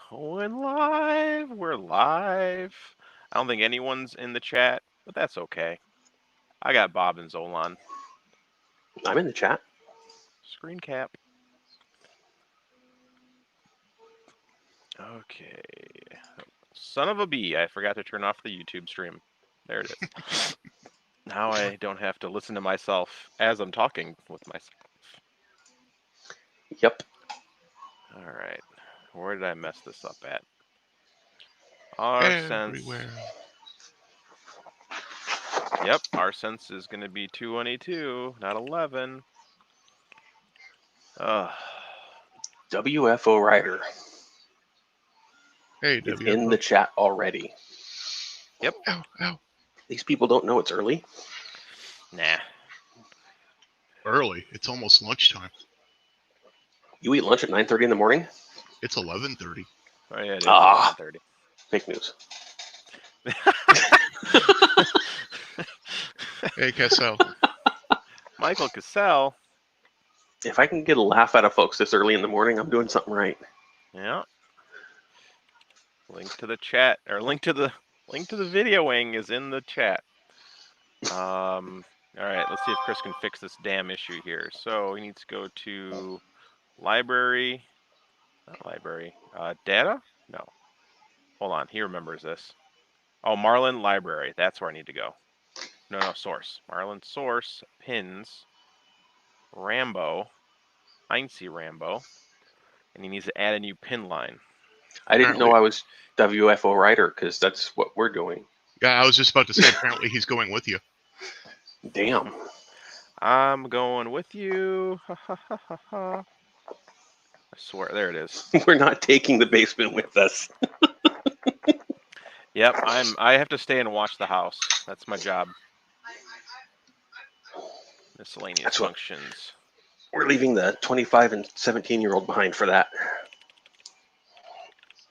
Going live. We're live. I don't think anyone's in the chat, but that's okay. I got Bob and Zolan. I'm in the chat. Screen cap. Okay. Son of a bee, I forgot to turn off the YouTube stream. There it is. Now I don't have to listen to myself as I'm talking with myself. Yep. Alright. Where did I mess this up at? Our sense. Everywhere. Yep, our sense is going to be 222, not 11. WFO Rider Hey, is in the chat already. Yep. Ow, ow. These people don't know it's early. Nah. Early. It's almost lunchtime. You eat lunch at 9:30 in the morning? It's 11:30. Oh yeah, it is Ah. 11:30. Fake news. Hey, Cassell. Michael Cassell. If I can get a laugh out of folks this early in the morning, I'm doing something right. Yeah. Link to the chat or link to the videoing is in the chat. All right, let's see if Chris can fix this damn issue here. So he needs to go to library, not library, data? No. Hold on, he remembers this. Oh, Marlin library. That's where I need to go. No, source. Marlin source, pins, Rambo. I can see Rambo. And he needs to add a new pin line. I didn't know I was WFO Rider because that's what we're doing. Yeah, I was just about to say, apparently he's going with you. Damn. I'm going with you. Ha ha ha ha ha. I swear, there it is. We're not taking the basement with us. Yep, I have to stay and watch the house. That's my job. Miscellaneous functions. We're leaving the 25 and 17-year-old behind for that.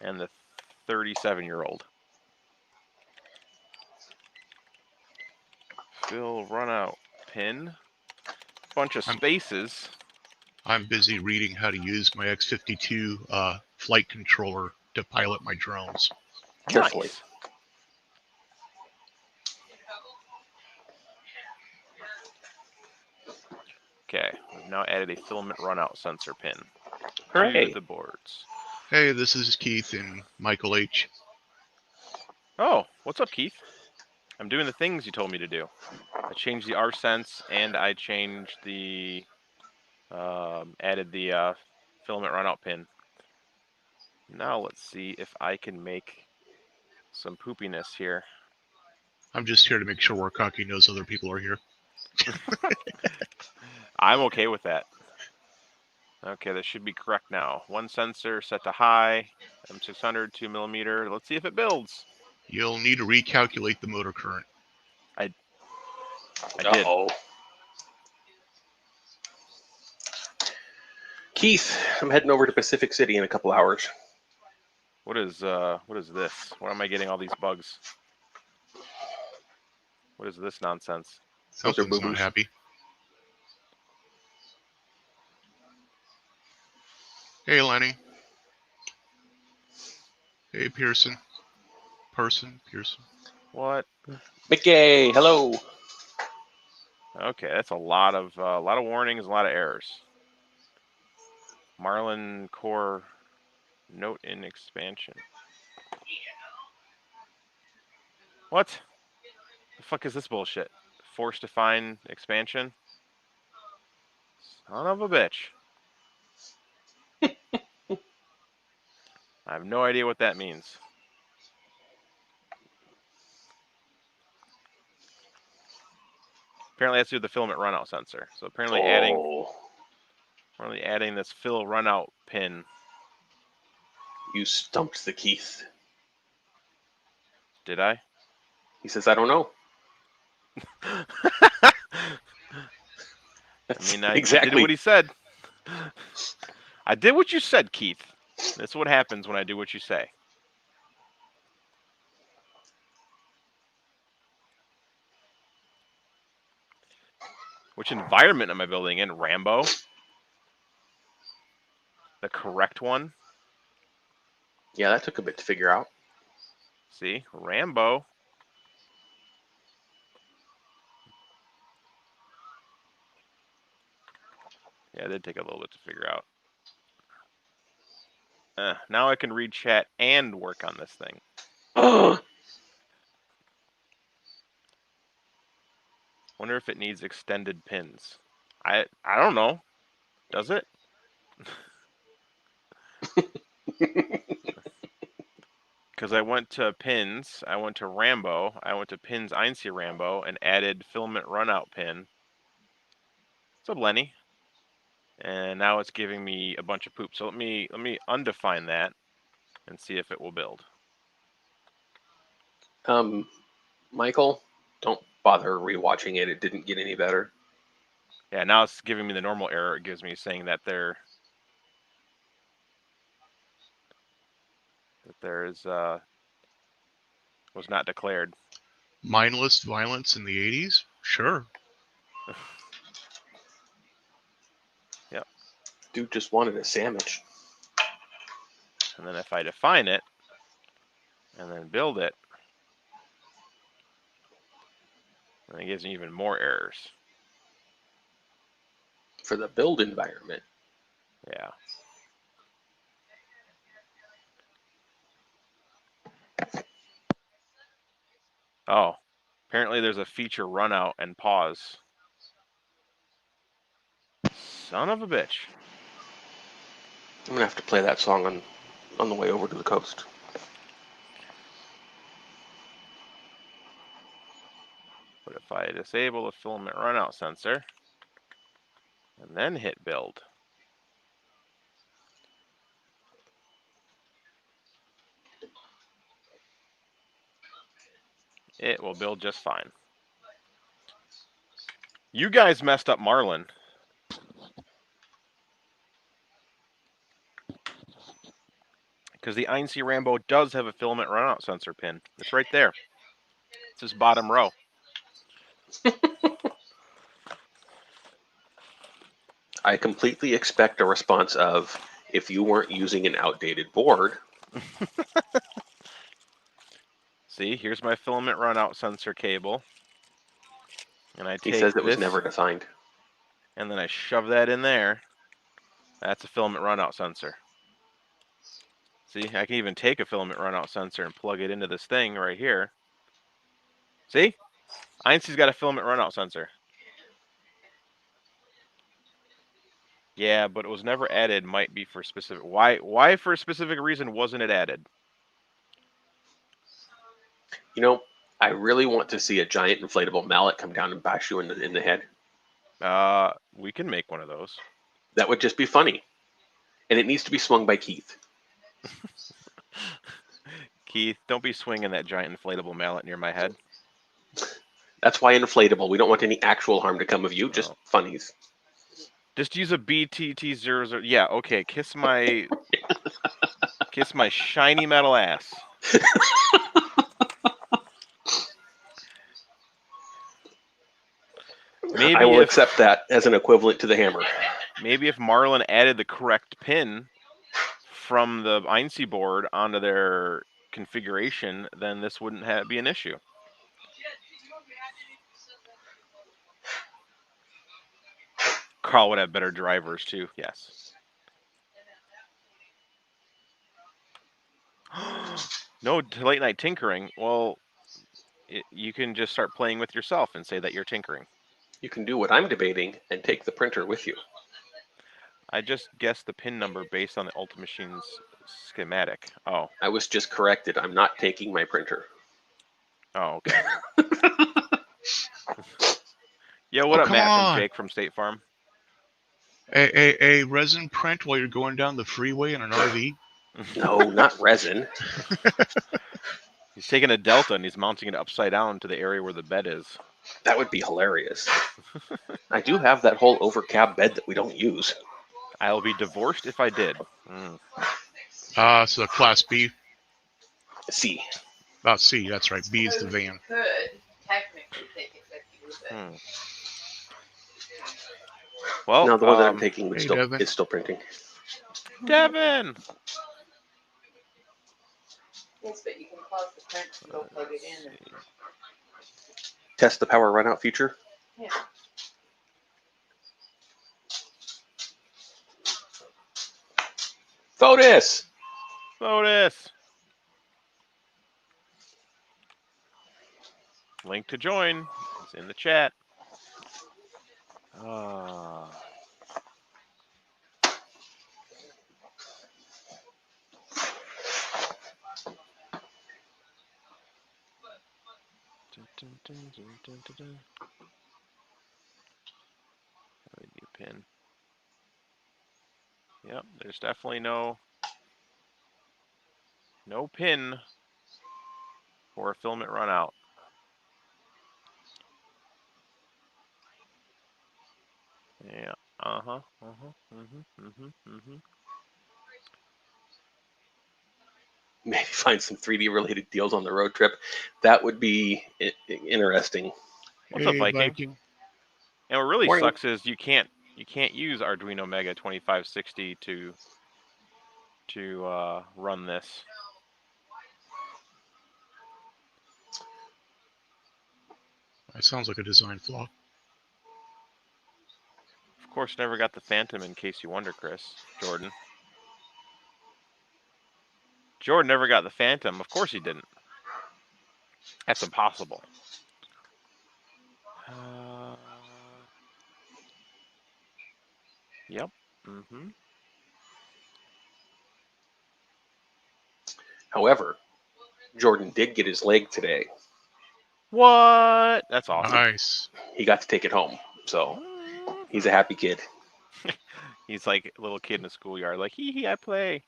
And the 37-year-old. Fill run out pin. Bunch of spaces. I'm busy reading how to use my X-52 flight controller to pilot my drones. Carefully. Nice. Okay, we've now added a filament runout sensor pin to the boards. Hey, this is Keith and Michael H. Oh, what's up, Keith? I'm doing the things you told me to do. I changed the R-Sense and I changed the added the filament runout pin. Now let's see if I can make some poopiness here. I'm just here to make sure Warkocki knows other people are here. I'm okay with that. Okay, that should be correct now. One sensor set to high, M600, 2mm. Let's see if it builds. You'll need to recalculate the motor current. I did. Keith, I'm heading over to Pacific City in a couple hours. What is this? Why am I getting all these bugs? What is this nonsense? Something's not happy. Hey, Lenny. Hey, Pearson. Pearson. What? Mickey, hello. Okay, that's a lot of warnings, a lot of errors. Marlin core note in expansion. What? The fuck is this bullshit? Force define expansion? Son of a bitch. I have no idea what that means. Apparently that's through the filament runout sensor. So apparently adding this fill runout pin. You stumped the Keith. Did I? He says, I don't know. I did what he said. I did what you said, Keith. That's what happens when I do what you say. Which environment am I building in? Rambo? The correct one? Yeah, that took a bit to figure out. See, Rambo. Yeah, it did take a little bit to figure out. Now I can read chat and work on this thing. Wonder if it needs extended pins. I don't know. Does it? Because I went to pins, I went to Rambo, I went to pins Einstein Rambo and added filament runout pin. What's up, Lenny? And now it's giving me a bunch of poop. So let me undefine that and see if it will build. Michael, don't bother rewatching it. It didn't get any better. Yeah, now it's giving me the normal error. It gives me saying that there is was not declared. Mindless violence in the 80s? Sure. Yep. Dude just wanted a sandwich. And then if I define it and then build it, then it gives me even more errors. For the build environment. Yeah. Oh, apparently there's a feature run out and pause. Son of a bitch. I'm gonna have to play that song on the way over to the coast. But if I disable the filament runout sensor and then hit build, it will build just fine. You guys messed up Marlin. Because the Einstein Rambo does have a filament runout sensor pin. It's right there. It's this bottom row. I completely expect a response of, if you weren't using an outdated board. See, here's my filament runout sensor cable. And I He take says it was this, never defined. and then I shove that in there. That's a filament runout sensor. See, I can even take a filament runout sensor and plug it into this thing right here. See? Einstein's got a filament runout sensor. Yeah, but it was never added. Might be for specific. Why for a specific reason wasn't it added? You know, I really want to see a giant inflatable mallet come down and bash you in the head. We can make one of those. That would just be funny. And it needs to be swung by Keith. Keith, don't be swinging that giant inflatable mallet near my head. That's why inflatable. We don't want any actual harm to come of you, just funnies. Just use a BTT00. Yeah, okay. Kiss my shiny metal ass. Maybe I will accept that as an equivalent to the hammer. Maybe if Marlin added the correct pin from the Einstein board onto their configuration, then this wouldn't be an issue. Carl would have better drivers too. Yes. No late night tinkering. Well, you can just start playing with yourself and say that you're tinkering. You can do what I'm debating and take the printer with you. I just guessed the pin number based on the Ultimate Machine's schematic. Oh. I was just corrected. I'm not taking my printer. Oh, okay. Yeah, what up, Matt from Jake from State Farm? A resin print while you're going down the freeway in an RV? No, not resin. He's taking a Delta and he's mounting it upside down to the area where the bed is. That would be hilarious. I do have that whole over-cab bed that we don't use. I'll be divorced if I did. So Class B? C. C, that's right. B is the van. Could technically take it with you. Well, no, the one that I'm taking is still printing. Devin! Yes, but you can close the print and go plug it in. And, Test the power runout feature. yeah. Fotis! Fotis. Link to join is in the chat. New pin. Yep, there's definitely no pin for a filament run out. Yeah. Maybe find some 3D related deals on the road trip. That would be interesting. What's up, Hey, Viking? And what really Morning. sucks is you can't use Arduino Mega 2560 to run this. That sounds like a design flaw. Of course, never got the Phantom, in case you wonder, Chris. Jordan never got the Phantom. Of course he didn't. That's impossible. Yep. However, Jordan did get his leg today. What? That's awesome. Nice. He got to take it home, so he's a happy kid. He's like a little kid in a schoolyard, like, hee, I play.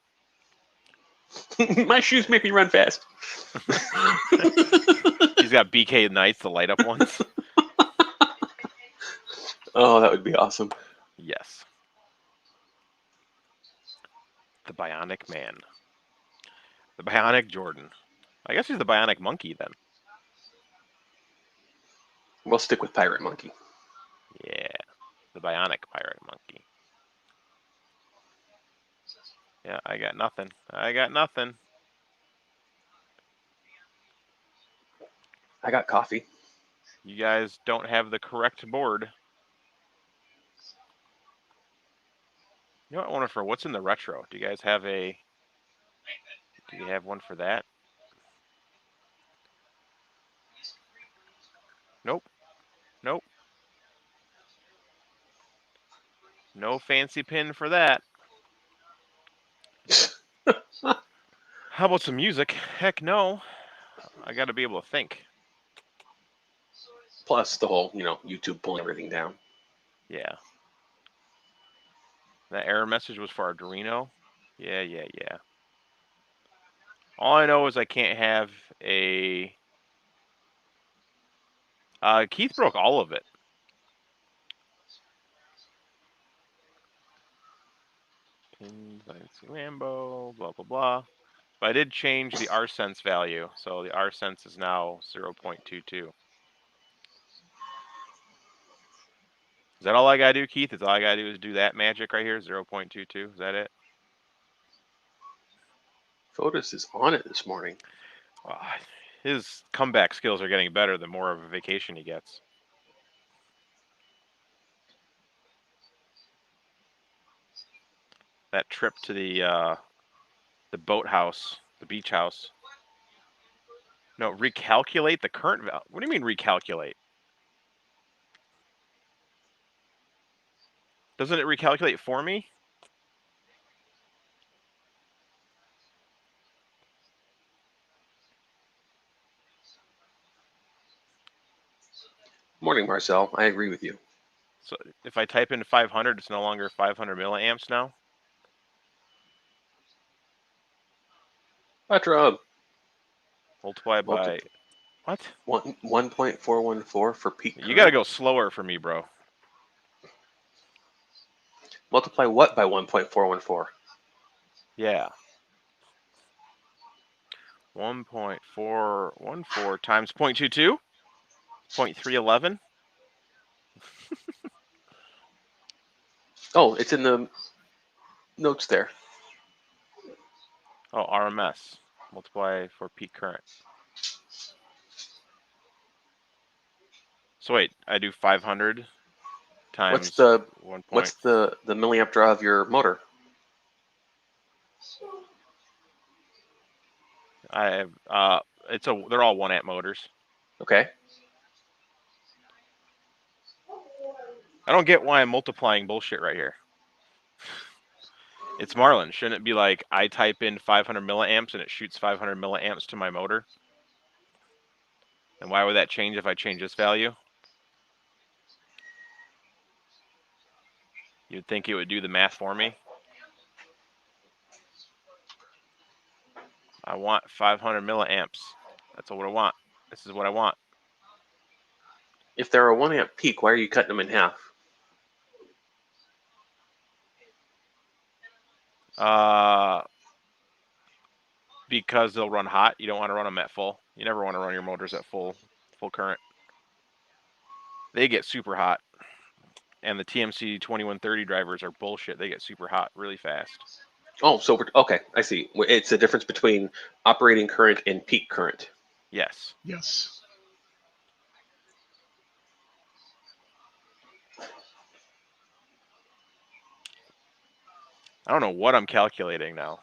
My shoes make me run fast. He's got BK Knights, the light up ones. Oh, that would be awesome. Yes. The Bionic Man. The Bionic Jordan. I guess he's the Bionic Monkey then. We'll stick with Pirate Monkey. Yeah. The Bionic Pirate Monkey. Yeah, I got nothing. I got coffee. You guys don't have the correct board. You know what I wonder for what's in the retro? Do you guys have do you have one for that? Nope. No fancy pin for that. How about some music? Heck no. I got to be able to think. Plus the whole, YouTube pulling everything down. Yeah. That error message was for Arduino? Yeah. All I know is I can't have a... Keith broke all of it. Pins, Rambo, blah, blah, blah. But I did change the R-sense value, so the R-sense is now 0.22. Is that all I gotta do, Keith? Is all I gotta do is do that magic right here, 0.22? Is that it? Fotis is on it this morning. Well, his comeback skills are getting better the more of a vacation he gets. That trip to the boathouse, the beach house. No, recalculate the current value. What do you mean recalculate? Doesn't it recalculate for me? Morning, Marcel. I agree with you. So if I type in 500, it's no longer 500 milliamps now? Petra. Multiply by... What? 1.414 for peak current. You gotta go slower for me, bro. Multiply what by 1.414? Yeah. 1.414 times 0.22? 0.311? Oh, it's in the notes there. Oh, RMS. multiply for peak current. So wait, I do 500 times What's the 1 what's point. the milliamp draw of your motor? I have they're all 1 amp motors. Okay. I don't get why I'm multiplying bullshit right here. It's Marlin. Shouldn't it be like I type in 500 milliamps and it shoots 500 milliamps to my motor? And why would that change if I change this value? You'd think it would do the math for me. I want 500 milliamps. That's what I want. This is what I want. If they're a 1 amp peak, why are you cutting them in half? Because they'll run hot. You don't want to run them at full. You never want to run your motors at full current. They get super hot. And the TMC 2130 drivers are bullshit. They get super hot really fast. Oh, so okay, I see. It's the difference between operating current and peak current. Yes. Yes. I don't know what I'm calculating now.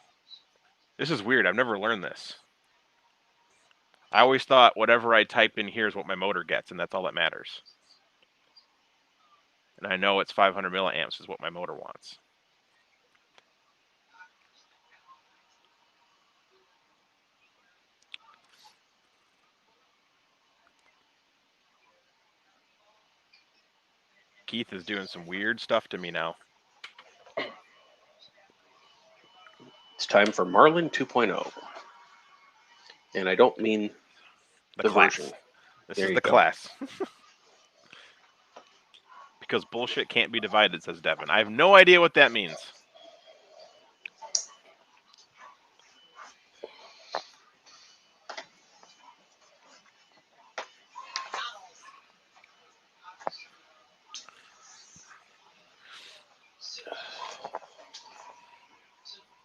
This is weird. I've never learned this. I always thought whatever I type in here is what my motor gets, and that's all that matters. And I know it's 500 milliamps is what my motor wants. Keith is doing some weird stuff to me now. It's time for Marlin 2.0. And I don't mean the class. version. This There is you the go. class. Because bullshit can't be divided, says Devin. I have no idea what that means.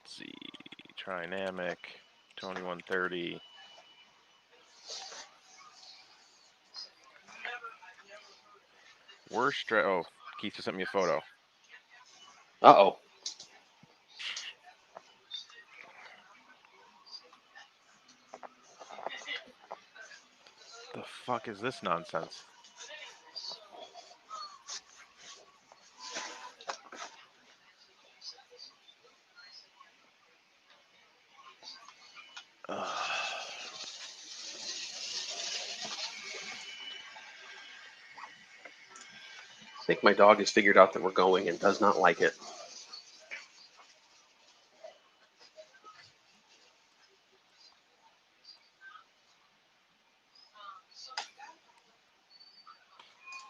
Let's see. Trinamic 2130. Worst. Oh, Keith just sent me a photo. Uh-oh. The fuck is this nonsense? I think my dog has figured out that we're going and does not like it.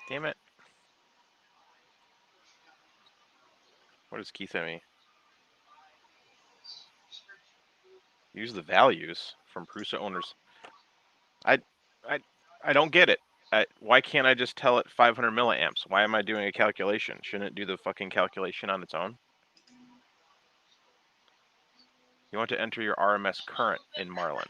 Damn it. What does Keith send me? Use the values from Prusa owners. I don't get it. Why can't I just tell it 500 milliamps? Why am I doing a calculation? Shouldn't it do the fucking calculation on its own? You want to enter your RMS current in Marlin.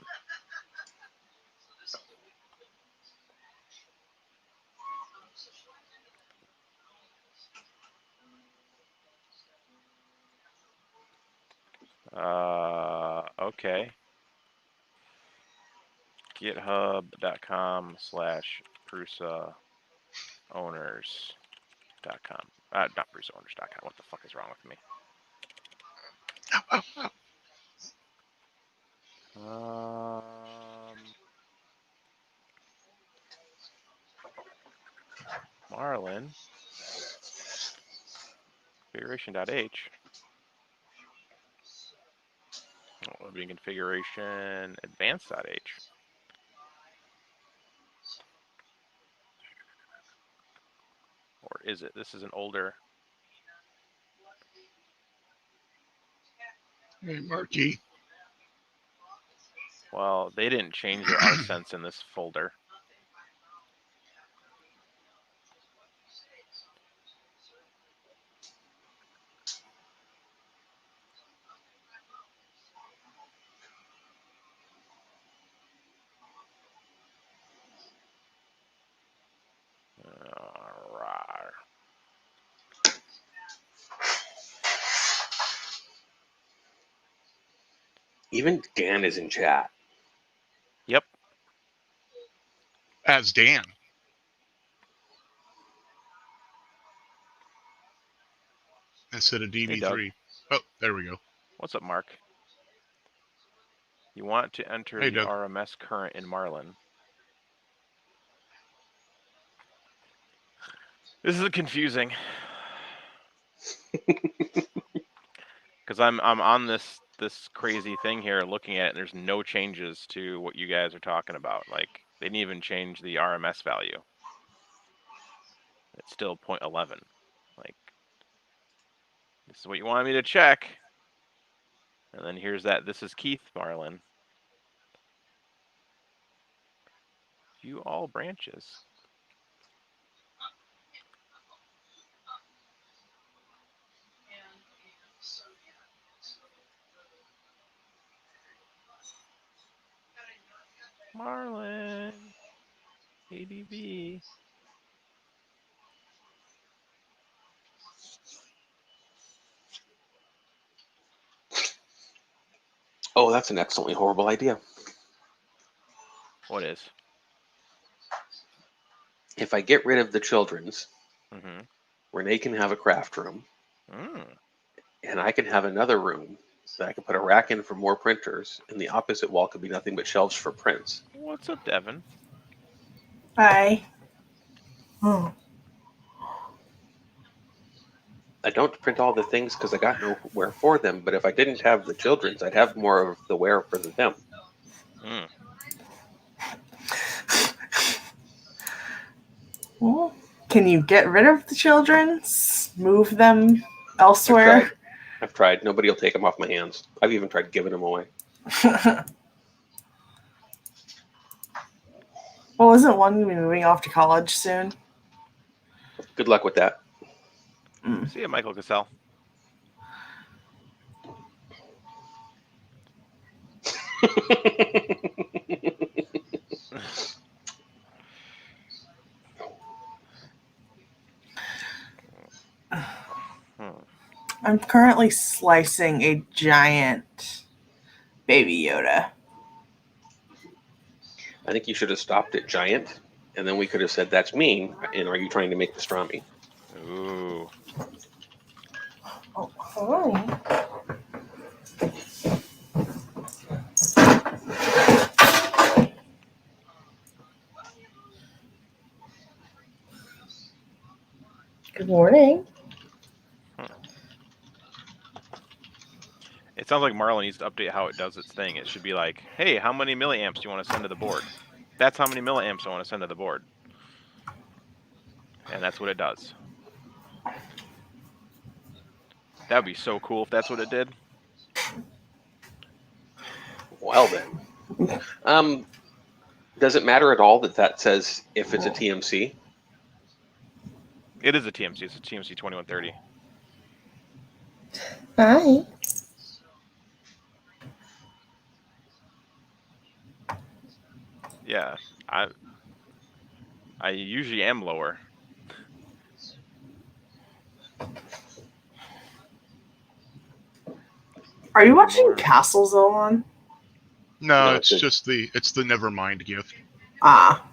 Okay. GitHub.com/Prusa owners.com. Not Prusa owners.com. What the fuck is wrong with me? Ow, ow, ow. Marlin configuration.h. Will be configuration advanced.h. Or is it? This is an older. Hey, Marky. Well, they didn't change their RSense in this folder. Even Dan is in chat. Yep. As Dan. Instead of Hey, Doug. DB3. Oh, there we go. What's up, Mark? You want to enter Hey, the Doug. RMS current in Marlin. This is confusing. Because I'm on this crazy thing here looking at it, and there's no changes to what you guys are talking about. Like, they didn't even change the RMS value. It's still 0.11. Like, this is what you wanted me to check. And then here's that. This is Keith Marlin. View all branches. Marlin. ADV. Oh, that's an excellently horrible idea. What is? If I get rid of the children's, Mm-hmm. Renee can have a craft room, Mm. and I can have another room that I can put a rack in for more printers, and the opposite wall could be nothing but shelves for prints. What's up, Devin? Hi. Oh. I don't print all the things because I got nowhere for them, but if I didn't have the children's, I'd have more of the wear for them. Mm. Well, can you get rid of the children's? Move them elsewhere? I've tried. Nobody will take them off my hands. I've even tried giving them away. Well, isn't one going to be moving off to college soon? Good luck with that. See you, Michael Cassell. I'm currently slicing a giant baby Yoda. I think you should have stopped at giant, and then we could have said, that's mean, and are you trying to make pastrami? Ooh. Oh, hi. Good morning. It sounds like Marlin needs to update how it does its thing. It should be like, hey, how many milliamps do you want to send to the board? That's how many milliamps I want to send to the board. And that's what it does. That would be so cool if that's what it did. Well then. Does it matter at all that says if it's a TMC? It is a TMC. It's a TMC 2130. Hi. Yeah. I usually am lower. Are you Maybe watching more. Castle Zoan? No, No, it's just the Nevermind gift. Ah.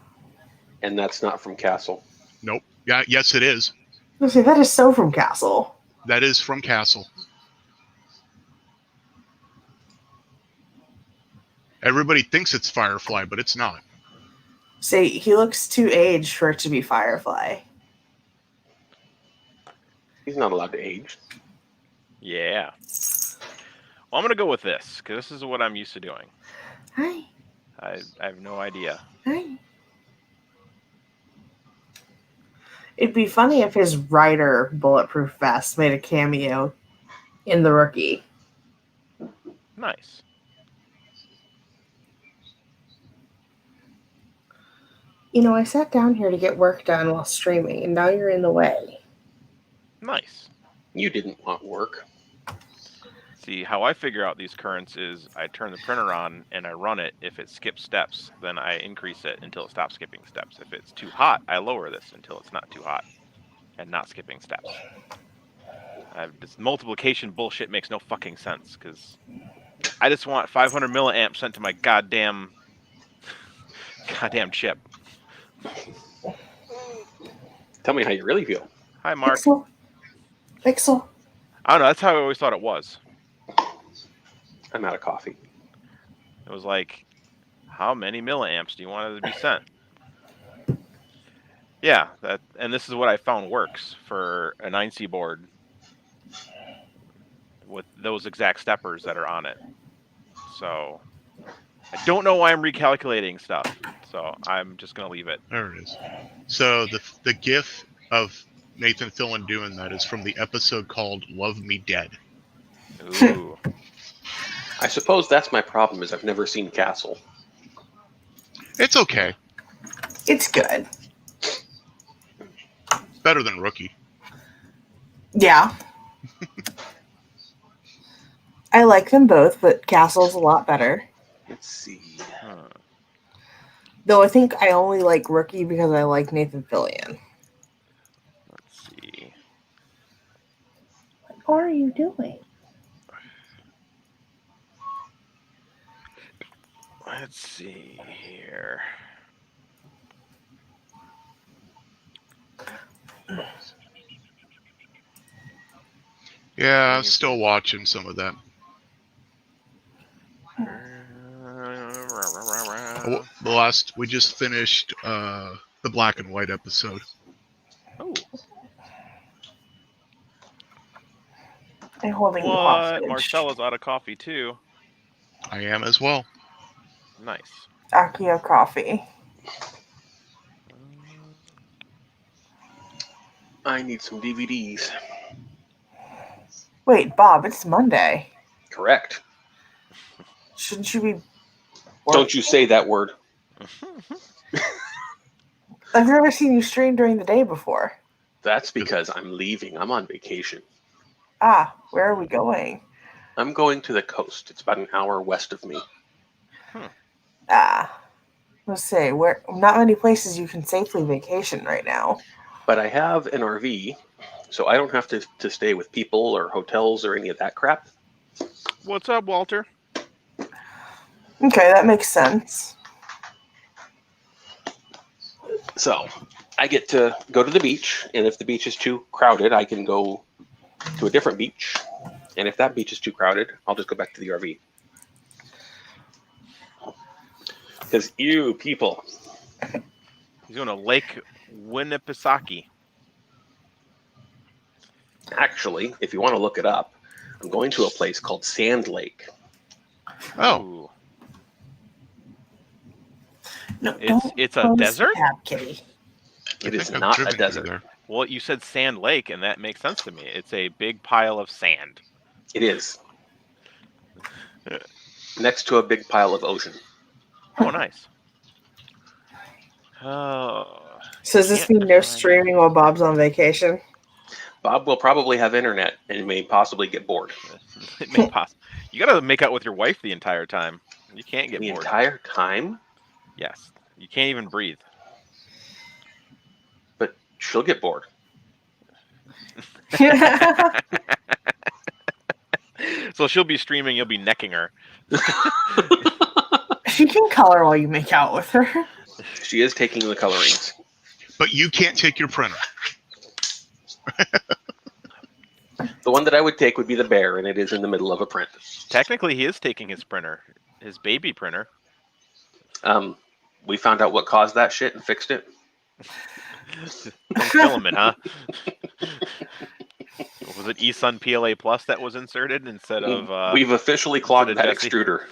And that's not from Castle. Nope. Yeah, yes, it is. I say that is so from Castle. That is from Castle. Everybody thinks it's Firefly, but it's not. Say he looks too aged for it to be Firefly. He's not allowed to age. Yeah. Well, I'm going to go with this, because this is what I'm used to doing. Hi. I have no idea. Hi. It'd be funny if his Rider bulletproof vest made a cameo in The Rookie. Nice. You know, I sat down here to get work done while streaming, and now you're in the way. Nice. You didn't want work. See, how I figure out these currents is I turn the printer on and I run it. If it skips steps, then I increase it until it stops skipping steps. If it's too hot, I lower this until it's not too hot and not skipping steps. This multiplication bullshit makes no fucking sense, because I just want 500 milliamps sent to my goddamn chip. Tell me how you really feel. Hi, Mark. Pixel. I don't know. That's how I always thought it was. I'm out of coffee. It was like, how many milliamps do you want it to be sent? Yeah, and this is what I found works for a 9C board with those exact steppers that are on it. So I don't know why I'm recalculating stuff. So I'm just gonna leave it. There it is. So the GIF of Nathan Fillion doing that is from the episode called "Love Me Dead." Ooh. I suppose that's my problem is I've never seen Castle. It's okay. It's good. It's better than Rookie. Yeah. I like them both, but Castle's a lot better. Let's see. Though I think I only like Rookie because I like Nathan Fillion. Let's see. What are you doing? Let's see here. Yeah, I'm still watching some of that. We just finished the black and white episode. Oh. I'm holding you What? hostage. Marcella's out of coffee too. I am as well. Nice. Accio coffee. I need some DVDs. Wait, Bob, it's Monday. Correct. Shouldn't you be... Don't you say that word. I've never seen you stream during the day before. That's because I'm leaving. I'm on vacation. Ah, where are we going? I'm going to the coast. It's about an hour west of me. Ah, let's say where. Not many places you can safely vacation right now. But I have an RV, so I don't have to stay with people or hotels or any of that crap. What's up, Walter? Okay, that makes sense. So I get to go to the beach, and if the beach is too crowded, I can go to a different beach. And if that beach is too crowded, I'll just go back to the RV. Because you people. He's going to Lake Winnipesaukee. Actually, if you want to look it up, I'm going to a place called Sand Lake. Oh. Ooh. No, It's a desert? Kitty. It is not a desert. There. Well, you said Sand Lake, and that makes sense to me. It's a big pile of sand. It is. Next to a big pile of ocean. Oh, nice. Oh. So does this mean no streaming while Bob's on vacation? Bob will probably have internet and may possibly get bored. It may you got to make out with your wife the entire time. You can't get The bored. entire time? Yes. You can't even breathe. But she'll get bored. So she'll be streaming, you'll be necking her. She can color while you make out with her. She is taking the colorings. But you can't take your printer. The one that I would take would be the bear, and it is in the middle of a print. Technically, he is taking his printer, his baby printer. We found out what caused that shit and fixed it. Filament, huh? Was it eSun PLA Plus that was inserted instead of... We've officially clogged that Jesse? extruder.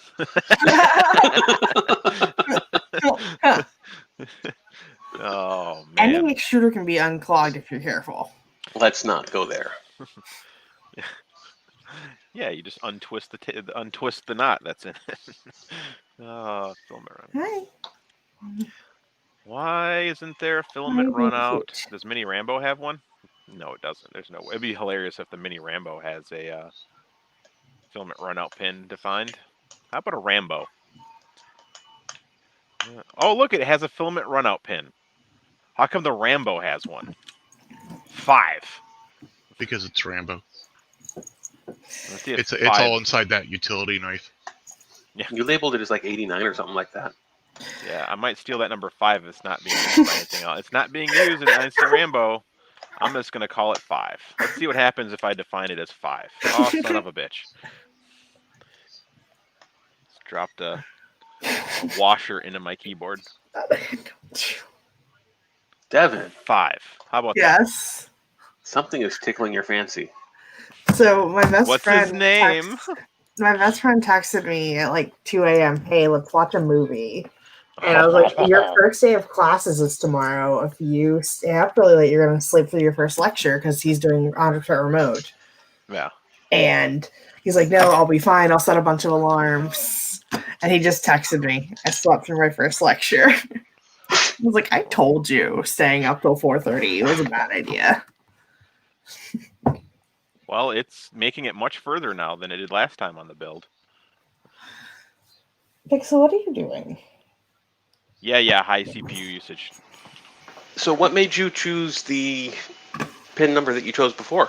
Oh, man. Any extruder can be unclogged if you're careful. Let's not go there. Yeah, you just untwist the knot that's in it. Oh, filament run. Hi. Why isn't there a filament Hi, run baby out? cute. Does Mini Rambo have one? No, it doesn't. There's no way. It'd be hilarious if the Mini Rambo has a filament run out pin defined. How about a Rambo? Oh, look, it has a filament run out pin. How come the Rambo has one? 5. Because it's Rambo. Let's see if It's 5 all inside that utility knife. You labeled it as like 89 or something like that. Yeah, I might steal that number 5 if it's not being used for anything else. It's not being used in IC Rambo. I'm just going to call it 5. Let's see what happens if I define it as 5. Oh, son of a bitch. Just dropped a washer into my keyboard. Devin, 5. How about that? Yes. something is tickling your fancy. So my best What's friend his name? my best friend texted me at like 2 a.m. Hey, let's watch a movie. And I was like, your first day of classes is tomorrow. If you stay up really late, you're going to sleep through your first lecture because he's doing 100% remote. Yeah. And he's like, no, I'll be fine. I'll set a bunch of alarms. And he just texted me. I slept through my first lecture. I was like, I told you staying up till 4:30 was a bad idea. Well, it's making it much further now than it did last time on the build. Pixel, what are you doing? Yeah, high CPU usage. So what made you choose the pin number that you chose before?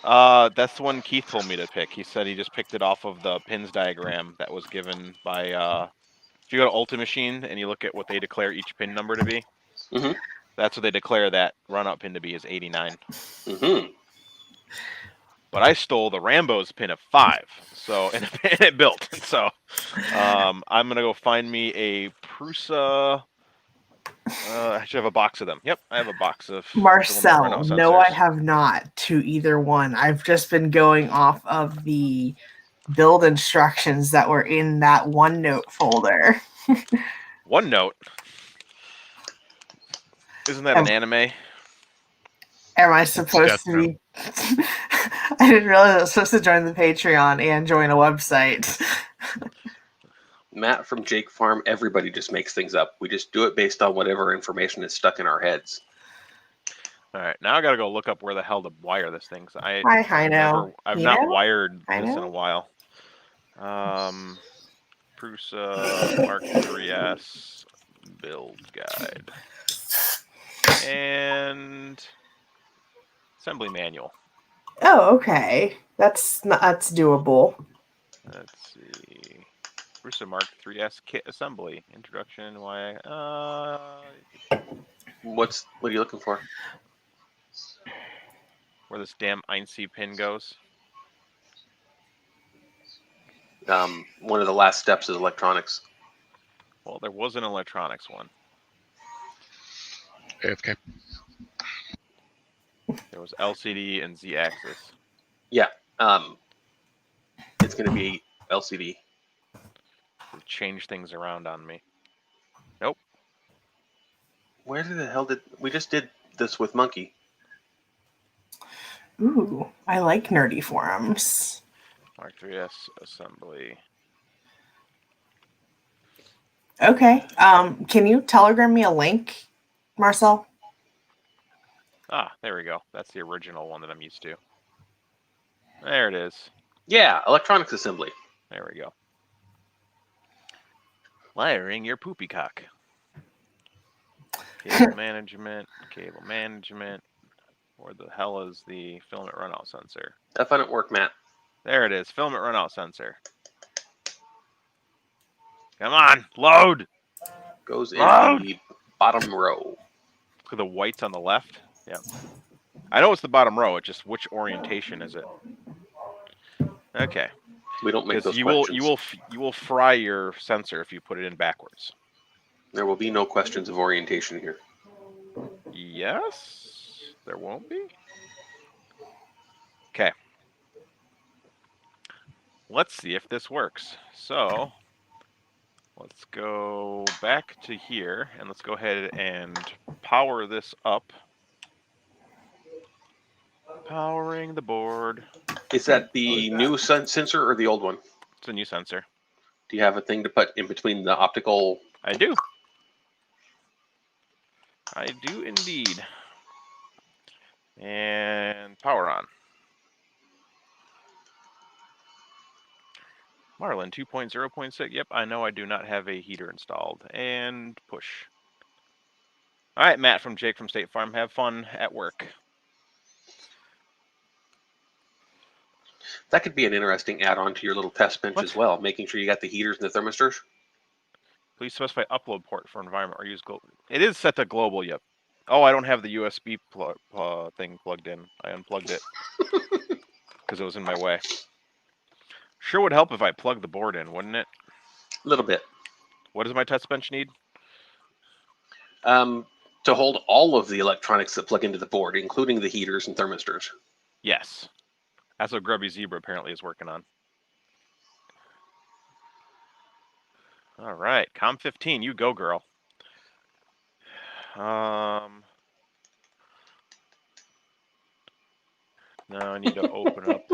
That's the one Keith told me to pick. He said he just picked it off of the pins diagram that was given by, if you go to Ultimate Machine and you look at what they declare each pin number to be, that's what they declare that run-up pin to be, is 89. But I stole the Rambo's pin of 5, so and it built. So I'm gonna go find me a Prusa. I should have a box of them. Yep, I have a box of Marcel. No, I have not to either one. I've just been going off of the build instructions that were in that OneNote folder. OneNote? Isn't that an anime? Am I supposed to be? I didn't realize I was supposed to join the Patreon and join a website. Matt from Jake Farm, everybody just makes things up. We just do it based on whatever information is stuck in our heads. All right, now I gotta go look up where the hell to wire this thing. I've not wired this in a while. Prusa Mark 3S build guide and assembly manual. Oh, okay. That's doable. Let's see. Prusa Mark 3S kit assembly introduction. Why? What are you looking for? Where this damn INC pin goes. One of the last steps is electronics. Well, there was an electronics one. AFK. There was LCD and Z-axis. Yeah. It's going to be LCD. They changed things around on me. Nope. Where the hell did we just did this with Monkey? Ooh, I like nerdy forums. Mark 3S assembly. Okay. Can you telegram me a link, Marcel? Ah, there we go. That's the original one that I'm used to. There it is. Yeah, electronics assembly. There we go. Wiring your poopy cock. Cable management. Where the hell is the filament runout sensor? That fun at work, Matt. There it is. Filament runout sensor. Come on, load! Goes in the bottom row. Look at the whites on the left. Yeah. I know it's the bottom row. It's just which orientation is it? Okay. We don't make those you questions. you will fry your sensor if you put it in backwards. There will be no questions of orientation here. Yes, there won't be. Okay. Let's see if this works. So let's go back to here and let's go ahead and power this up. Powering the board. Is that the new sensor or the old one? It's a new sensor. Do you have a thing to put in between the optical? I do. I do indeed. And power on. Marlin 2.0.6. Yep, I know I do not have a heater installed. And push. All right, Matt from Jake from State Farm. Have fun at work. That could be an interesting add-on to your little test bench What? as well, making sure you got the heaters and the thermistors. Please specify upload port for environment or use global. It is set to global, yep. Oh, I don't have the USB thing plugged in. I unplugged it because it was in my way. Sure would help if I plugged the board in, wouldn't it? A little bit. What does my test bench need? To hold all of the electronics that plug into the board, including the heaters and thermistors. Yes. That's what Grubby Zebra apparently is working on. All right, COM15, you go, girl. Now I need to open up.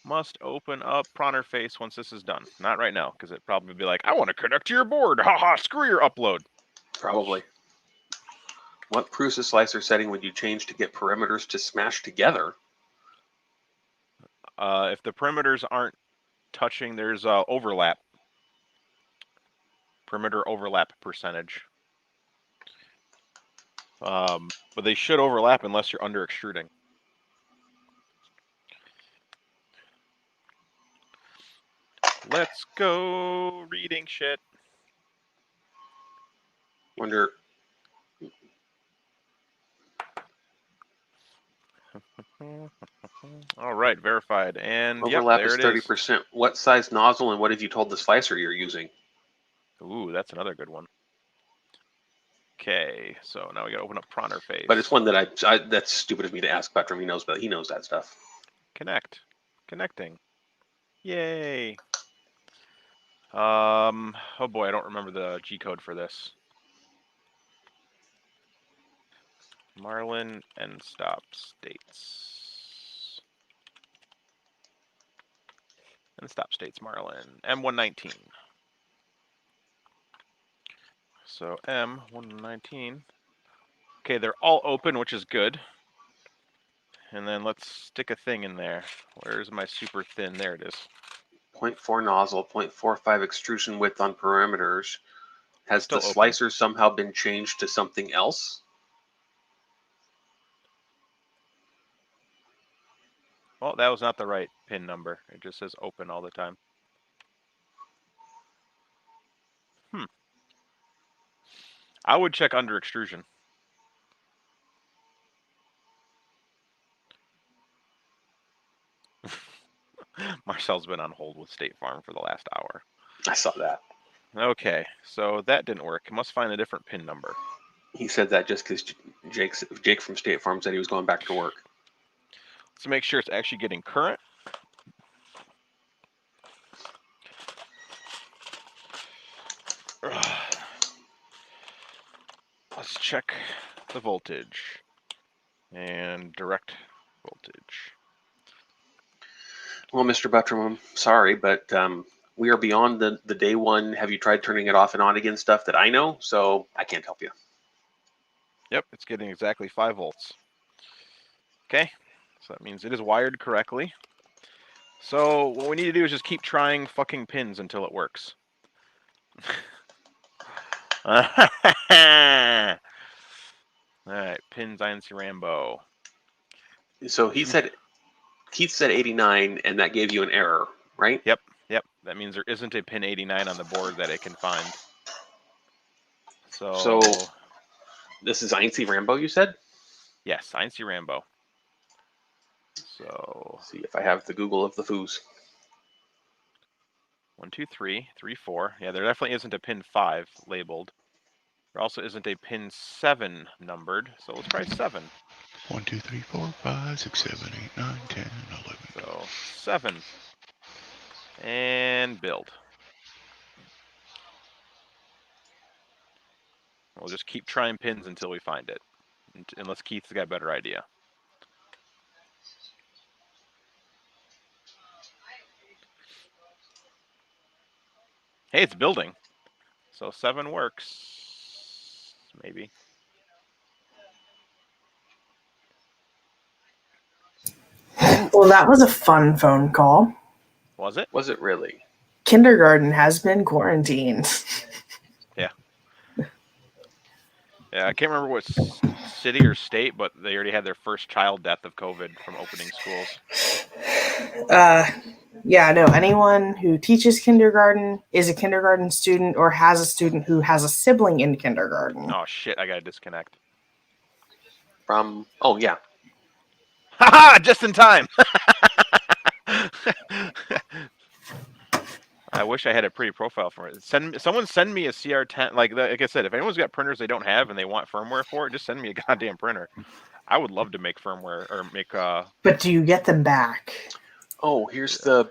Must open up Prowler Face once this is done. Not right now, because it'd probably be like, I want to connect to your board. Haha, screw your upload. Probably. What Prusa slicer setting would you change to get perimeters to smash together? If the perimeters aren't touching, there's overlap. Perimeter overlap percentage. But they should overlap unless you're under extruding. Let's go reading shit. Wonder. All right, verified. And Overlap yep, there is it is. 30%. What size nozzle and what have you told the slicer you're using? Ooh, that's another good one. Okay, so now we gotta open up Prowler Face. But it's one that that's stupid of me to ask Petrum. He knows, but he knows that stuff. Connecting. Yay. Oh boy, I don't remember the G code for this. Marlin and stop states. And stop states Marlin. M119. So M119. Okay, they're all open, which is good. And then let's stick a thing in there. Where's my super thin? There it is. 0.4 nozzle, 0.45 extrusion width on perimeters. Has Still the open. slicer somehow been changed to something else? Well, that was not the right pin number. It just says open all the time. I would check under extrusion. Marcel's been on hold with State Farm for the last hour. I saw that. Okay, so that didn't work. Must find a different pin number. He said that just because Jake from State Farm said he was going back to work. Let's make sure it's actually getting current. Let's check the voltage and direct voltage. Well, Mr. Buttram, I'm sorry, but we are beyond the day one. Have you tried turning it off and on again stuff that I know? So I can't help you. Yep, it's getting exactly 5 volts. Okay, so that means it is wired correctly. So what we need to do is just keep trying fucking pins until it works. All right, pins INC Rambo. So Keith said 89, and that gave you an error, right? Yep. That means there isn't a pin 89 on the board that it can find. So this is INC Rambo, you said? Yes, INC Rambo. So Let's see if I have the Google of the foos. 1, 2, 3, 3, 4. Yeah, there definitely isn't a pin 5 labeled. There also isn't a pin 7 numbered. So let's try 7. 1, 2, 3, 4, 5, 6, 7, 8, 9, 10, 11. So 7. And build. We'll just keep trying pins until we find it. Unless Keith's got a better idea. Hey, it's building. So 7 works. Maybe. Well, that was a fun phone call. Was it? Was it really? Kindergarten has been quarantined. Yeah, I can't remember what city or state, but they already had their first child death of COVID from opening schools. Yeah, no, anyone who teaches kindergarten, is a kindergarten student, or has a student who has a sibling in kindergarten. Oh shit! I gotta disconnect. Oh yeah. Haha! Just in time. I wish I had a pretty profile for it. Someone send me a CR10. Like I said, if anyone's got printers they don't have and they want firmware for it, just send me a goddamn printer. I would love to make firmware or make But do you get them back? Oh, here's the.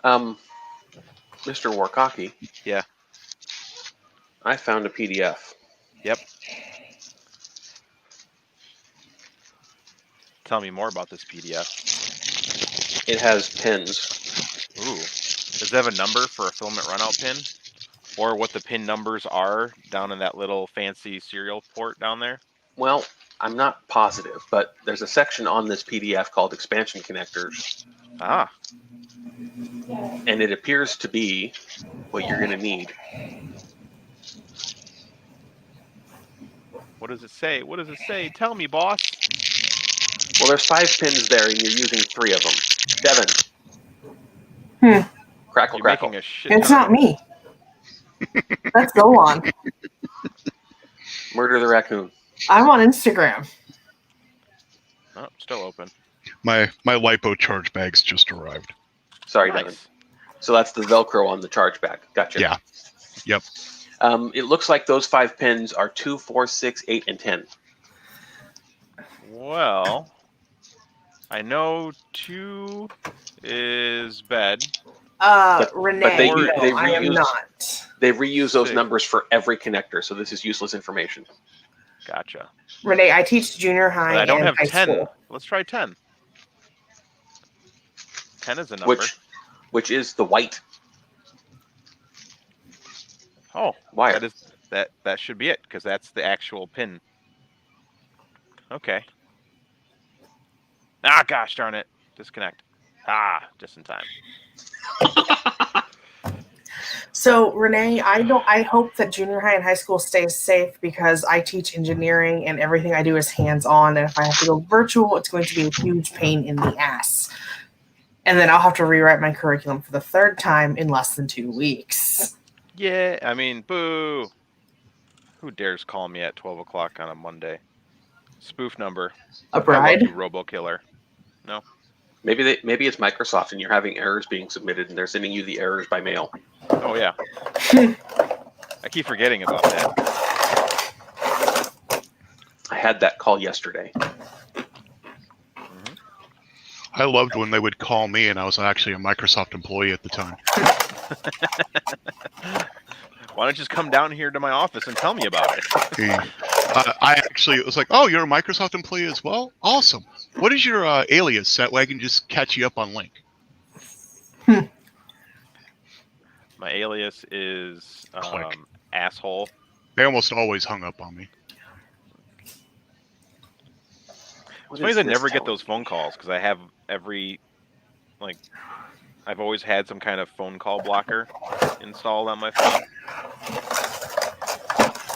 Mr. Warkocki. Yeah. I found a PDF. Yep. Tell me more about this PDF. It has pins. Ooh. Does it have a number for a filament runout pin? Or what the pin numbers are down in that little fancy serial port down there? Well, I'm not positive, but there's a section on this PDF called expansion connectors. Ah. And it appears to be what you're going to need. What does it say? What does it say? Tell me, boss. Well, there's 5 pins there, and you're using 3 of them. Devin. Crackle, You're crackle. making a shit It's ton not me. Let's go on. Murder the raccoon. I'm on Instagram. Oh, still open. My lipo charge bags just arrived. Sorry, Devin. Nice. So that's the Velcro on the charge bag. Gotcha. Yeah. Yep. It looks like those 5 pins are 2, 4, 6, 8, and 10. Well, I know 2 is bed. Renee, but they no, I am reuse- not. They reuse those 6. numbers for every connector, so this is useless information. Gotcha. Renee, I teach junior high But I don't and have high 10. school. Let's try 10. 10 is a number. Which is the white Oh, wire. that should be it because that's the actual pin. Okay. Ah, gosh darn it! Disconnect. Ah, just in time. So Renee, I hope that junior high and high school stays safe because I teach engineering and everything I do is hands-on. And if I have to go virtual, it's going to be a huge pain in the ass. And then I'll have to rewrite my curriculum for the 3rd time in less than 2 weeks. Yeah, I mean, boo. Who dares call me at 12 o'clock on a Monday? Spoof number. A bride? I love you, Robo-Killer. No. Maybe it's Microsoft and you're having errors being submitted and they're sending you the errors by mail. Oh, yeah. I keep forgetting about that. I had that call yesterday. I loved when they would call me and I was actually a Microsoft employee at the time. Why don't you just come down here to my office and tell me about it? I actually was like, oh, you're a Microsoft employee as well? Awesome. What is your alias? That way I can just catch you up on Link. My alias is Click. asshole. They almost always hung up on me. What It's funny is that I this never get telling those phone calls because I have I've always had some kind of phone call blocker installed on my phone.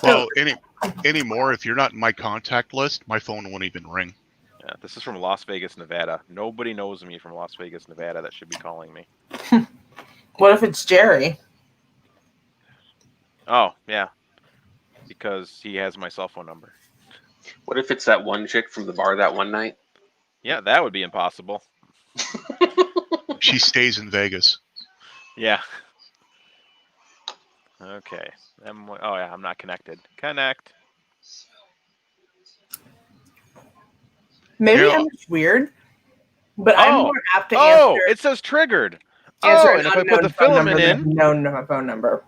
Well, anymore, if you're not in my contact list, my phone won't even ring. Yeah, this is from Las Vegas, Nevada. Nobody knows me from Las Vegas, Nevada that should be calling me. What if it's Jerry? Oh, yeah. Because he has my cell phone number. What if it's that one chick from the bar that one night? Yeah, that would be impossible. She stays in Vegas. Yeah. Okay. Oh, yeah, I'm not connected. Connect. Maybe Yeah. I'm just weird, but I'm Oh. more apt to Oh, answer. it says triggered. Answer Oh, an and if I put unknown the phone filament number in, than a known phone number.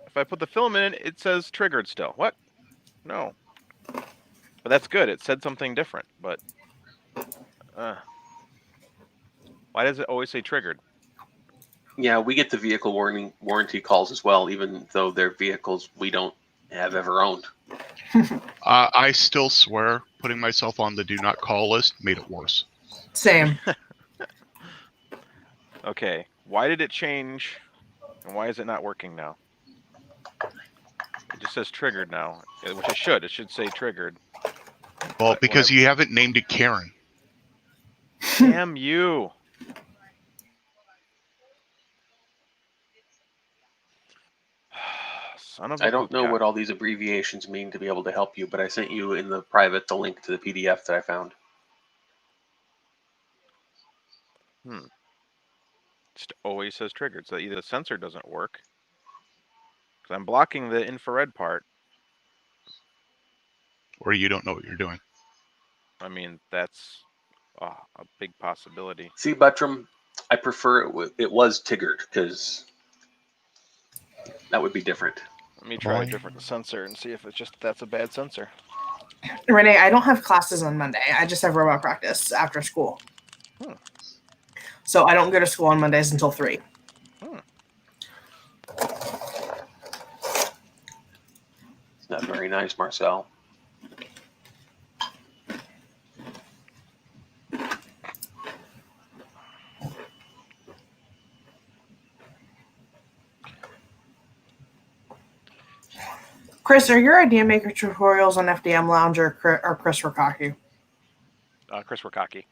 if I put the filament in, it says triggered still. What? No. But that's good. It said something different, but why does it always say triggered? Yeah, we get the vehicle warranty calls as well, even though they're vehicles we don't have ever owned. I still swear putting myself on the do not call list made it worse. Same. Okay. Why did it change? And why is it not working now? says triggered now, which it should. It should say triggered. Well, But because when you haven't named it Karen. Damn you! Son of a I don't know poopcock. what all these abbreviations mean to be able to help you, but I sent you in the private the link to the PDF that I found. Just always says triggered. So either the sensor doesn't work, because I'm blocking the infrared part. Or you don't know what you're doing. I mean, that's a big possibility. See, Buttram, I prefer it was Tiggered, because that would be different. Let me try a Boing. different sensor and see if it's just that's a bad sensor. Renee, I don't have classes on Monday. I just have robot practice after school. Hmm. So I don't go to school on Mondays until 3. It's not very nice, Marcel. Chris, are your idea maker tutorials on FDM Lounge or Chris Warkocki? Chris Warkocki.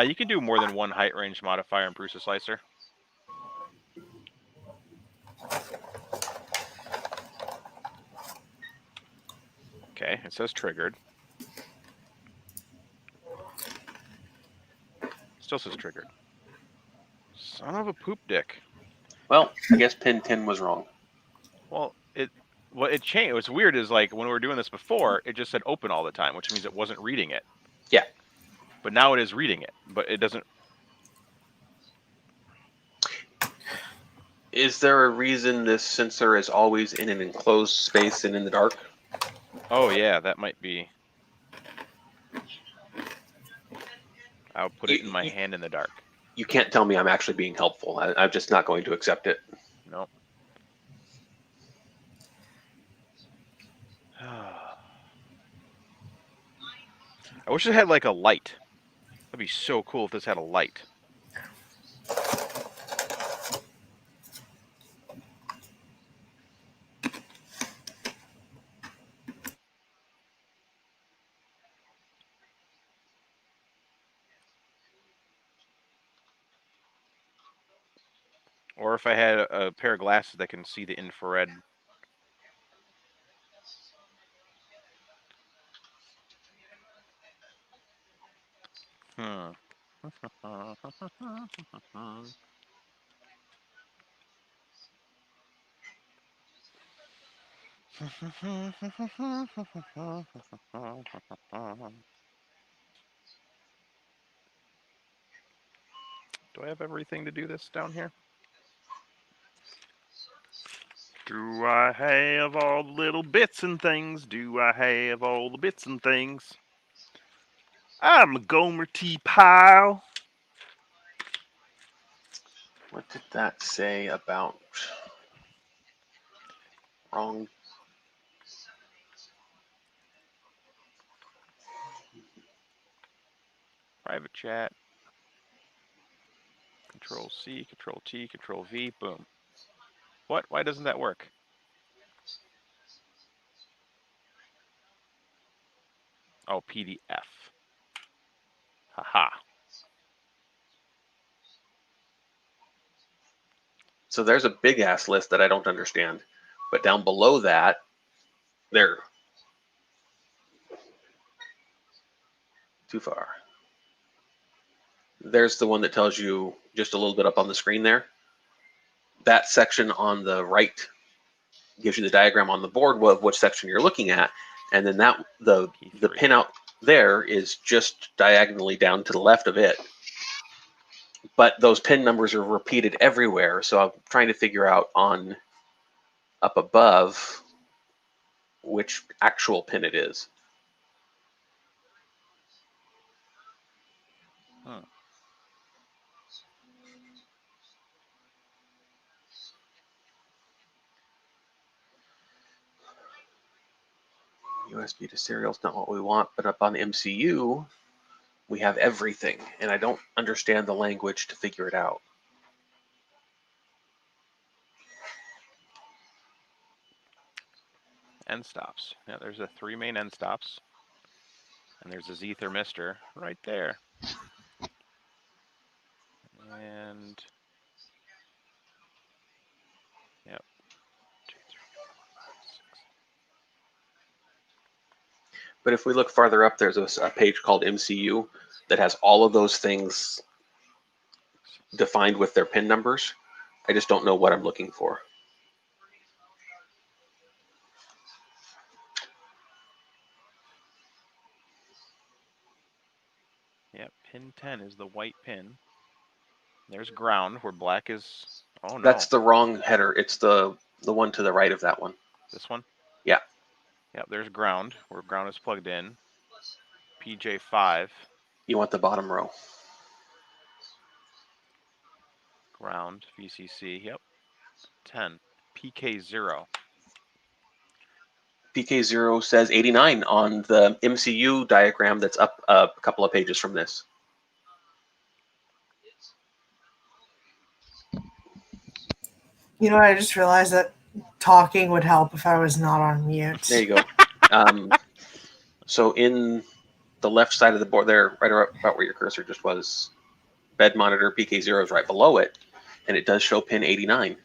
You can do more than one height range modifier in Prusa Slicer. Okay, it says triggered. Still says triggered. Son of a poop dick. Well, I guess pin 10 was wrong. Well, it changed. What's weird is like when we were doing this before, it just said open all the time, which means it wasn't reading it. Yeah. But now it is reading it, but it doesn't. Is there a reason this sensor is always in an enclosed space and in the dark? Oh yeah, that might be. I'll put it in my hand in the dark. You can't tell me I'm actually being helpful. I'm just not going to accept it. Nope. I wish it had like a light. That'd be so cool if this had a light. Or if I had a pair of glasses that can see the infrared. Hmm. Do I have everything to do this down here? Do I have all the little bits and things? Do I have all the bits and things? I'm a Gomer T. Pyle. What did that say about wrong? Private chat. Control C, Control T, Control V, boom. What? Why doesn't that work? Oh, PDF. Haha. So there's a big ass list that I don't understand. But down below that, there. Too far. There's the one that tells you just a little bit up on the screen there. That section on the right gives you the diagram on the board of which section you're looking at. And then that the pin out there is just diagonally down to the left of it. But those pin numbers are repeated everywhere. So I'm trying to figure out on up above which actual pin it is. Huh. USB to serial is not what we want, but up on the MCU, we have everything, and I don't understand the language to figure it out. end stops. Yeah, there's the 3 main end stops. And there's a Z thermistor right there. And yep. 2, 3, 4, 5, 6. But if we look farther up, there's a page called MCU that has all of those things defined with their pin numbers. I just don't know what I'm looking for. Yep, pin 10 is the white pin. There's ground where black is. Oh no. That's the wrong header. It's the one to the right of that one. This one? Yeah. Yep, there's ground where ground is plugged in. PJ5. You want the bottom row. Ground, VCC. Yep. 10. PK0. PK0 says 89 on the MCU diagram that's up a couple of pages from this. You know, I just realized that talking would help if I was not on mute. There you go. So in the left side of the board there, right about where your cursor just was, bed monitor PK0 is right below it, and it does show pin 89.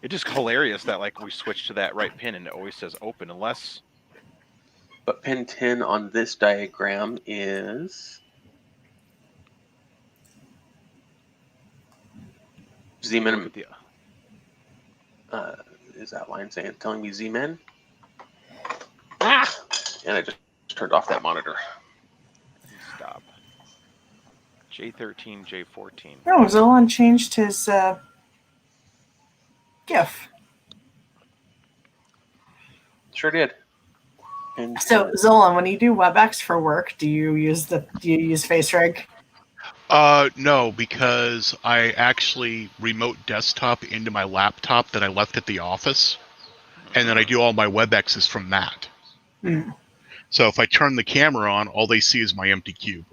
It's just hilarious that like we switched to that right pin and it always says open unless. But pin 10 on this diagram is Z-min. Is that line telling me Z-min? Ah! And I just turned off that monitor. Stop. J13, J14. No, Zolan changed his GIF. Sure did. And So Zolan, when you do WebEx for work, do you use FaceRig? No, because I actually remote desktop into my laptop that I left at the office, and then I do all my WebExes from that. Hmm. So if I turn the camera on, all they see is my empty cube.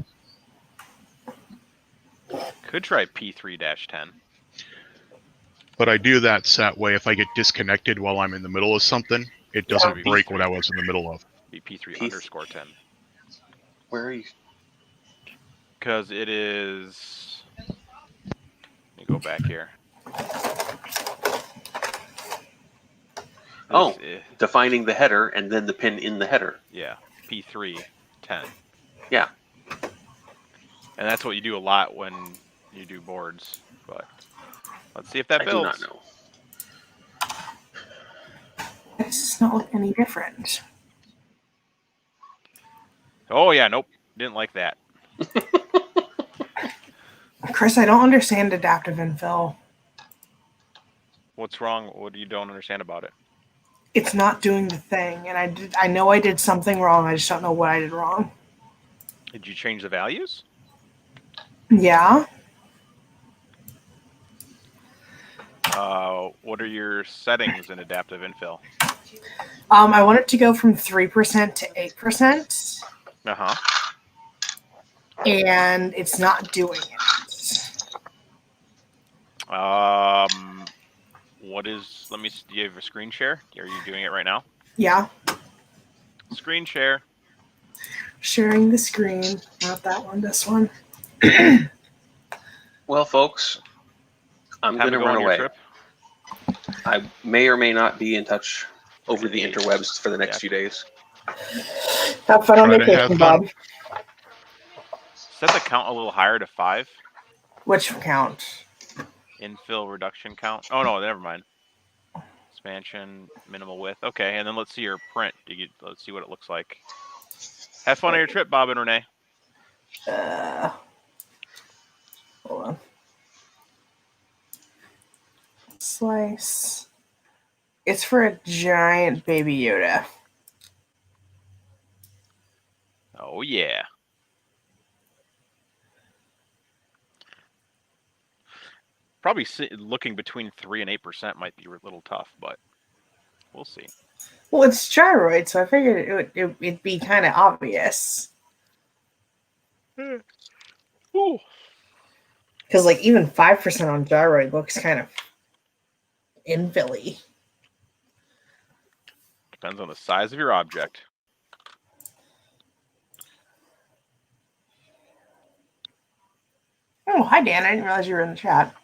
Could try P3-10. But I do that so that way if I get disconnected while I'm in the middle of something, it doesn't break what I was in the middle of. Be P3_10. Where are you? Because it is. Let me go back here. Oh, defining the header and then the pin in the header. Yeah, P3-10. Yeah. And that's what you do a lot when you do boards. But let's see if that I builds. do not know. This does not look any different. Oh yeah, nope, didn't like that. Chris, I don't understand adaptive infill. What's wrong? What do you don't understand about it? It's not doing the thing, and I know I did something wrong. I just don't know what I did wrong. Did you change the values? Yeah. What are your settings in adaptive infill? I want it to go from 3% to 8%, and it's not doing it. What is? Let me. Do you have a screen share? Are you doing it right now? Yeah. Screen share. Sharing the screen. Not that one. This one. Well, folks, I'm going to run away. I may or may not be in touch over the interwebs for the next few days. Have fun on vacation, Bob. Set the count a little higher to 5. Which count? Infill reduction count. Oh no, never mind. Expansion, minimal width. Okay, and then let's see your print. Let's see what it looks like. Have fun on your trip, Bob and Renee. Hold on. Slice. It's for a giant baby Yoda. Oh yeah. Probably looking between 3 and 8% might be a little tough, but we'll see. Well, it's gyroid, so I figured it'd be kind of obvious. Ooh. Because like even 5% on gyroid looks kind of invilly. Depends on the size of your object. Oh, hi Dan. I didn't realize you were in the chat.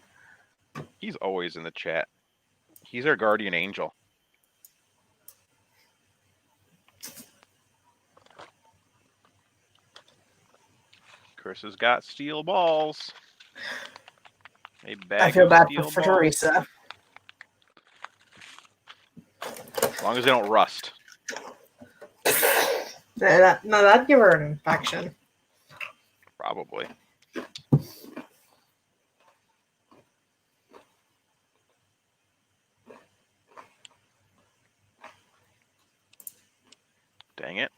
He's always in the chat. He's our guardian angel. Chris has got steel balls. A bag I feel of bad steel for balls. Teresa. As long as they don't rust. No, that'd give her an infection. Probably. Dang it.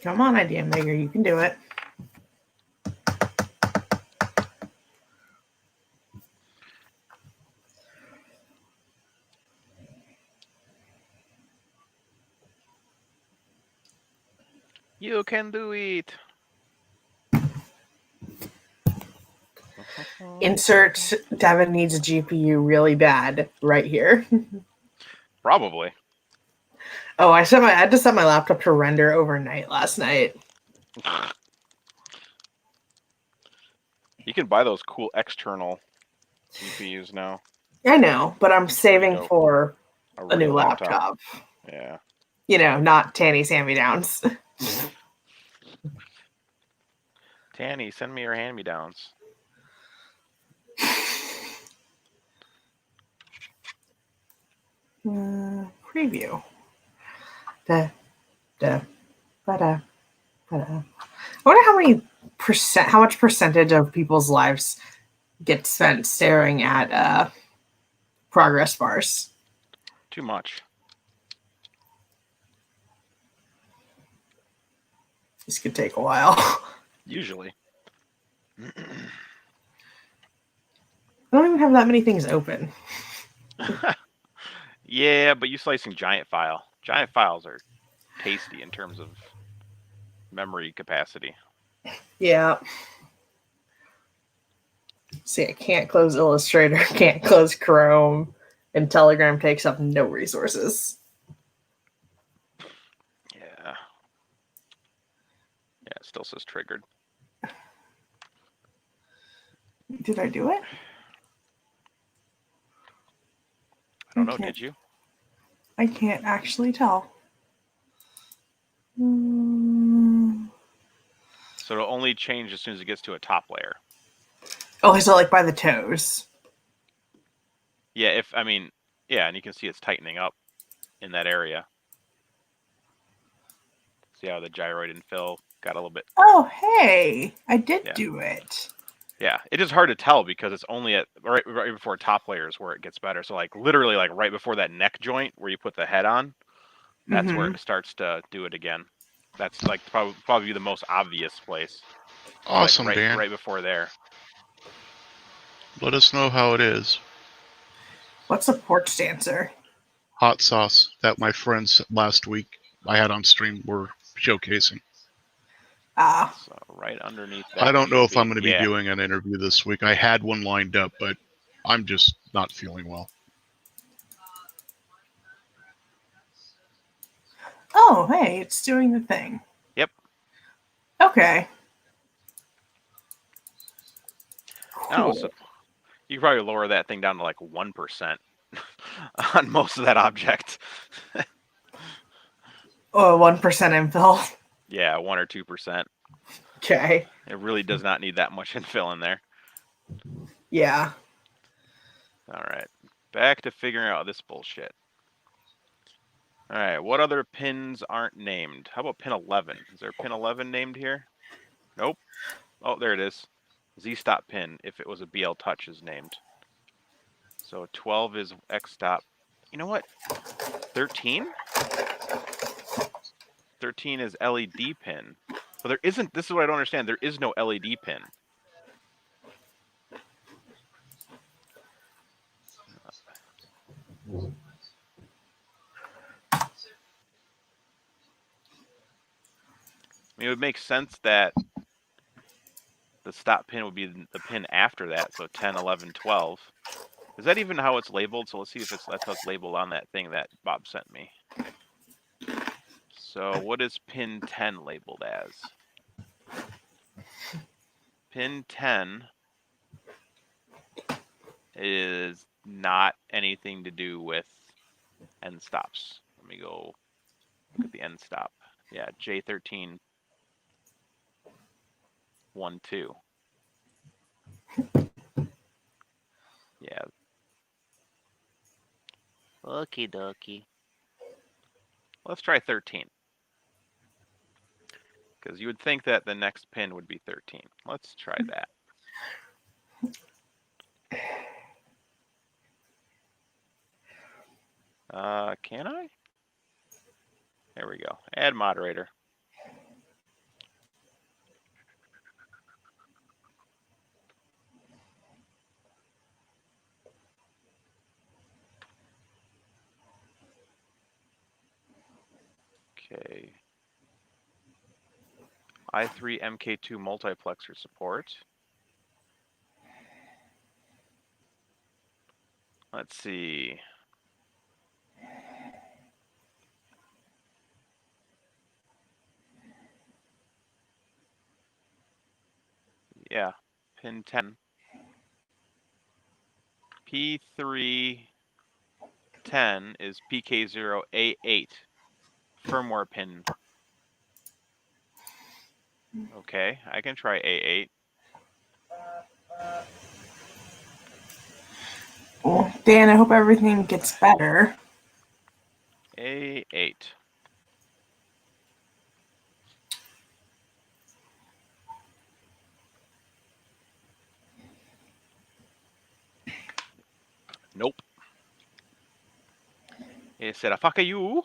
Come on, idea maker. You can do it. You can do it. Insert Devin needs a GPU really bad right here. Probably. Oh, I had to set my laptop to render overnight last night. You can buy those cool external GPUs now. I know, but I'm saving go. for a new real laptop. Yeah. You know, not Tanny's hand-me-downs. Tanny, send me your hand-me-downs. Preview. I wonder how much percentage of people's lives get spent staring at progress bars. Too much. This could take a while. Usually. I don't even have that many things open. Yeah, but you slicing giant file. Giant files are tasty in terms of memory capacity. Yeah. See, I can't close Illustrator, can't close Chrome, and Telegram takes up no resources. Yeah. Yeah, it still says triggered. Did I do it? I don't know, did you? I can't actually tell. So it'll only change as soon as it gets to a top layer. Oh, is it like by the toes? Yeah, and you can see it's tightening up in that area. See how the gyroid infill got a little bit. Oh, hey, I did do it. Yeah, it is hard to tell because it's only at right before top layers where it gets better. So like literally like right before that neck joint where you put the head on, that's where it starts to do it again. That's like probably the most obvious place. Awesome, like Dan. Right before there. Let us know how it is. What's a porch dancer? Hot sauce that my friends last week I had on stream were showcasing. So right underneath that. I don't know if I'm going to be doing an interview this week. I had one lined up, but I'm just not feeling well. Oh, hey, it's doing the thing. Yep. Okay. Cool. So you can probably lower that thing down to like 1% on most of that object. Oh, 1% infill. Yeah, 1 or 2%. Okay. It really does not need that much infill in there. Yeah. All right. Back to figuring out this bullshit. All right. What other pins aren't named? How about pin 11? Is there pin 11 named here? Nope. Oh, there it is. Z-stop pin, if it was a BL touch, is named. So 12 is X-stop. You know what? 13? 13 is LED pin. But there isn't, this is what I don't understand. There is no LED pin. mean, it would make sense that the stop pin would be the pin after that, so 10, 11, 12. Is that even how it's labeled? So let's see if that's how it's labeled on that thing that Bob sent me. So what is pin 10 labeled as? Pin 10 is not anything to do with end stops. Let me go look at the end stop. Yeah, J13 1 2. Yeah. Okie dokie. Let's try 13. Because you would think that the next pin would be 13. Let's try that. Can I? There we go. Add moderator. Okay. i3 MK2 multiplexer support. Let's see. Yeah, pin 10. P310 is PK0A8 firmware pin. Okay, I can try A8. Well, Dan, I hope everything gets better. A8. Nope. It said, fuck you.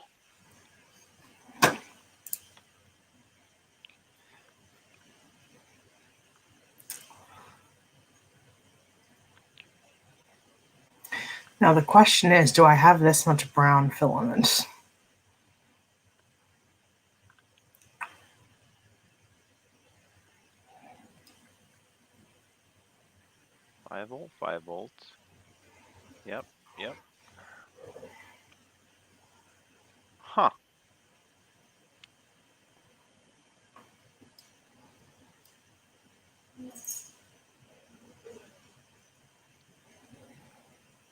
Now the question is, do I have this much brown filament? 5 volt, 5 volt. Yep, yep. Huh.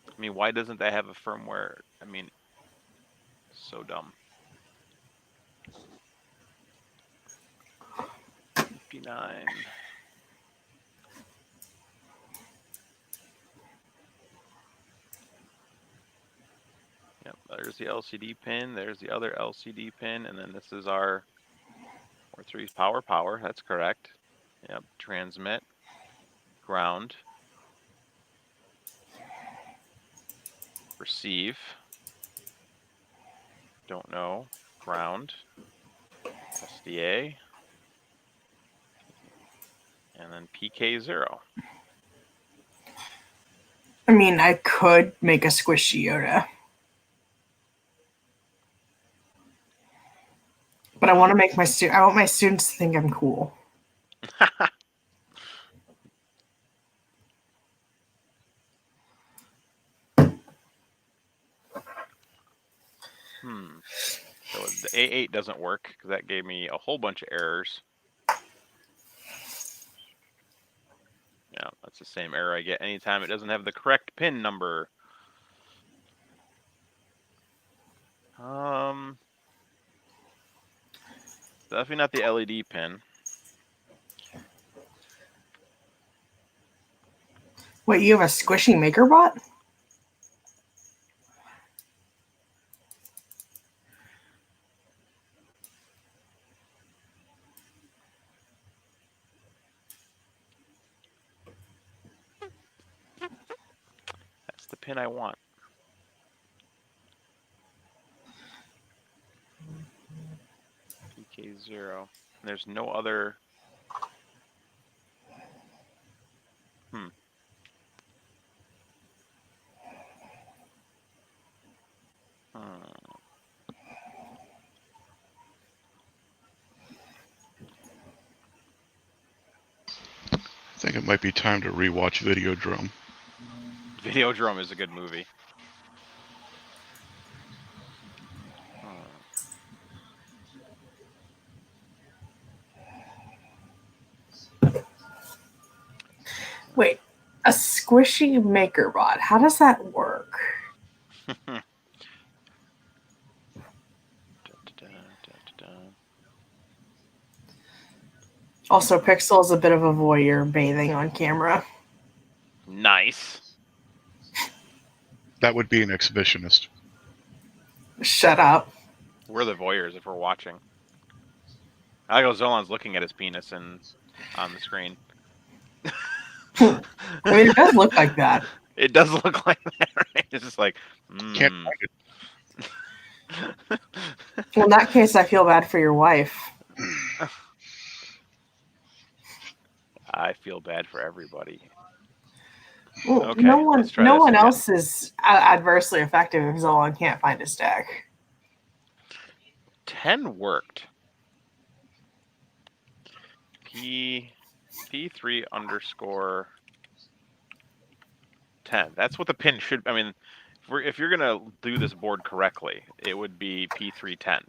I mean, why doesn't that have a firmware? I mean, so dumb. 59. Yep, there's the LCD pin, there's the other LCD pin, and then this is our 4-3 power. That's correct. Yep, transmit, ground, receive, don't know, ground, SDA, and then PK0. I mean, I could make a squishy Yoda. But I want to make I want my students to think I'm cool. So the A8 doesn't work because that gave me a whole bunch of errors. Yeah, that's the same error I get anytime it doesn't have the correct pin number. Definitely not the LED pin. Wait, you have a squishy maker bot? That's the pin I want. PK0. There's no other. think it might be time to rewatch Videodrome. Videodrome is a good movie. Wait, a squishy maker bot. How does that work? Also, Pixel is a bit of a voyeur bathing on camera. Nice. That would be an exhibitionist. Shut up. We're the voyeurs if we're watching. I go Zolan's looking at his penis and on the screen. I mean, it does look like that. It does look like that, right? It's just like, Can't find it. Well, in that case, I feel bad for your wife. I feel bad for everybody. Well, Okay, no one, let's try no this one again. else is adversely affected if Zolan can't find his deck. 10 worked. P3 underscore 10. That's what the pin should. I mean, if you're gonna do this board correctly, it would be P310.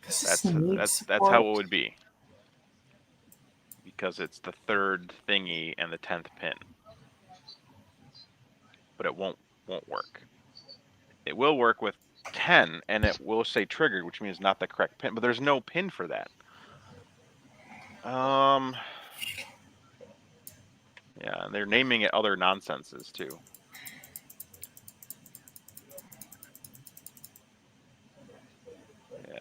That's how it would be. Because it's the third thingy and the 10th pin. But it won't work. It will work with 10 and it will say triggered, which means not the correct pin, but there's no pin for that. Yeah, and they're naming it other nonsenses too. Yeah.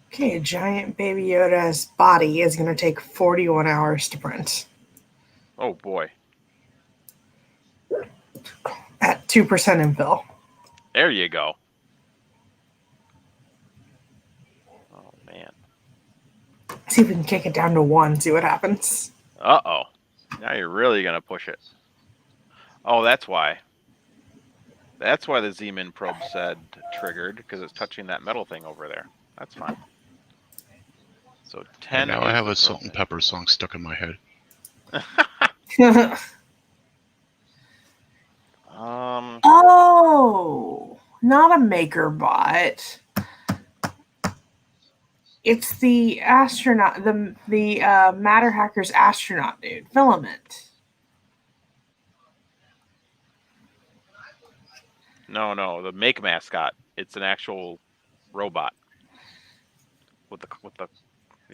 Okay, Giant Baby Yoda's body is going to take 41 hours to print Oh boy. at 2% infill. There you go. Oh man. See if we can kick it down to 1, see what happens. Uh-oh. Now you're really gonna push it. Oh, that's why. That's why the Z-Min probe said triggered, because it's touching that metal thing over there. That's fine. So 10 And now I have is a Salt and Pepper song stuck in my head. Oh, not a maker bot. It's the astronaut, the Matter Hackers astronaut dude, Filament. No, the Make mascot. It's an actual robot with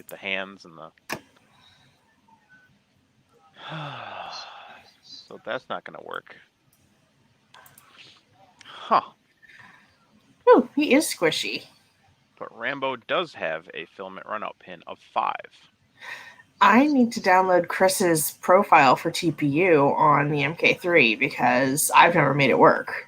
the hands and the. So that's not gonna work. Huh. Oh, he is squishy. But Rambo does have a filament runout pin of 5. I need to download Chris's profile for TPU on the MK3 because I've never made it work.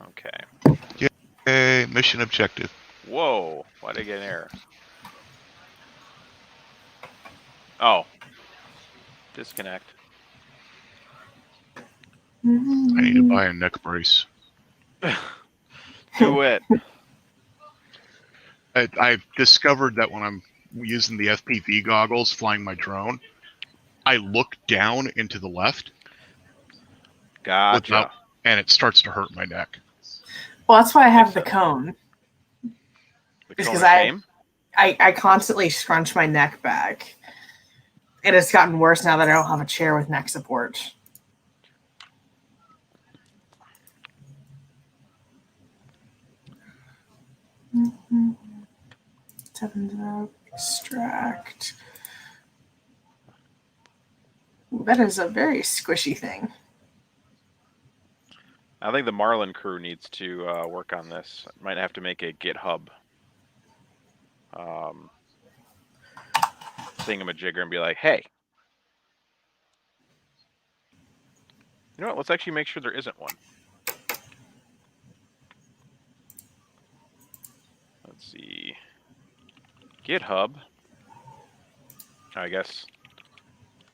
Okay. Yay, mission objective. Whoa, why'd I get an error? Oh. Disconnect. I need to buy a neck brace. Do it. I've discovered that when I'm using the FPV goggles flying my drone, I look down into the left. Gotcha. And it starts to hurt my neck. Well, that's why I have Makes the sense. cone. The Just cone of 'cause shame? I constantly scrunch my neck back. And it's gotten worse now that I don't have a chair with neck support. Extract. that is a very squishy thing. I think the Marlin crew needs to work on this. Might have to make a GitHub thingamajigger and be like, hey, you know what? Let's actually make sure there isn't one. Let's see. GitHub. I guess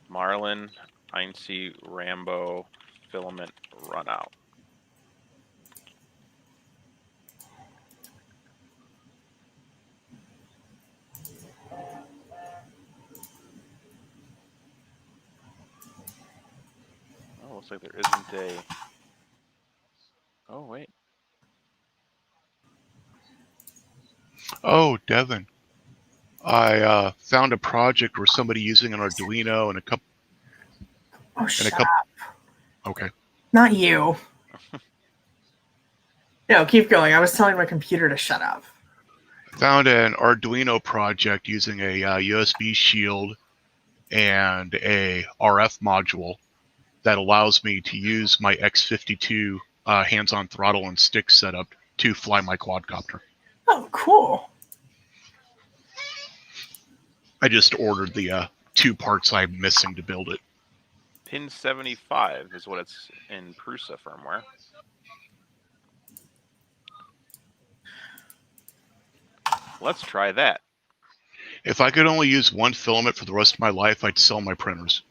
Marlin, Einstein, Rambo, filament runout. Oh, looks like there isn't a. Oh, wait. Oh, Devin. I found a project where somebody using an Arduino and a couple. Oh, shut up. Okay. Not you. No, keep going. I was telling my computer to shut up. Found an Arduino project using a USB shield and a RF module that allows me to use my X52 hands-on throttle and stick setup to fly my quadcopter. Oh, cool. I just ordered the 2 parts I'm missing to build it. Pin 75 is what it's in Prusa firmware. Let's try that. If I could only use one filament for the rest of my life, I'd sell my printers.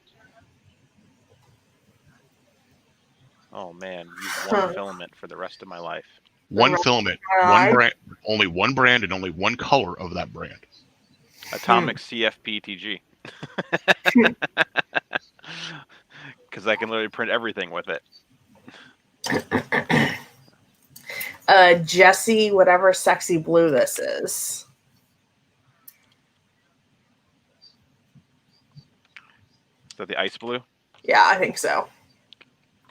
Oh man, use one filament for the rest of my life. One filament, one brand, only one brand, and only one color of that brand. Atomic CFPTG. Because I can literally print everything with it. Jesse, whatever sexy blue this is. Is that the ice blue? Yeah, I think so.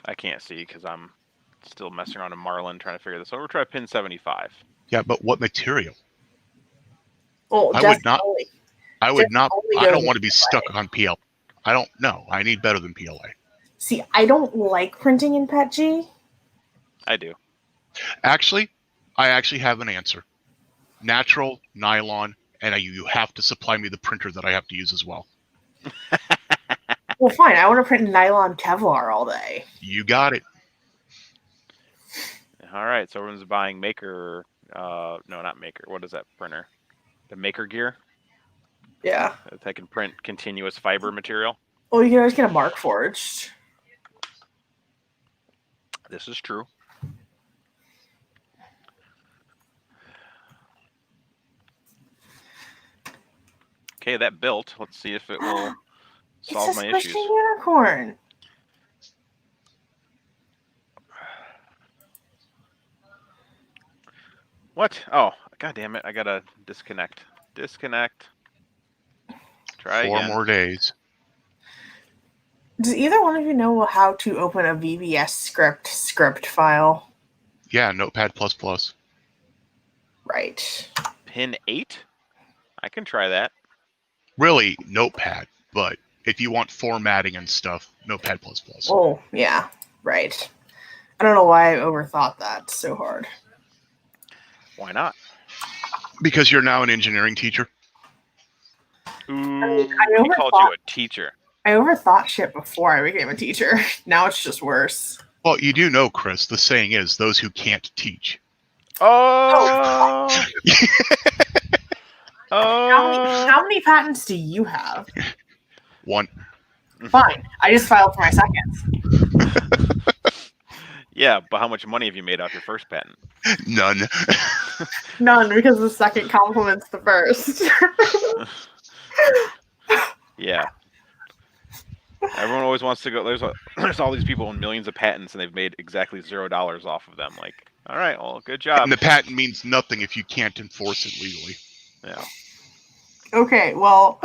I can't see because I'm still messing around in Marlin trying to figure this out. We'll try pin 75. Yeah, but what material? Well, I would not. I don't want to be stuck on PL. I don't know. I need better than PLA. See, I don't like printing in PETG. I do. Actually, I actually have an answer. Natural, nylon, and you have to supply me the printer that I have to use as well. Well, fine. I want to print nylon Kevlar all day. You got it. All right, so everyone's buying Maker. No, not Maker. What is that printer? The Maker Gear? Yeah. That can print continuous fiber material. Well, you can always get a Mark forged. This is true. Okay, that built. Let's see if it will solve my issues. It's a squishy unicorn. What? Oh, god damn it. I gotta disconnect. Disconnect. Try 4 again. more days. Does either one of you know how to open a VBS script file? Yeah, Notepad++. Right. Pin 8? I can try that. Really, Notepad, but if you want formatting and stuff, Notepad++. Oh, yeah. Right. I don't know why I overthought that so hard. Why not? Because you're now an engineering teacher. Ooh, he called you a teacher. I overthought shit before I became a teacher. Now it's just worse. Well, you do know, Chris, the saying is those who can't teach. Oh! Oh! How many patents do you have? 1. Fine. I just filed for my second. Yeah, but how much money have you made off your first patent? None. None, because the second complements the first. Yeah. Everyone always wants to go. There's all these people with millions of patents, and they've made exactly $0 off of them. Like, all right, well, good job. And the patent means nothing if you can't enforce it legally. Yeah. Okay, well,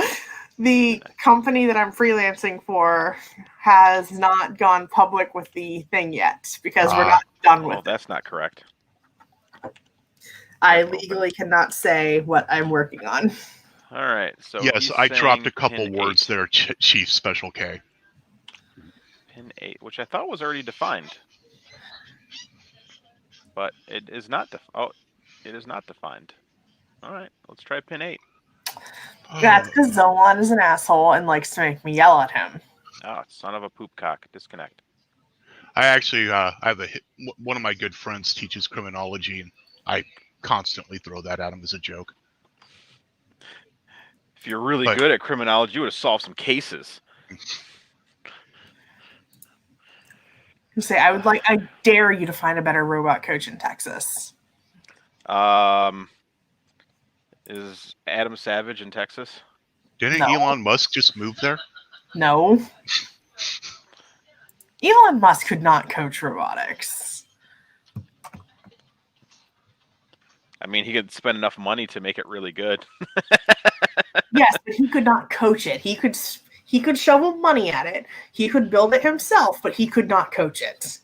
the company that I'm freelancing for has not gone public with the thing yet because we're not done with it. That's not correct. I legally cannot say what I'm working on. All right. So yes, I dropped a couple words there, Chief Special K. Pin 8, which I thought was already defined. But it is not it is not defined. All right, let's try pin 8. That's because Zolan is an asshole and likes to make me yell at him. Oh, son of a poop cock. Disconnect. I actually, I have one of my good friends teaches criminology, and I constantly throw that at him as a joke. If you're really good at criminology, you would have solved some cases. You say, I dare you to find a better robot coach in Texas. Is Adam Savage in Texas? Didn't No. Elon Musk just move there? No. Elon Musk could not coach robotics. I mean, he could spend enough money to make it really good. Yes, but he could not coach it. He could shovel money at it. He could build it himself, but he could not coach it.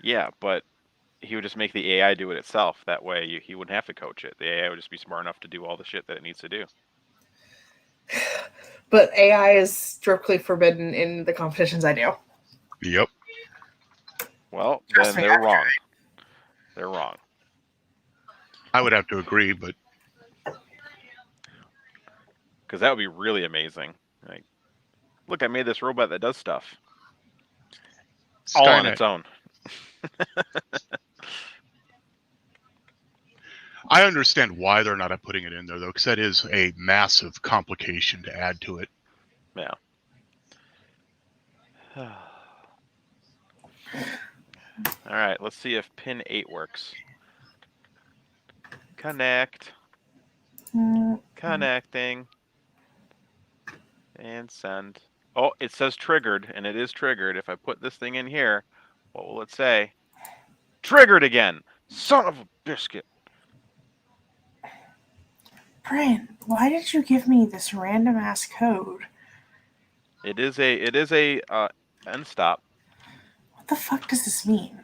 Yeah, but he would just make the AI do it itself. That way he wouldn't have to coach it. The AI would just be smart enough to do all the shit that it needs to do. But AI is strictly forbidden in the competitions I do. Yep. Well, then they're wrong. They're wrong. I would have to agree, but because that would be really amazing. Like, look, I made this robot that does stuff all on its own. I understand why they're not putting it in there, though, because that is a massive complication to add to it. Yeah. All right, let's see if pin 8 works. Connect. Connecting. And send. Oh, it says triggered, and it is triggered. If I put this thing in here, what will it say? Triggered again! Son of a biscuit! Brian, why did you give me this random ass code? It is a end stop. What the fuck does this mean?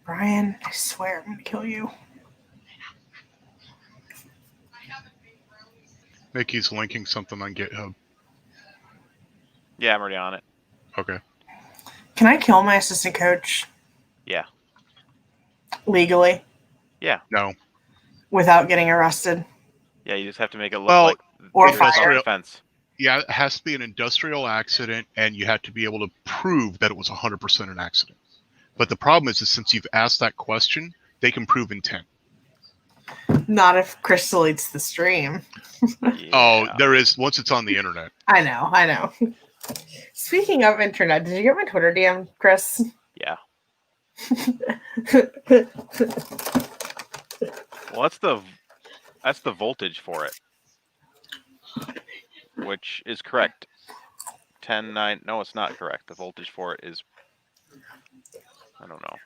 Brian, I swear I'm gonna kill you. Mickey's linking something on GitHub. Yeah, I'm already on it. Okay. Can I kill my assistant coach? Yeah. Legally? Yeah. No. Without getting arrested? Yeah, you just have to make it look like or self-defense. Yeah, it has to be an industrial accident, and you have to be able to prove that it was 100% an accident. But the problem is since you've asked that question, they can prove intent. Not if Chris deletes the stream. Yeah. Oh, there is, once it's on the internet. I know. Speaking of internet, did you get my Twitter DM, Chris? Yeah. Well, that's the voltage for it, which is correct. 10.9. No, it's not correct. The voltage for it is, I don't know.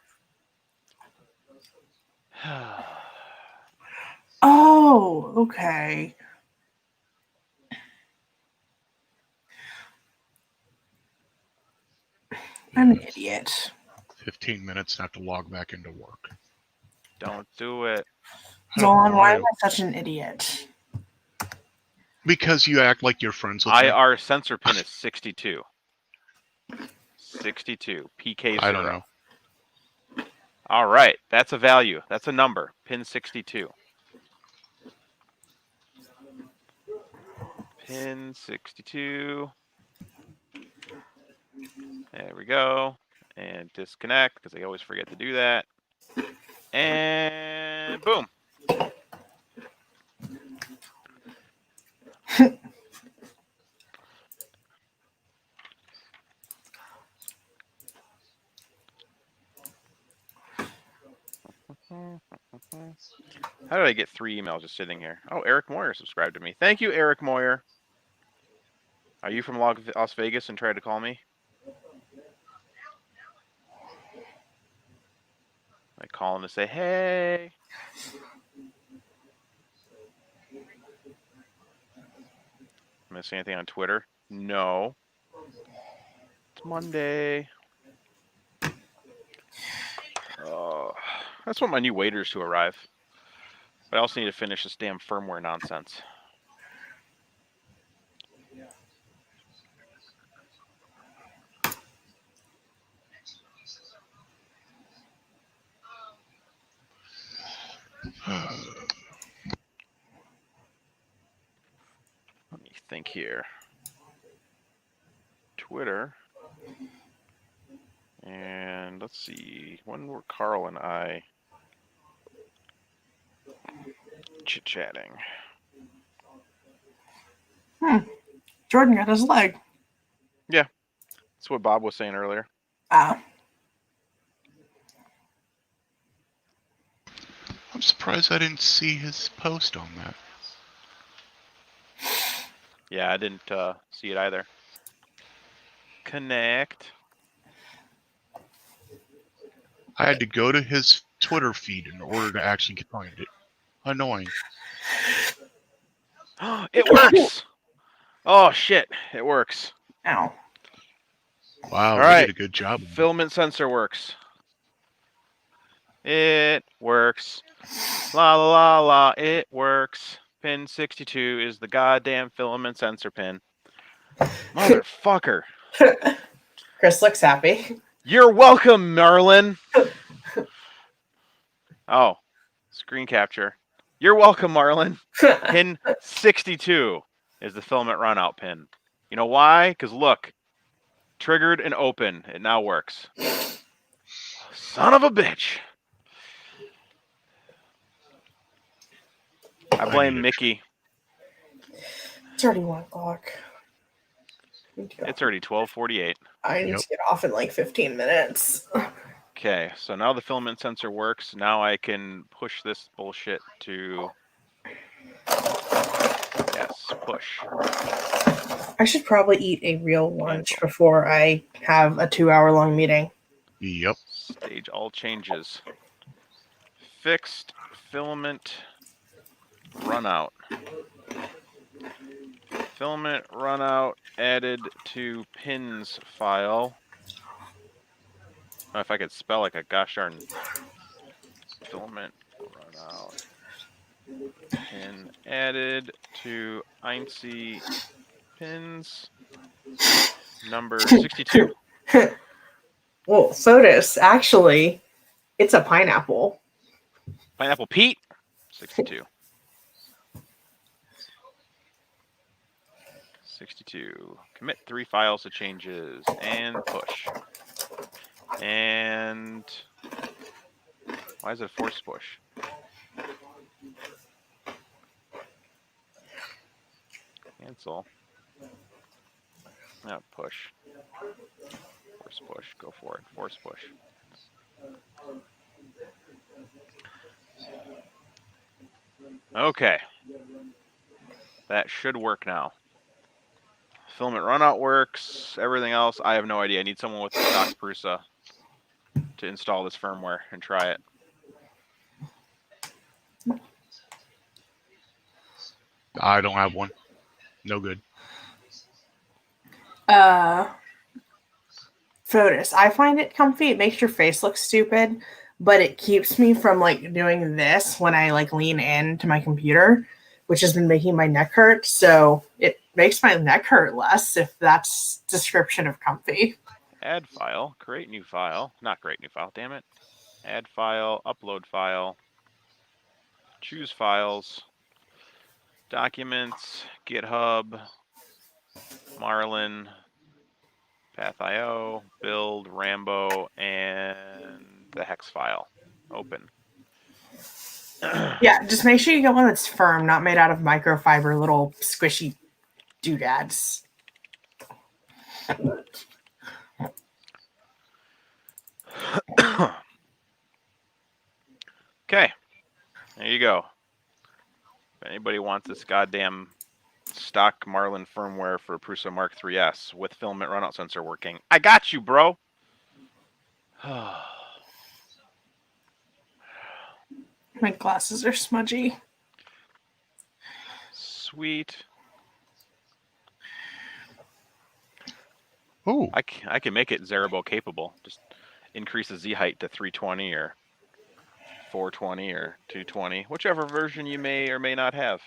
Oh, okay. I'm an idiot. 15 minutes and I have to log back into work. Don't do it. Zolan, why am I such an idiot? Because you act like your friends with IR sensor pin is 62. 62. PK0. I don't know. All right. That's a value. That's a number. Pin 62. Pin 62. There we go. And disconnect, because I always forget to do that. And boom. How did I get 3 emails just sitting here? Oh, Eric Moyer subscribed to me. Thank you, Eric Moyer. Are you from Las Vegas and tried to call me? I call him to say, hey. Miss anything on Twitter? No. It's Monday. Oh, I just want my new waiters to arrive. But I also need to finish this damn firmware nonsense. Let me think here. Twitter. And let's see, when were Carl and I chit-chatting? Jordan got his leg. Yeah, that's what Bob was saying earlier. Oh. I'm surprised I didn't see his post on that. Yeah, I didn't see it either. Connect. I had to go to his Twitter feed in order to actually find it. Annoying. It works! Oh, shit, it works. Ow. Wow, All they right. did a good job. Filament sensor works. It works. La la la la, it works. Pin 62 is the goddamn filament sensor pin. Motherfucker. Chris looks happy. You're welcome, Marlin. Oh, screen capture. You're welcome, Marlin. Pin 62 is the filament runout pin. You know why? Because look, triggered and open. It now works. Son of a bitch. I blame Mickey. It's already 1 o'clock. It's already 12:48. I need to get off in like 15 minutes. Okay, so now the filament sensor works. Now I can push this bullshit to... Yes, push. I should probably eat a real lunch Cancel. before I have a 2-hour-long meeting. Yep. Stage all changes. Fixed filament runout. Filament runout added to pins file. Oh, if I could spell like a gosh darn filament runout. Pin added to INC pins number 62. Well, Fotis, actually, it's a pineapple. Pineapple Pete 62. 62. Commit 3 files to changes and push. And why is it a force push? Cancel. Now push. Force push. Go for it. Force push. Okay. That should work now. Filament runout works. Everything else, I have no idea. I need someone with the stock Prusa to install this firmware and try it. I don't have one. No good. Fotis, I find it comfy. It makes your face look stupid, but it keeps me from like doing this when I like lean into my computer, which has been making my neck hurt. So it makes my neck hurt less, if that's description of comfy. Add file, create new file, not create new file, damn it. Add file, upload file, choose files, documents, GitHub, Marlin, Path.io, build, Rambo, and the hex file. Open. Yeah, just make sure you get one that's firm, not made out of microfiber little squishy doodads. Okay, there you go. If anybody wants this goddamn stock Marlin firmware for Prusa Mark 3S with filament runout sensor working, I got you, bro. My glasses are smudgy. Sweet. Oh, I can make it Zerabo capable. Just increase the Z height to 320 or 420 or 220, whichever version you may or may not have.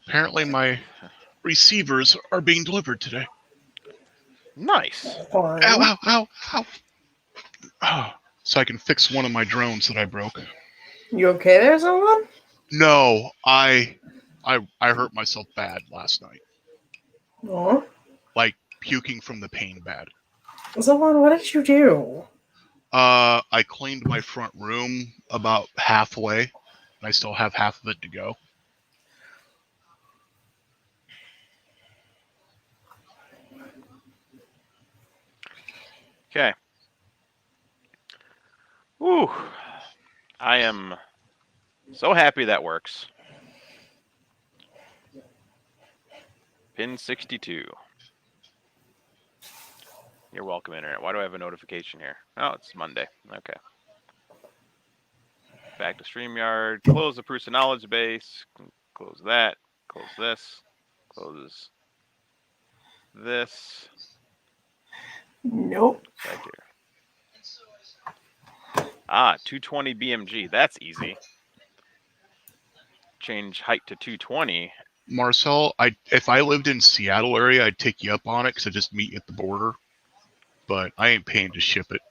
Apparently, my receivers are being delivered today. Nice. Fine. Ow, ow, ow, ow. Oh, so I can fix one of my drones that I broke. You okay there, someone? No, I hurt myself bad last night. Aw. Like puking from the pain bad. Someone, what did you do? I cleaned my front room about halfway, and I still have half of it to go. Okay. Woo. I am so happy that works. Pin 62. You're welcome, Internet. Why do I have a notification here? Oh, it's Monday. Okay. Back to StreamYard. Close the Prusa knowledge base. Close that. Close this. Close this. Nope. Back here. Ah, 220 BMG. That's easy. Change height to 220. Marcel, if I lived in Seattle area, I'd take you up on it because I just meet you at the border. But I ain't paying to ship it.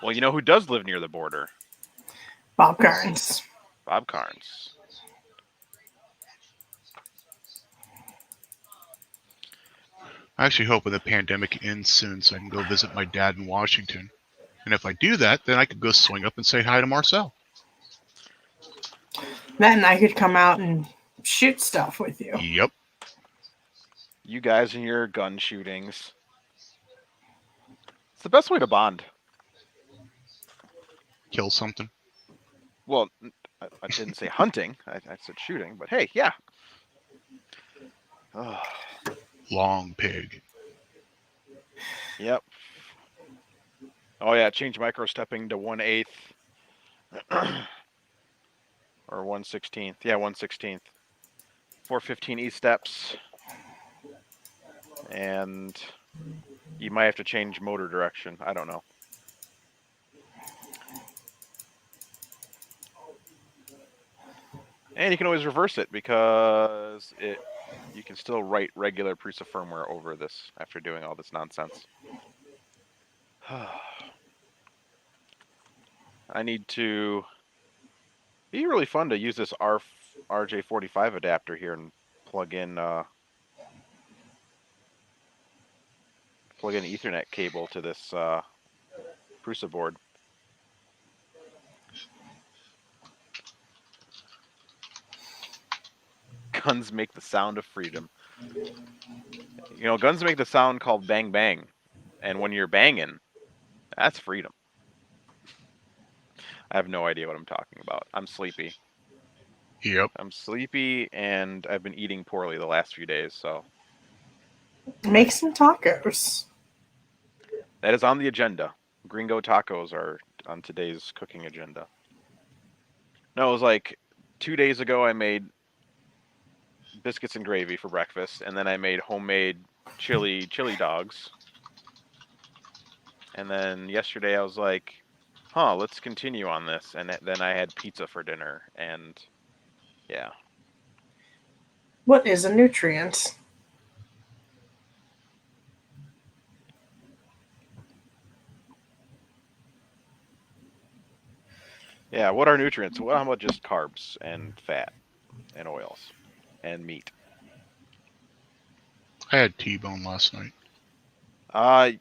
Well, you know who does live near the border? Bob Carnes. Bob Carnes. I actually hope when the pandemic ends soon so I can go visit my dad in Washington. And if I do that, then I could go swing up and say hi to Marcel. Then I could come out and shoot stuff with you. Yep. You guys and your gun shootings. It's the best way to bond. Kill something. Well, I didn't say hunting. I said shooting. But hey, yeah. Oh, Long pig. yep. Oh yeah, change micro stepping to 1/8 or 1/16. Yeah, 1/16. 415 E steps. And you might have to change motor direction. I don't know. And you can always reverse it because you can still write regular Prusa firmware over this after doing all this nonsense. I need to. It'd be really fun to use this RJ45 adapter here and plug in Ethernet cable to this Prusa board. Guns make the sound of freedom. You know, guns make the sound called bang bang, and when you're banging, that's freedom. I have no idea what I'm talking about. I'm sleepy. Yep. I'm sleepy, and I've been eating poorly the last few days, so. Make some tacos. That is on the agenda. Gringo tacos are on today's cooking agenda. No, it was like 2 days ago I made biscuits and gravy for breakfast, and then I made homemade chili dogs. And then yesterday I was like, let's continue on this. And then I had pizza for dinner, and yeah. What is a nutrient? Yeah, what are nutrients? Well, how about just carbs and fat and oils and meat? I had T-bone last night.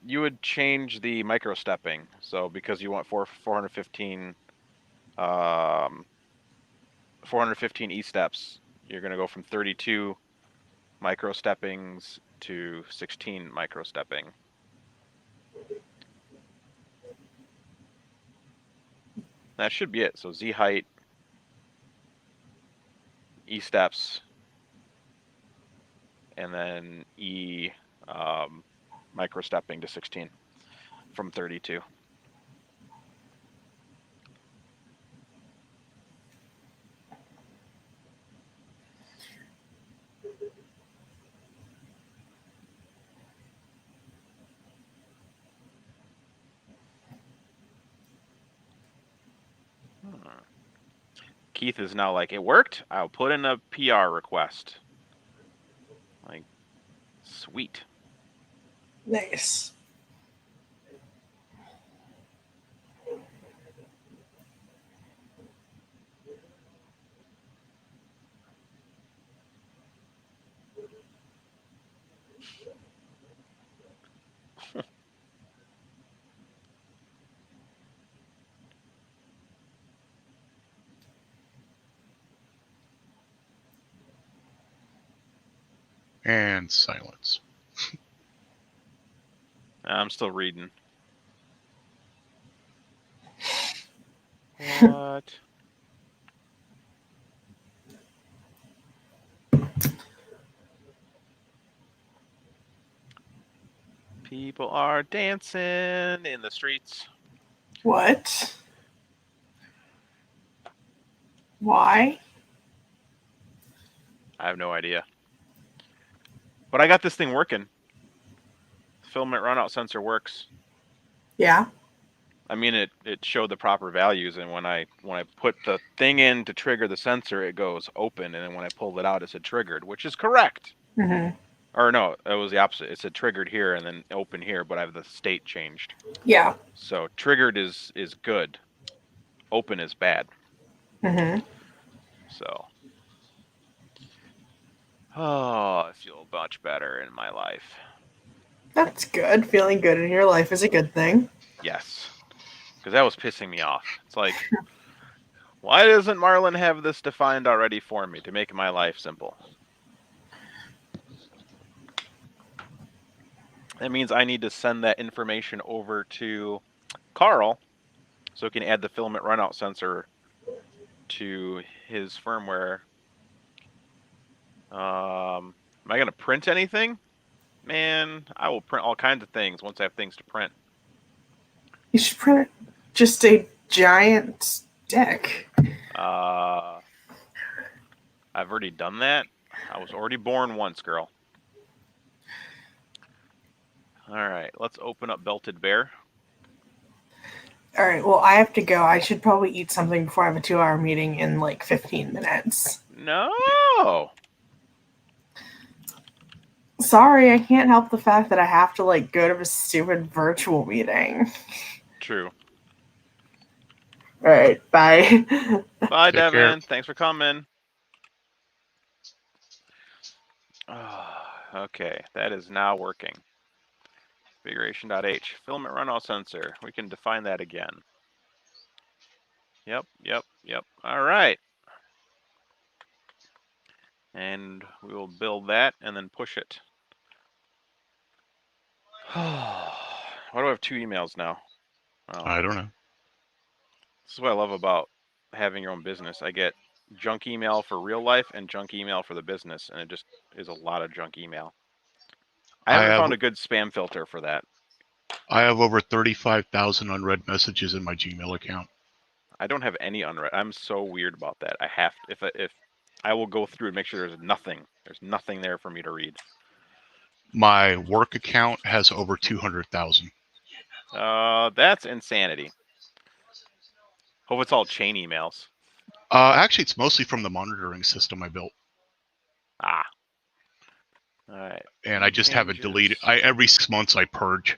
You would change the micro stepping. So because you want 415 E steps, you're going to go from 32 micro steppings to 16 micro stepping. That should be it. So Z height, E steps, and then E micro stepping to 16 from 32. Keith is now like, it worked? I'll put in a PR request. Like, sweet. Nice. And silence. I'm still reading. What? People are dancing in the streets. What? Why? I have no idea. But I got this thing working. Filament runout sensor works. Yeah. I mean, it showed the proper values, and when I put the thing in to trigger the sensor, it goes open, and then when I pulled it out, it said triggered, which is correct. Mm-hmm. Or no, it was the opposite. It said triggered here and then open here, but I have the state changed. Yeah. So triggered is good. Open is bad. Mm-hmm. So, oh, I feel much better in my life. That's good. Feeling good in your life is a good thing. Yes, because that was pissing me off. It's like, why doesn't Marlin have this defined already for me to make my life simple? That means I need to send that information over to Carl so he can add the filament runout sensor to his firmware. Am I going to print anything? Man, I will print all kinds of things once I have things to print. You should print just a giant stick. I've already done that. I was already born once, girl. All right, let's open up Belted Bear. All right, well, I have to go. I should probably eat something before I have a 2-hour meeting in like 15 minutes. No! Sorry, I can't help the fact that I have to like go to a stupid virtual meeting. True. All right, bye. Bye, Take Devin. care. Thanks for coming. Okay, that is now working. Configuration.h. Filament runout sensor. We can define that again. Yep. All right. And we will build that and then push it. Why do I have 2 emails now? Oh. I don't know. This is what I love about having your own business. I get junk email for real life and junk email for the business, and it just is a lot of junk email. I haven't found a good spam filter for that. I have over 35,000 unread messages in my Gmail account. I don't have any unread. I'm so weird about that. I have if I will go through and make sure there's nothing there for me to read. My work account has over 200,000. That's insanity. Hope it's all chain emails. Actually, it's mostly from the monitoring system I built. Ah. All right. And I just have it deleted. Every 6 months I purge.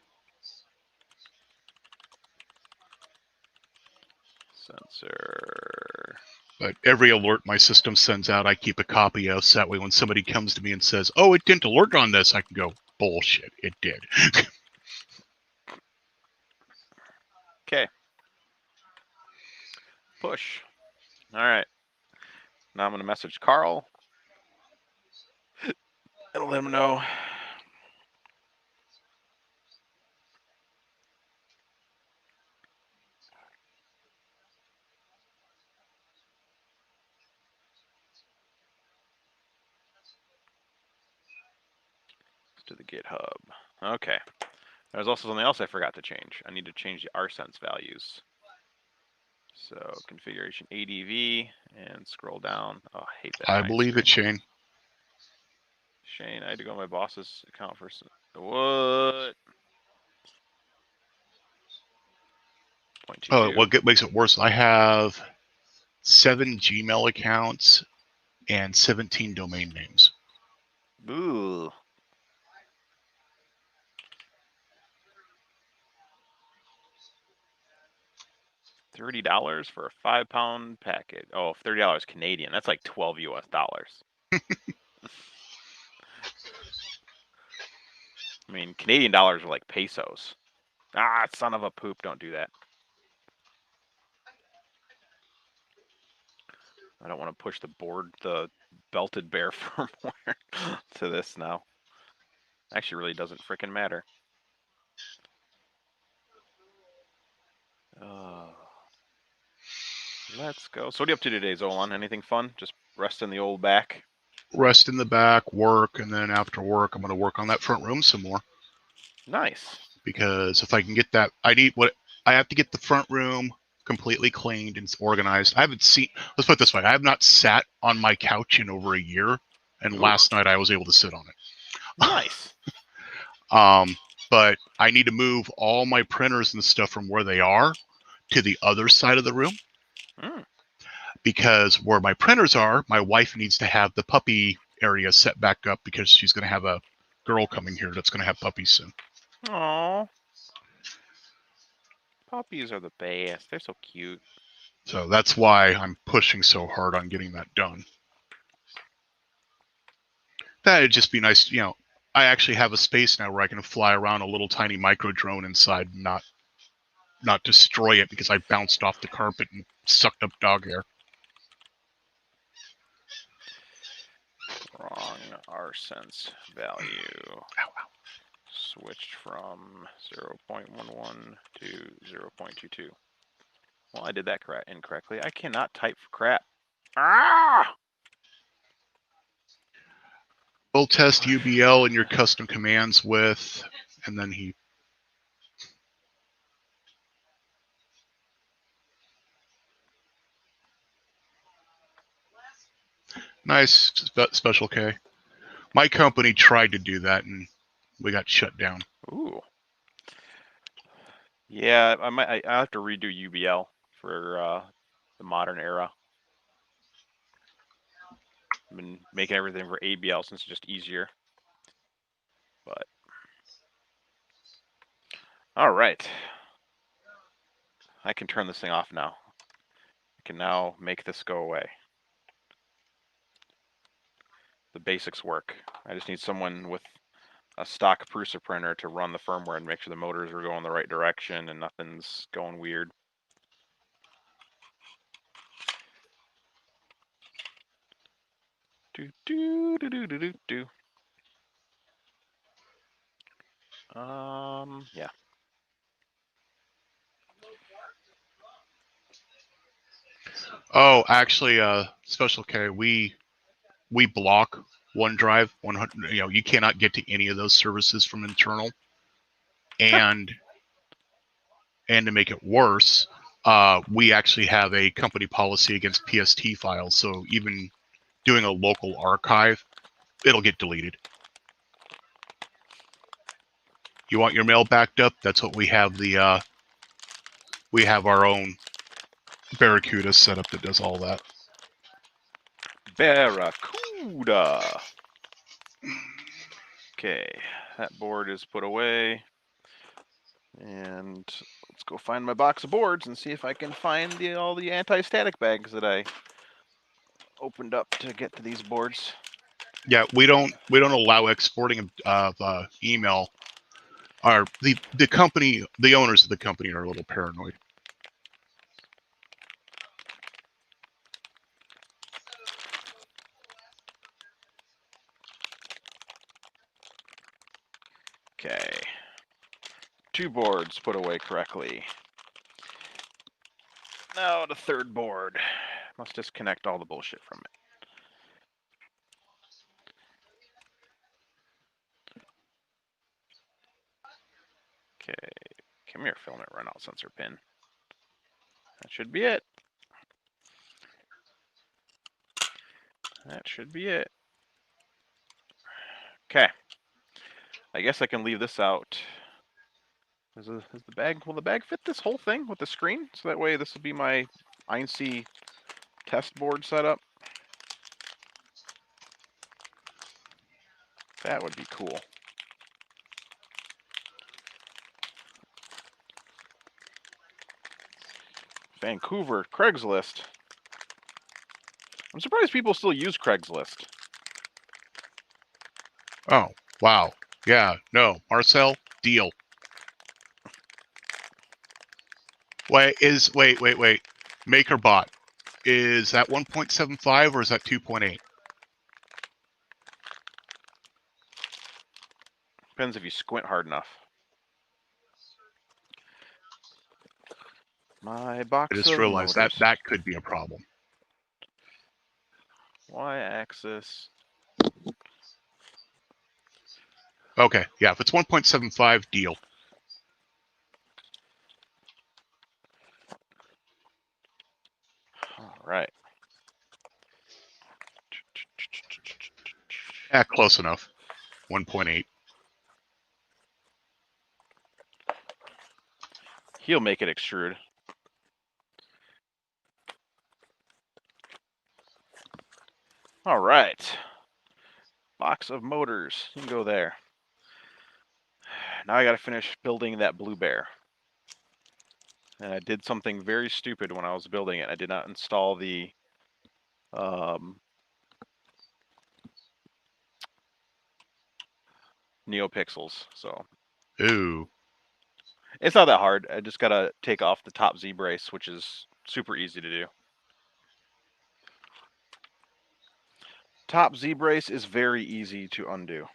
Sensor. But every alert my system sends out, I keep a copy of, so that way when somebody comes to me and says, oh, it didn't alert on this, I can go, bullshit, it did. Okay. Push. All right. Now I'm going to message Carl. It'll let him know. To the GitHub. Okay. There's also something else I forgot to change. I need to change the RSense values. So configuration ADV and scroll down. Oh, I hate that. I believe it, Shane. Shane, I had to go to my boss's account first. What? 0.22. Oh, what makes it worse, I have 7 Gmail accounts, and 17 domain names. Ooh. $30 for a 5-pound packet. Oh, $30 Canadian. That's like 12 US dollars. I mean, Canadian dollars are like pesos. Ah, son of a poop! Don't do that. I don't want to push the belted bear firmware to this now. Actually, really doesn't frickin' matter. Let's go. So what are you up to today, Zolan? Anything fun? Just rest in the old back? Rest in the back, work, and then after work, I'm going to work on that front room some more. Nice. Because if I can get that, I have to get the front room completely cleaned and organized. Let's put it this way, I have not sat on my couch in over a year, and Ooh. Last night I was able to sit on it. Nice. But I need to move all my printers and stuff from where they are to the other side of the room. Because where my printers are, my wife needs to have the puppy area set back up because she's going to have a girl coming here that's going to have puppies soon. Aww. Puppies are the best. They're so cute. So that's why I'm pushing so hard on getting that done. That'd just be nice, you know. I actually have a space now where I can fly around a little tiny micro drone inside and not destroy it because I bounced off the carpet and sucked up dog hair. Wrong RSense value. Ow, ow. Switched from 0.11 to 0.22. Well, I did that incorrectly. I cannot type for crap. Ah! We'll test UBL and your custom commands with, and then he. Nice, Special K. My company tried to do that and we got shut down. Ooh. Yeah, I have to redo UBL for the modern era. I've been making everything for ABL since it's just easier. But all right, I can turn this thing off now. I can now make this go away. The basics work. I just need someone with a stock Prusa printer to run the firmware and make sure the motors are going the right direction and nothing's going weird. Yeah. Oh, actually, Special K, we block OneDrive 100. You know, you cannot get to any of those services from internal. And to make it worse, we actually have a company policy against PST files. So even doing a local archive, it'll get deleted. You want your mail backed up? That's what we have. We have our own Barracuda setup that does all that. Barracuda. Okay, that board is put away. And let's go find my box of boards and see if I can find all the anti-static bags that I opened up to get to these boards. Yeah, we don't allow exporting of email. The company, the owners of the company are a little paranoid. Okay. 2 boards put away correctly. Now the 3rd board. Must disconnect all the bullshit from it. Okay. Come here, filament runout sensor pin. That should be it. That should be it. Okay. I guess I can leave this out. Is the bag, will the bag fit this whole thing with the screen? So that way this will be my INC test board setup. That would be cool. Vancouver, Craigslist. I'm surprised people still use Craigslist. Oh, wow. Yeah, no. Marcel, deal. Wait. MakerBot. Is that 1.75 or is that 2.8? Depends if you squint hard enough. My box I just of realized motors. that could be a problem. Y-axis. Okay, yeah, if it's 1.75, deal. All right. Yeah, close enough. 1.8. He'll make it extrude. All right. Box of motors. You can go there. Now I got to finish building that blue bear. And I did something very stupid when I was building it. I did not install the NeoPixels. So Ooh. it's not that hard. I just got to take off the top Z brace, which is super easy to do. Top Z brace is very easy to undo.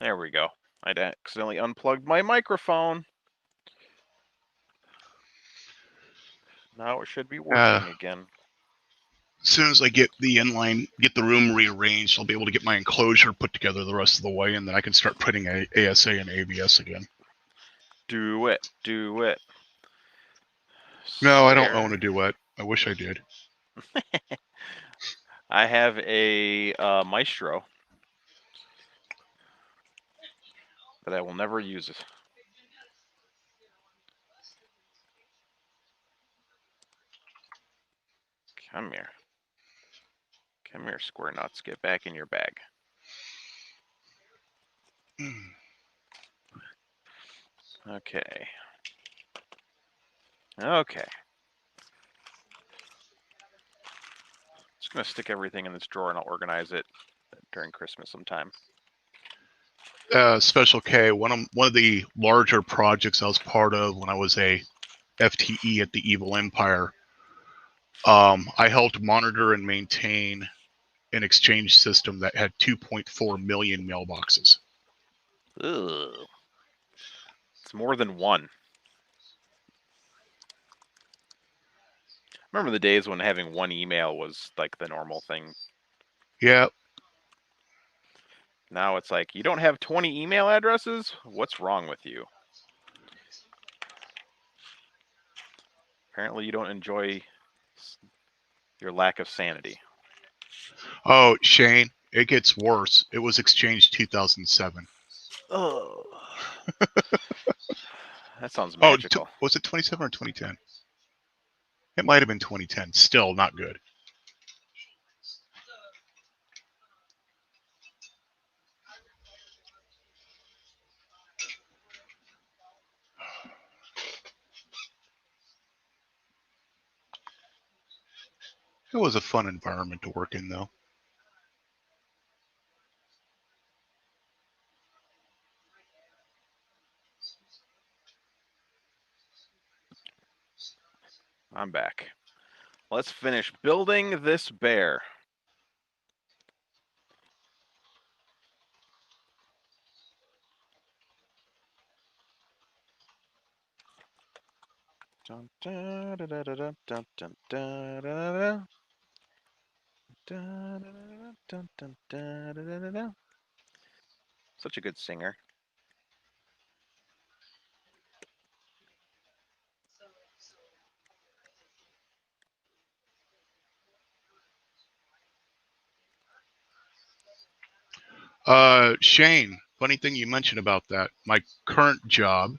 There we go. I'd accidentally unplugged my microphone. Now it should be working again. As soon as I get the inline, get the room rearranged, I'll be able to get my enclosure put together the rest of the way, and then I can start putting ASA and ABS again. Do it. Do it. No, I don't own a Duet. I wish I did. I have a Maestro, but I will never use it. Come here. Come here, square nuts. Get back in your bag. Okay. Okay. Just gonna stick everything in this drawer and I'll organize it during Christmas sometime. Special K, one of the larger projects I was part of when I was a FTE at the Evil Empire. I helped monitor and maintain an exchange system that had 2.4 million mailboxes. Ugh. It's more than one. Remember the days when having one email was like the normal thing? Yeah. Now it's like, you don't have 20 email addresses? What's wrong with you? Apparently you don't enjoy your lack of sanity. Oh, Shane, it gets worse. It was Exchange 2007. Oh. That sounds magical. Oh, was it 27 or 2010? It might have been 2010. Still not good. It was a fun environment to work in, though. I'm back. Let's finish building this bear. Dun, dun, dun, dun, dun, dun, dun, dun, dun, dun, dun, dun, dun, dun. Such a good singer. Shane, funny thing you mentioned about that. My current job,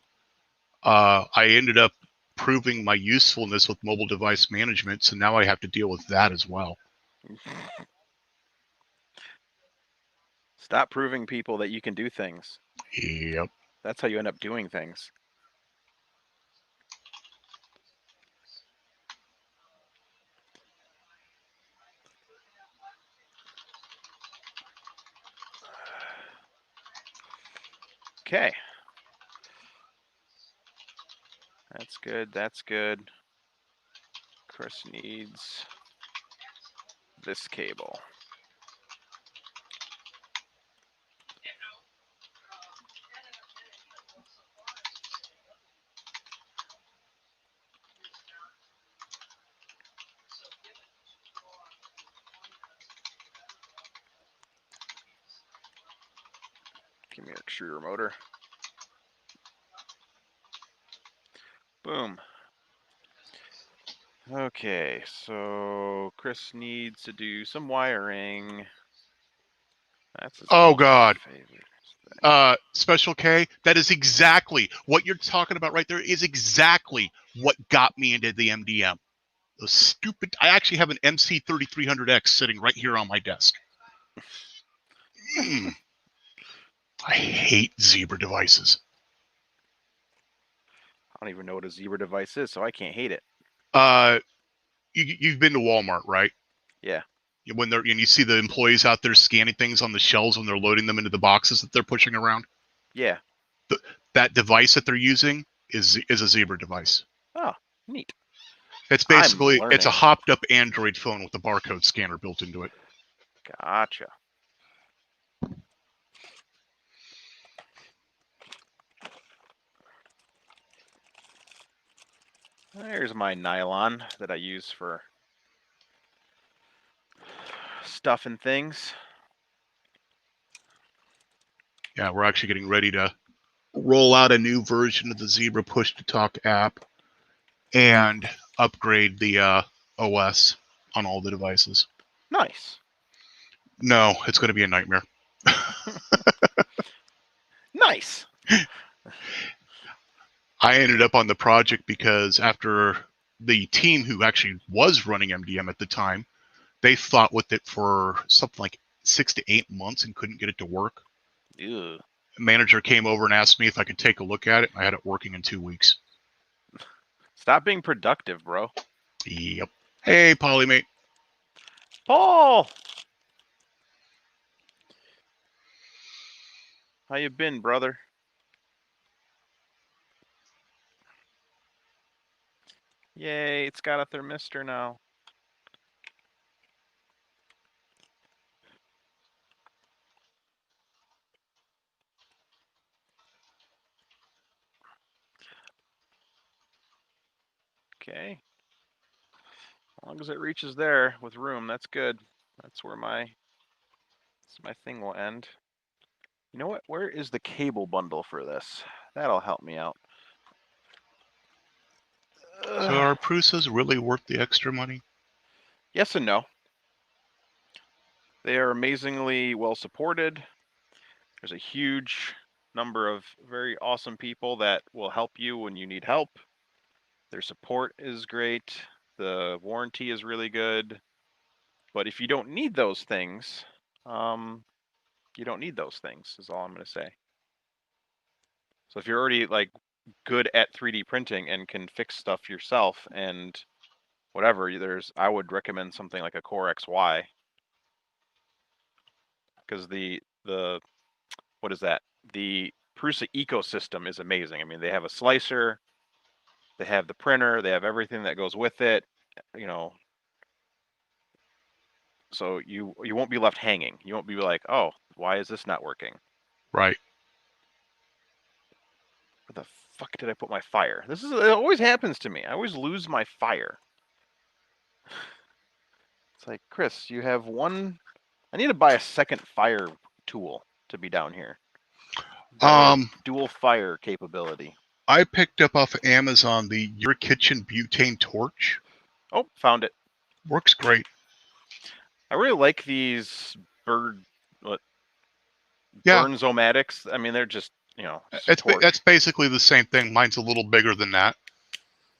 I ended up proving my usefulness with mobile device management, so now I have to deal with that as well. Stop proving people that you can do things. Yep. That's how you end up doing things. Okay. That's good. That's good. Chris needs this cable. Give me your extruder motor. Boom. Okay, so Chris needs to do some wiring. That's his Oh least God. favorite thing. Special K, that is exactly what you're talking about right there. Is exactly what got me into the MDM. Those stupid. I actually have an MC3300X sitting right here on my desk. I hate Zebra devices. I don't even know what a Zebra device is, so I can't hate it. You've been to Walmart, right? Yeah. When they're and you see the employees out there scanning things on the shelves when they're loading them into the boxes that they're pushing around. Yeah. That device that they're using is a Zebra device. Oh, neat. It's basically I'm it's a learning. hopped up Android phone with a barcode scanner built into it. Gotcha. There's my nylon that I use for stuff and things. Yeah, we're actually getting ready to roll out a new version of the Zebra Push to Talk app and upgrade the OS on all the devices. Nice. No, it's going to be a nightmare. Nice. I ended up on the project because after the team who actually was running MDM at the time, they fought with it for something like 6 to 8 months and couldn't get it to work. Ew. The manager came over and asked me if I could take a look at it. I had it working in 2 weeks. Stop being productive, bro. Yep. Hey, Polymate. Paul! How you been, brother? Yay, it's got a thermistor now. Okay. As long as it reaches there with room, that's good. That's where my thing will end. You know what? Where is the cable bundle for this? That'll help me out. So are Prusas really worth the extra money? Yes and no. They are amazingly well supported. There's a huge number of very awesome people that will help you when you need help. Their support is great. The warranty is really good. But if you don't need those things, you don't need those things, is all I'm going to say. So if you're already like good at 3D printing and can fix stuff yourself and whatever, I would recommend something like a Core XY, because the what is that? The Prusa ecosystem is amazing. I mean, they have a slicer, they have the printer, they have everything that goes with it, you know. So you won't be left hanging. You won't be like, oh, why is this not working? Right. Where the fuck did I put my fire? It always happens to me. I always lose my fire. It's like, Chris, you have one. I need to buy a second fire tool to be down here. Dual fire capability. I picked up off of Amazon the Your Kitchen butane torch. Oh, found it. Works great. I really like these bird. What? Yeah. Burn-Zomatics. I mean, they're just, you know, That's basically the same thing. Mine's a little bigger than that.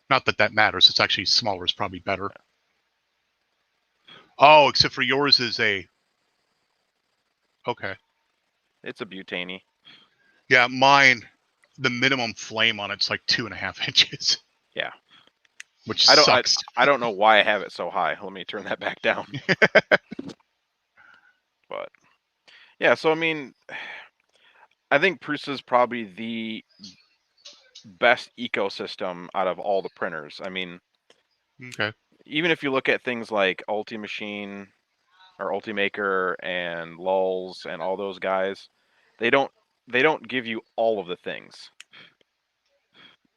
Not that that matters. It's actually smaller is probably better. Oh, except for yours is a... Okay. It's a butane. Yeah, mine, the minimum flame on it's like 2.5 inches. Yeah. Which sucks. I don't know why I have it so high. Let me turn that back down. But yeah, so I mean, I think Prusa is probably the best ecosystem out of all the printers. I mean, Okay. even if you look at things like Ultimachine or Ultimaker and Lulz and all those guys, they don't give you all of the things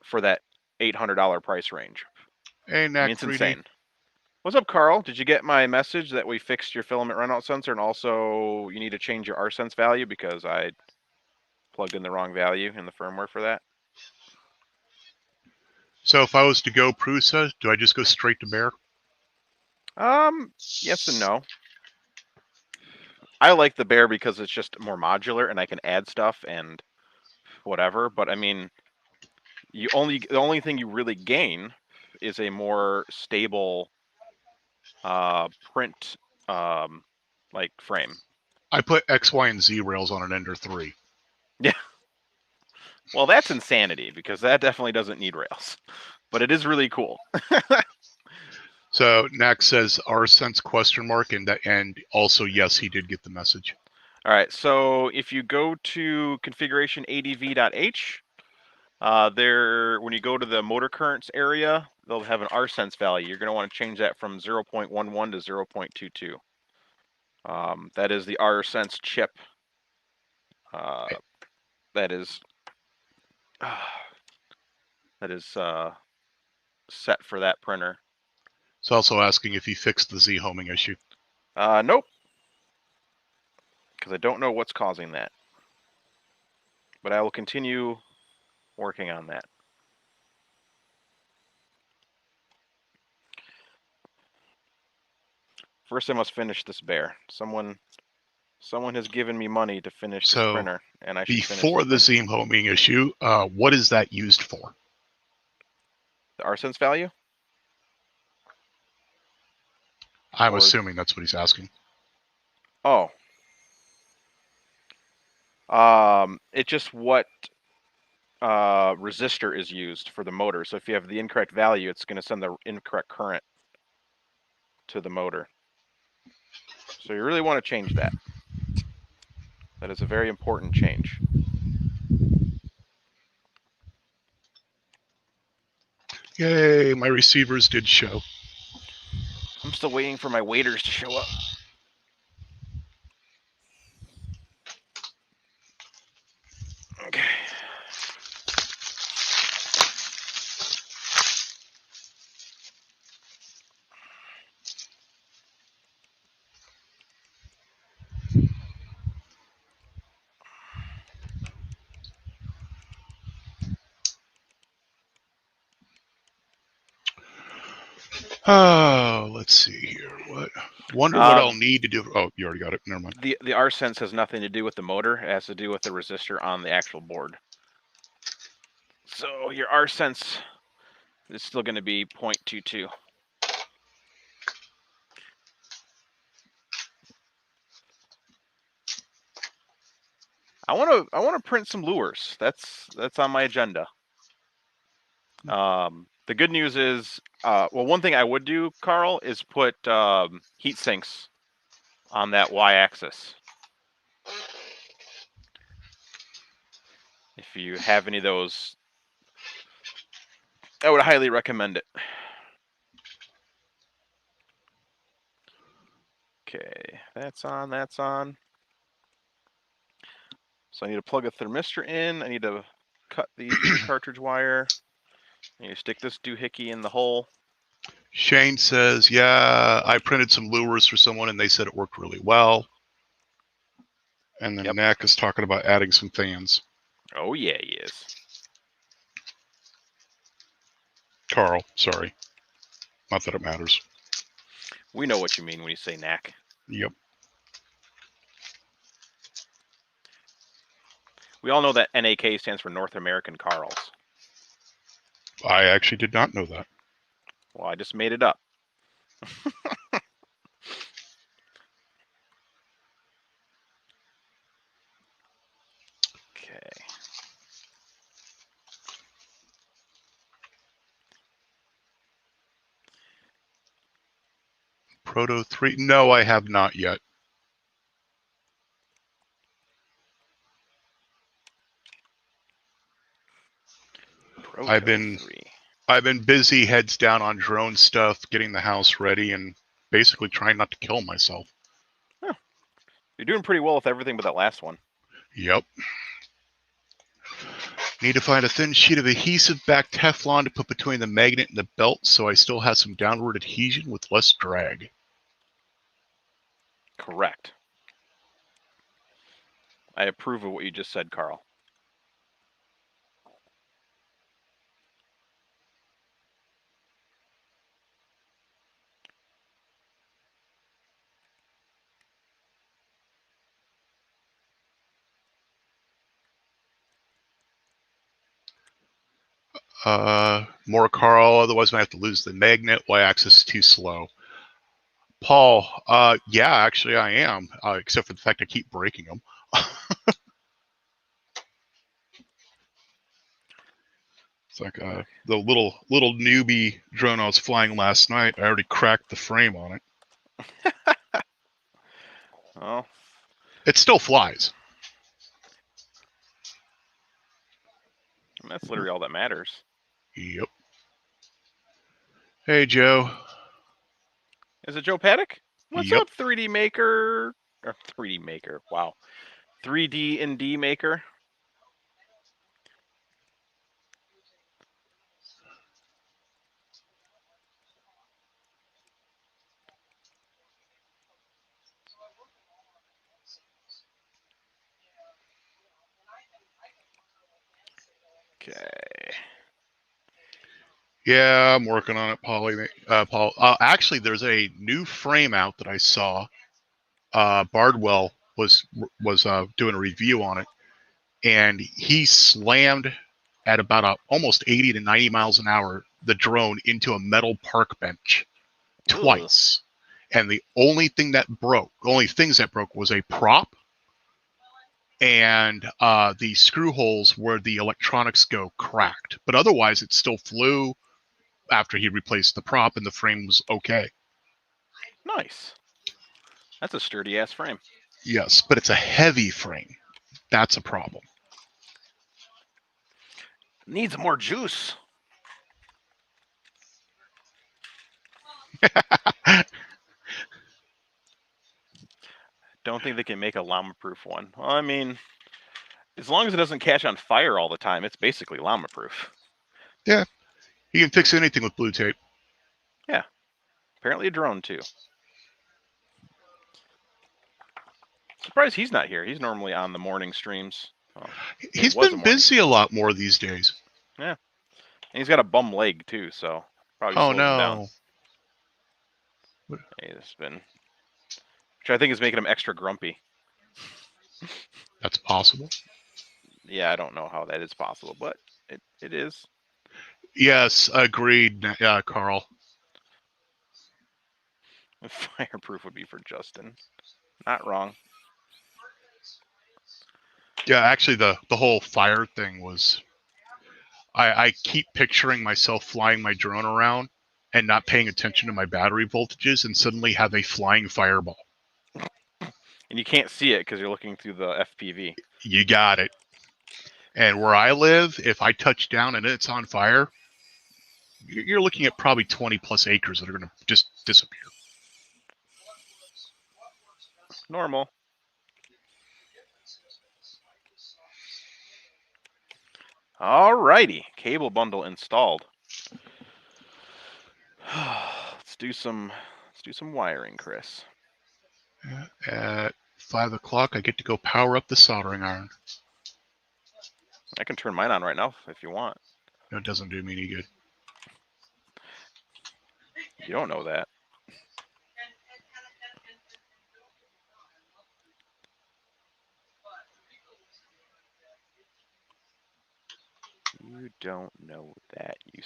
for that $800 price range. Hey, I mean, Knack it's 3D. insane. What's up, Carl? Did you get my message that we fixed your filament runout sensor and also you need to change your RSense value because I plugged in the wrong value in the firmware for that? So if I was to go Prusa, do I just go straight to Bear? Yes and no. I like the Bear because it's just more modular and I can add stuff and whatever. But I mean, the only thing you really gain is a more stable print like frame. I put X, Y, and Z rails on an Ender 3. Yeah. Well, that's insanity because that definitely doesn't need rails, but it is really cool. So Knack says RSense question mark and also yes, he did get the message. All right, so if you go to configuration adv.h, there when you go to the motor currents area, they'll have an RSense value. You're going to want to change that from 0.11 to 0.22. That is the RSense chip. That is set for that printer. It's also asking if he fixed the Z homing issue. Nope, because I don't know what's causing that, but I will continue working on that. First, I must finish this Bear. Someone has given me money to finish this printer, and I should before the Z homing issue, what is that used for? The RSense value? I'm assuming that's what he's asking. Oh. It's just what resistor is used for the motor. So if you have the incorrect value, it's going to send the incorrect current to the motor. So you really want to change that. That is a very important change. Yay, my receivers did show. I'm still waiting for my waiters to show up. Okay. Oh, let's see here. Wonder what I'll need to do. Oh, you already got it. Never mind. The RSense has nothing to do with the motor. It has to do with the resistor on the actual board. So your RSense is still going to be 0.22. I want to print some lures. That's on my agenda. The good news is, well, one thing I would do, Carl, is put heat sinks on that y-axis. If you have any of those, I would highly recommend it. Okay, that's on, that's on. So I need to plug a thermistor in. I need to cut the cartridge wire. I need to stick this doohickey in the hole. Shane says, yeah, I printed some lures for someone and they said it worked really well. And then Knack is talking about adding some fans. Oh, yeah, he is. Carl, sorry. Not that it matters. We know what you mean when you say Knack. Yep. We all know that NAK stands for North American Carls. I actually did not know that. Well, I just made it up. Okay. Proto 3? No, I have not yet. Proto I've been 3. busy heads down on drone stuff, getting the house ready, and basically trying not to kill myself. Huh. You're doing pretty well with everything but that last one. Yep. Need to find a thin sheet of adhesive-backed Teflon to put between the magnet and the belt so I still have some downward adhesion with less drag. Correct. I approve of what you just said, Carl. More Carl, otherwise I might have to lose the magnet. Y-axis is too slow. Paul, yeah, actually I am, except for the fact I keep breaking them. It's like the little newbie drone I was flying last night. I already cracked the frame on it. Oh. It still flies. And that's literally all that matters. Yep. Hey, Joe. Is it Joe Paddock? What's Yep. up, 3D Maker? Or 3D Maker, wow. 3D and D Maker? Okay. Yeah, I'm working on it, Paul. Actually, there's a new frame out that I saw. Bardwell was doing a review on it, and he slammed at about almost 80 to 90 miles an hour the drone into a metal park bench twice. Ugh. And the only things that broke was a prop and the screw holes where the electronics go cracked. But otherwise, it still flew after he replaced the prop, and the frame was okay. Nice. That's a sturdy ass frame. Yes, but it's a heavy frame. That's a problem. Needs more juice. Don't think they can make a llama-proof one. Well, I mean, as long as it doesn't catch on fire all the time, it's basically llama-proof. Yeah, you can fix anything with blue tape. Yeah, apparently a drone too. Surprised he's not here. He's normally on the morning streams. Oh, he's been busy a lot more these days. Yeah, and he's got a bum leg too, so probably slows him down. He's been, which I think is making him extra grumpy. That's possible. Yeah, I don't know how that is possible, but it is. Yes, agreed, Carl. Fireproof would be for Justin. Not wrong. Yeah, actually, the whole fire thing was... I keep picturing myself flying my drone around and not paying attention to my battery voltages and suddenly have a flying fireball. And you can't see it because you're looking through the FPV. You got it. And where I live, if I touch down and it's on fire, you're looking at probably 20 plus acres that are going to just disappear. Normal. Alrighty, cable bundle installed. Let's do some wiring, Chris. At 5 o'clock, I get to go power up the soldering iron. I can turn mine on right now if you want. No, it doesn't do me any good. You don't know that.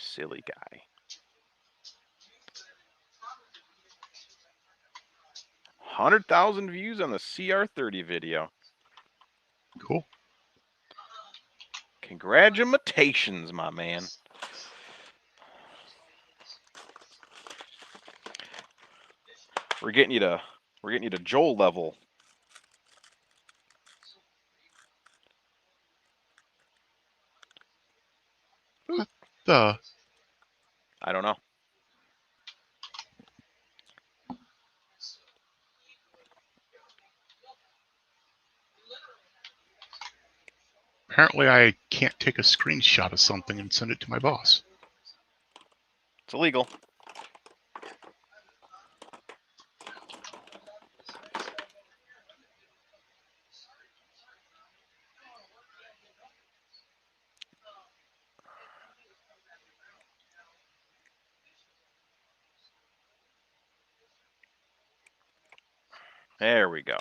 silly guy. 100,000 views on the CR30 video. Cool. Congratulations, my man. We're getting you to Joel level. What the? I don't know. Apparently I can't take a screenshot of something and send it to my boss. It's illegal. There we go.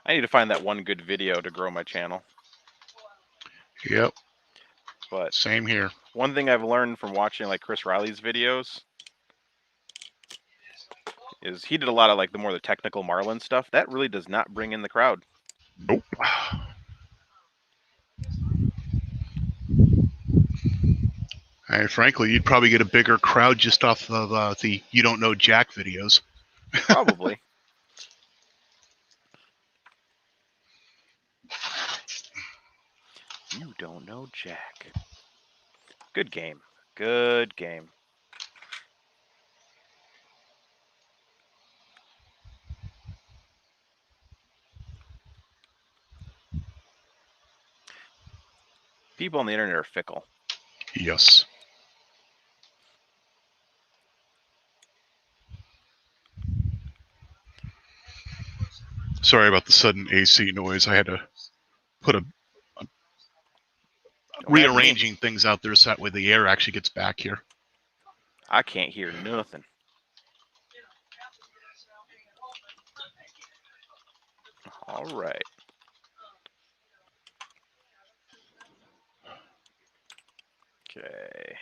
I need to find that one good video to grow my channel. Yep. But Same here. one thing I've learned from watching like Chris Riley's videos is he did a lot of like the more the technical Marlin stuff. That really does not bring in the crowd. Nope. And frankly, you'd probably get a bigger crowd just off of the You Don't Know Jack videos. Probably. You Don't Know Jack. Good game. Good game. People on the internet are fickle. Yes. Sorry about the sudden AC noise. I had to put rearranging things out there so that way the air actually gets back here. I can't hear nothing. All right. Okay.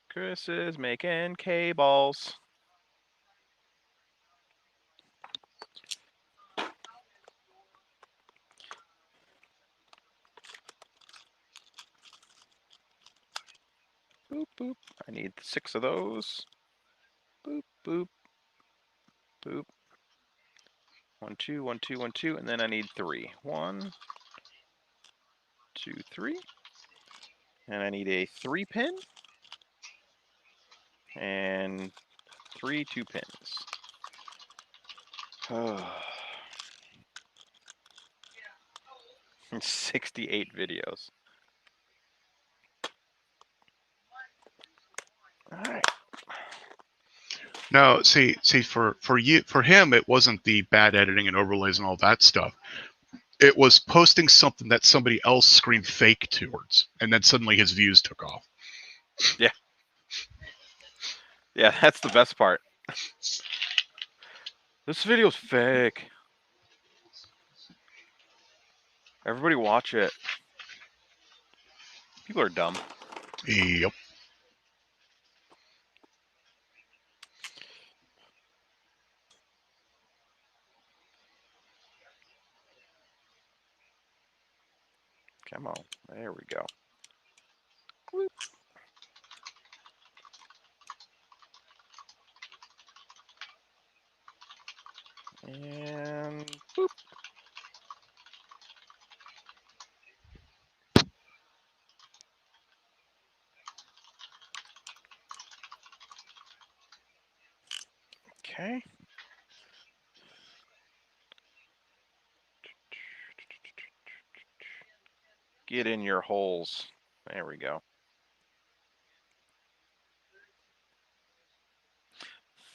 Chris is making K-balls. Boop, boop. I need 6 of those. Boop, boop, boop. 1, 2, 1, 2, 1, 2, and then I need 3. 1, 2, 3. And I need a 3 pin. And 3 2 pins. Oh. 68 videos. All right. No, see, for him, it wasn't the bad editing and overlays and all that stuff. It was posting something that somebody else screamed fake towards, and then suddenly his views took off. Yeah. Yeah, that's the best part. This video's fake. Everybody watch it. People are dumb. Yep. Come on. There we go. Whoop. And boop. Okay. Get in your holes. There we go.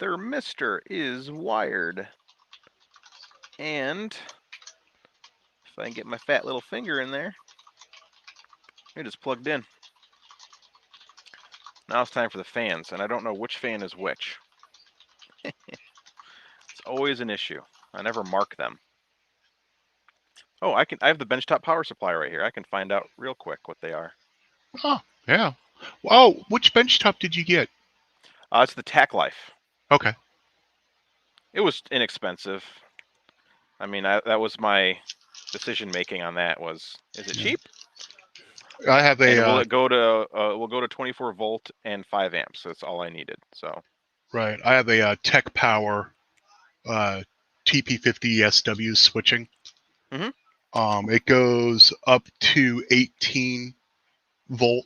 Thermistor is wired. And if I can get my fat little finger in there. It is plugged in. Now it's time for the fans, and I don't know which fan is which. It's always an issue. I never mark them. Oh, I have the benchtop power supply right here. I can find out real quick what they are. Oh, yeah. Oh, which benchtop did you get? It's the Tac Life. Okay. It was inexpensive. I mean, that was my decision making on that. Was is it cheap? I have a. And will it go to? We'll go to 24 volt and 5 amps. So that's all I needed. So. Right. I have a Tech Power TP50 SW switching. It goes up to 18 volt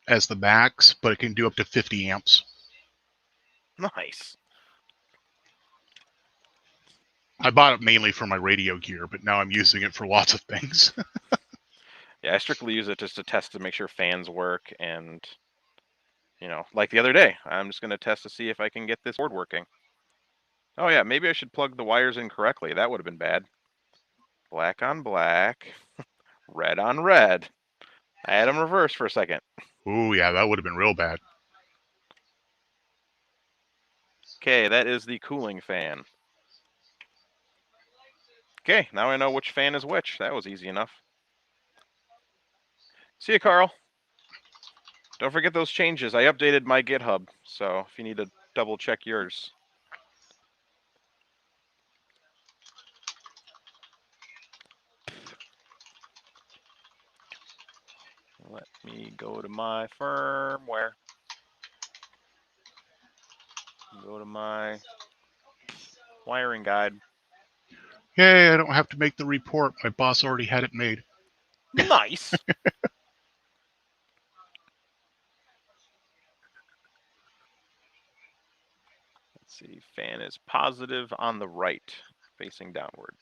as the max, but it can do up to 50 amps. Nice. I bought it mainly for my radio gear, but now I'm using it for lots of things. Yeah, I strictly use it just to test to make sure fans work, and like the other day, I'm just going to test to see if I can get this board working. Oh yeah, maybe I should plug the wires in correctly. That would have been bad. Black on black, red on red. I had them reversed for a second. Ooh, yeah, that would have been real bad. Okay, that is the cooling fan. Okay, now I know which fan is which. That was easy enough. See you, Carl. Don't forget those changes. I updated my GitHub, so if you need to double check yours. Let me go to my firmware. Go to my wiring guide. Yay, I don't have to make the report. My boss already had it made. Nice. Let's see. Fan is positive on the right, facing downward.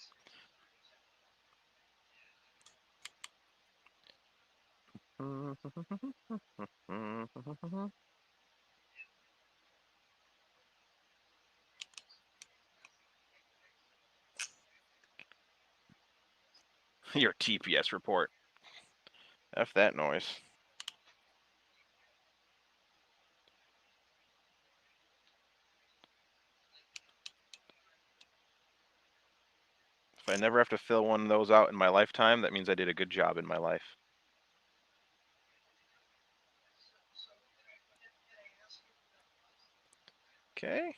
Your TPS report. F that noise. If I never have to fill one of those out in my lifetime, that means I did a good job in my life. Okay.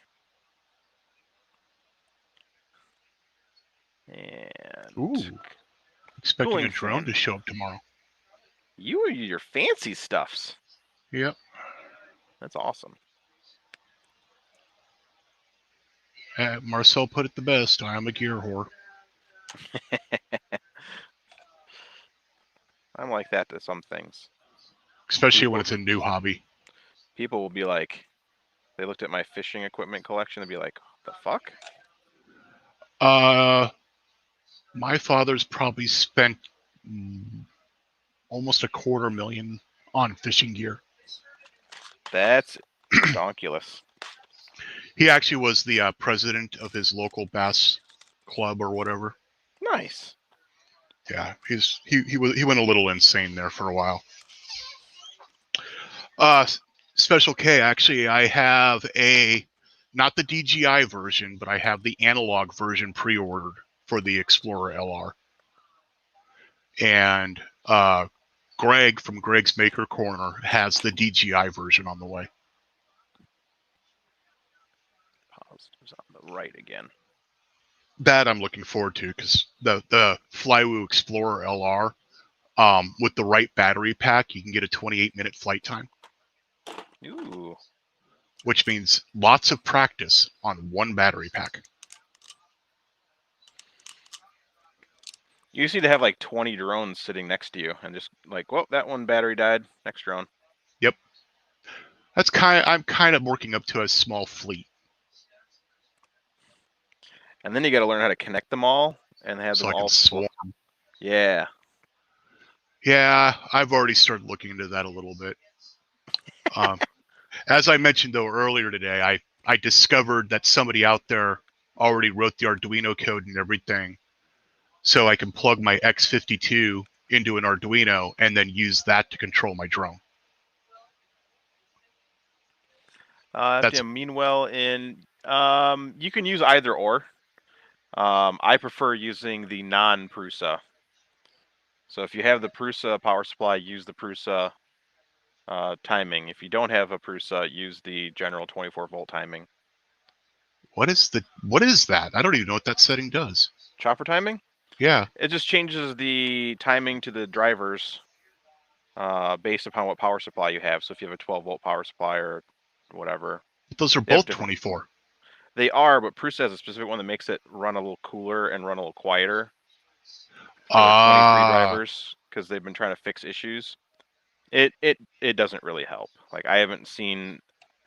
And Ooh, expecting cooling a drone fan. to show up tomorrow. You are your fancy stuffs. Yep. That's awesome. Marcel put it the best. I'm a gear whore. I'm like that to some things. Especially when it's a new hobby. People will be like, they looked at my fishing equipment collection and be like, the fuck? My father's probably spent almost $250,000 on fishing gear. That's donkulous. He actually was the president of his local bass club or whatever. Nice. Yeah, he went a little insane there for a while. Special K, actually, I have not the DJI version, but I have the analog version pre-ordered for the Explorer LR. And Greg from Greg's Maker Corner has the DJI version on the way. Positives on the right again. That I'm looking forward to, because the Flywoo Explorer LR, with the right battery pack, you can get a 28-minute flight time. Ooh. Which means lots of practice on one battery pack. You just need to have like 20 drones sitting next to you and just like, well, that one battery died. Next drone. Yep. I'm kind of working up to a small fleet. And then you got to learn how to connect them all and have So them I all can swarm. Yeah. Yeah, I've already started looking into that a little bit. As I mentioned, though, earlier today, I discovered that somebody out there already wrote the Arduino code and everything, so I can plug my X52 into an Arduino and then use that to control my drone. Meanwhile, you can use either or. I prefer using the non-Prusa. So if you have the Prusa power supply, use the Prusa timing. If you don't have a Prusa, use the general 24-volt timing. What is that? I don't even know what that setting does. Chopper timing? Yeah. It just changes the timing to the drivers based upon what power supply you have. So if you have a 12-volt power supply or whatever. Those are both 24. They are, but Prusa has a specific one that makes it run a little cooler and run a little quieter for their 23 drivers because they've been trying to fix issues. It doesn't really help. Like, I haven't seen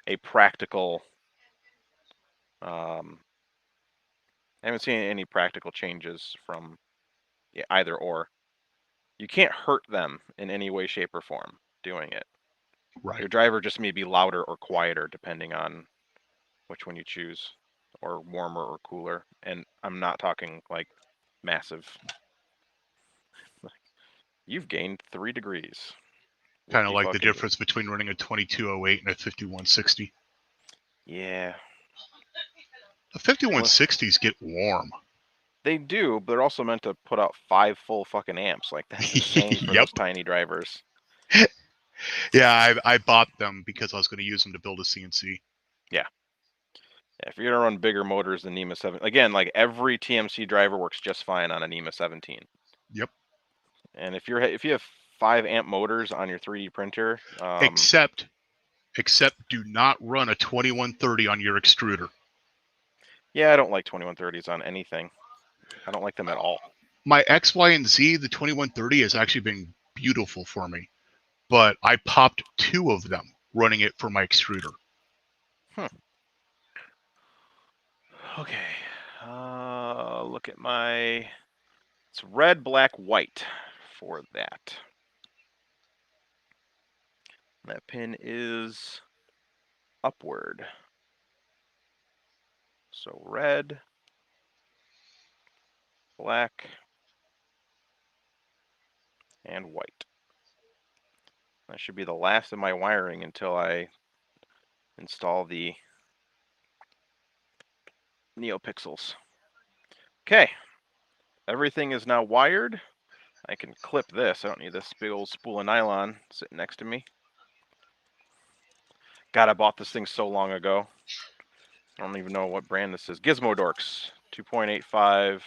a practical I haven't seen any practical changes from either or. You can't hurt them in any way, shape, or form doing it. Right. Your driver just may be louder or quieter depending on which one you choose, or warmer or cooler. And I'm not talking like massive. You've gained 3 degrees. Kind of like the difference between running a 2208 and a 5160. Yeah. The 5160s get warm. They do, but they're also meant to put out 5 full fucking amps. Like, that's insane for those tiny drivers. Yeah, I bought them because I was going to use them to build a CNC. Yeah. If you're gonna run bigger motors than NEMA 7, again, like every TMC driver works just fine on a NEMA 17. Yep. And if you have 5 amp motors on your 3D printer, except do not run a 2130 on your extruder. Yeah, I don't like 2130s on anything. I don't like them at all. My X, Y, and Z, the 2130 has actually been beautiful for me, but I popped 2 of them running it for my extruder. Okay. Look at it's red, black, white for that. That pin is upward. So red, black, and white. That should be the last of my wiring until I install the NeoPixels. Okay. Everything is now wired. I can clip this. I don't need this big old spool of nylon sitting next to me. God, I bought this thing so long ago. I don't even know what brand this is. Gizmo Dorks 2.85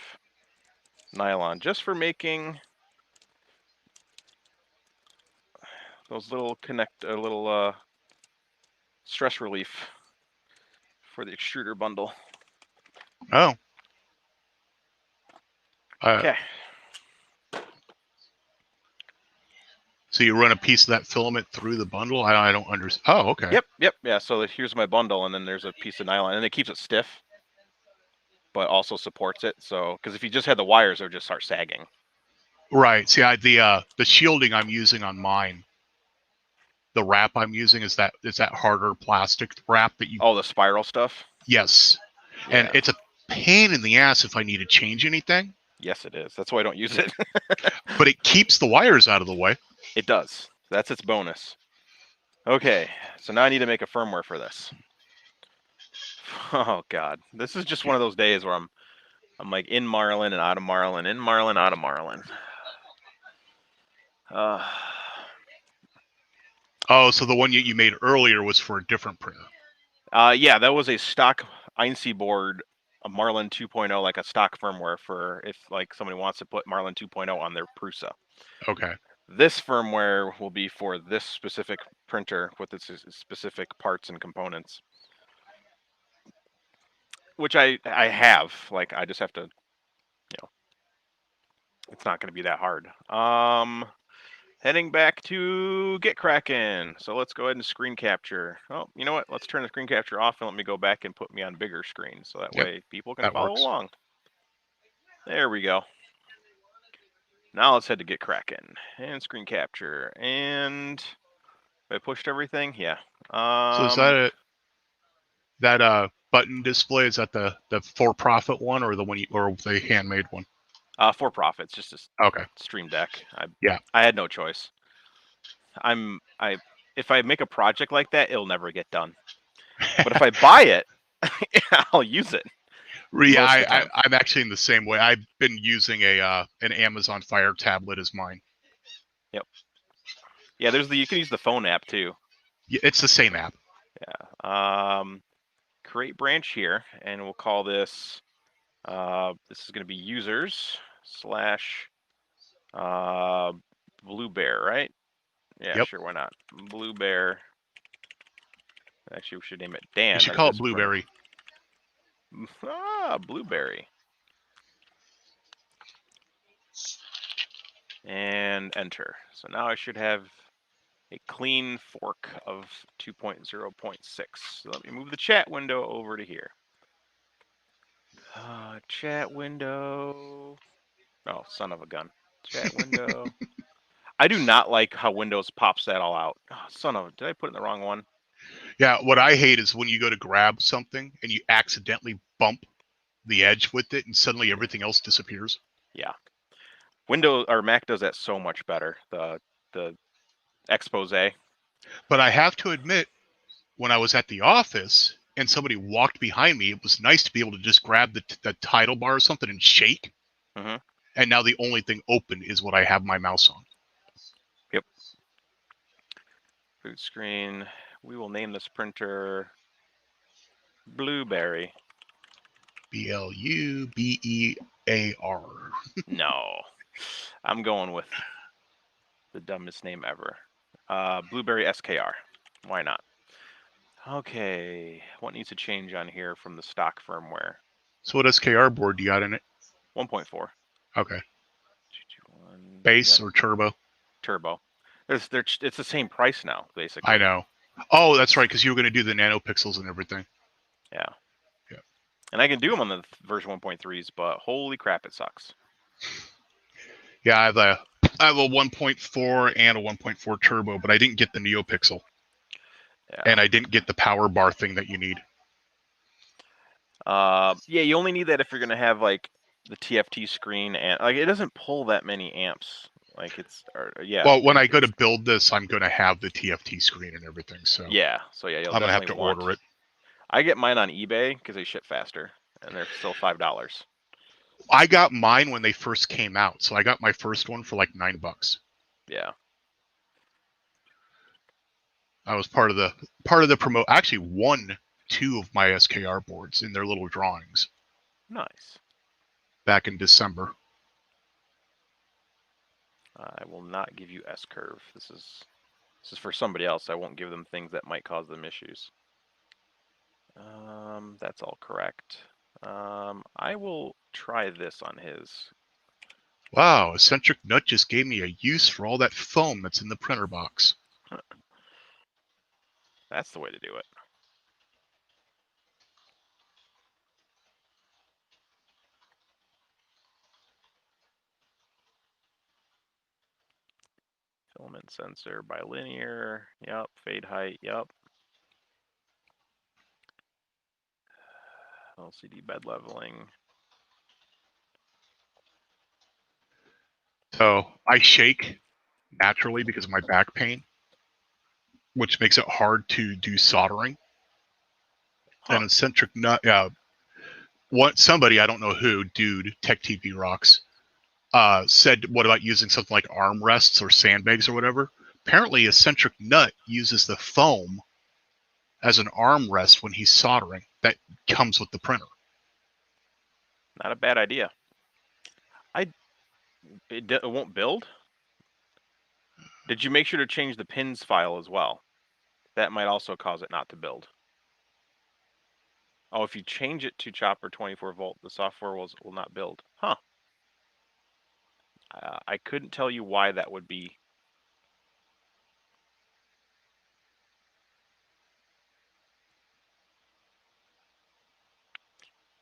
nylon, just for making those little stress relief for the extruder bundle. Oh. Okay. So you run a piece of that filament through the bundle? I don't understand. Oh, okay. Yep. Yeah, so here's my bundle, and then there's a piece of nylon, and it keeps it stiff, but also supports it. So, because if you just had the wires, it would just start sagging. Right. See, the shielding I'm using on mine, the wrap I'm using is that harder plastic wrap that you. Oh, the spiral stuff. Yes. Yeah. And it's a pain in the ass if I need to change anything. Yes, it is. That's why I don't use it. But it keeps the wires out of the way. It does. That's its bonus. Okay, so now I need to make a firmware for this. Oh God, this is just one of those days where I'm like in Marlin and out of Marlin, in Marlin, out of Marlin. Oh, so the one you made earlier was for a different printer. Yeah, that was a stock INC board, a Marlin 2.0, like a stock firmware for if like somebody wants to put Marlin 2.0 on their Prusa. Okay. This firmware will be for this specific printer with its specific parts and components, which I have. Like, I just have to, it's not going to be that hard. Heading back to Get Crackin'. So let's go ahead and screen capture. Oh, you know what? Let's turn the screen capture off and let me go back and put me on bigger screen so that way people can follow along. There we go. Now let's head to Get Crackin' and screen capture. And I pushed everything. Yeah. So is that that button display? Is that the for-profit one or the one or the handmade one? For profit. It's just a Okay. Stream Deck. Yeah. I had no choice. If I make a project like that, it'll never get done. But if I buy it, I'll use it. Yeah, most of the time. I'm actually in the same way. I've been using an Amazon Fire tablet as mine. Yep. Yeah, you can use the phone app too. Yeah, it's the same app. Yeah. Create branch here, and we'll call this. This is going to be users / Blue Bear, right? Yeah, Yep. sure. Why not? Blue Bear. Actually, we should name it Dan. You should That's call it his printer. Blueberry. Blueberry. And enter. So now I should have a clean fork of 2.0.6. So let me move the chat window over to here. Chat window. Oh, son of a gun. Chat window. I do not like how Windows pops that all out. Oh, son of a, did I put it in the wrong one? Yeah, what I hate is when you go to grab something and you accidentally bump the edge with it and suddenly everything else disappears. Yeah. Windows or Mac does that so much better. The expose. But I have to admit, when I was at the office and somebody walked behind me, it was nice to be able to just grab the title bar or something and shake. Mm-hmm. And now the only thing open is what I have my mouse on. Yep. Boot screen. We will name this printer Blueberry. Blubear. No. I'm going with the dumbest name ever. Blueberry SKR. Why not? Okay. What needs to change on here from the stock firmware? So what SKR board do you got in it? 1.4. Okay. 221. Base Yep. or turbo? Turbo. It's the same price now, basically. I know. Oh, that's right, because you were going to do the nanopixels and everything. Yeah. Yeah. And I can do them on the version 1.3s, but holy crap, it sucks. Yeah, I have a 1.4 and a 1.4 turbo, but I didn't get the NeoPixel. Yeah. And I didn't get the power bar thing that you need. Yeah, you only need that if you're going to have like the TFT screen, and like it doesn't pull that many amps. Like yeah. Well, when I go to build this, I'm going to have the TFT screen and everything. So yeah, you'll I'm going to have to order it. I get mine on eBay because they ship faster, and they're still $5. I got mine when they first came out, so I got my first one for like $9. Yeah. I was part of the promote. Actually, won 2 of my SKR boards in their little drawings. Nice. Back in December. I will not give you S-curve. This is for somebody else. I won't give them things that might cause them issues. That's all correct. I will try this on his. Wow, Eccentric Nut just gave me a use for all that foam that's in the printer box. That's the way to do it. Filament sensor, bilinear. Yep. Fade height. Yep. LCD bed leveling. So I shake naturally because of my back pain, which makes it hard to do soldering. Huh. And Eccentric Nut, somebody, I don't know who, dude, Tech TV Rocks, said, what about using something like armrests or sandbags or whatever? Apparently, Eccentric Nut uses the foam as an armrest when he's soldering. That comes with the printer. Not a bad idea. It won't build? Did you make sure to change the pins file as well? That might also cause it not to build. Oh, if you change it to chopper 24 volt, the software will not build. Huh. I couldn't tell you why that would be.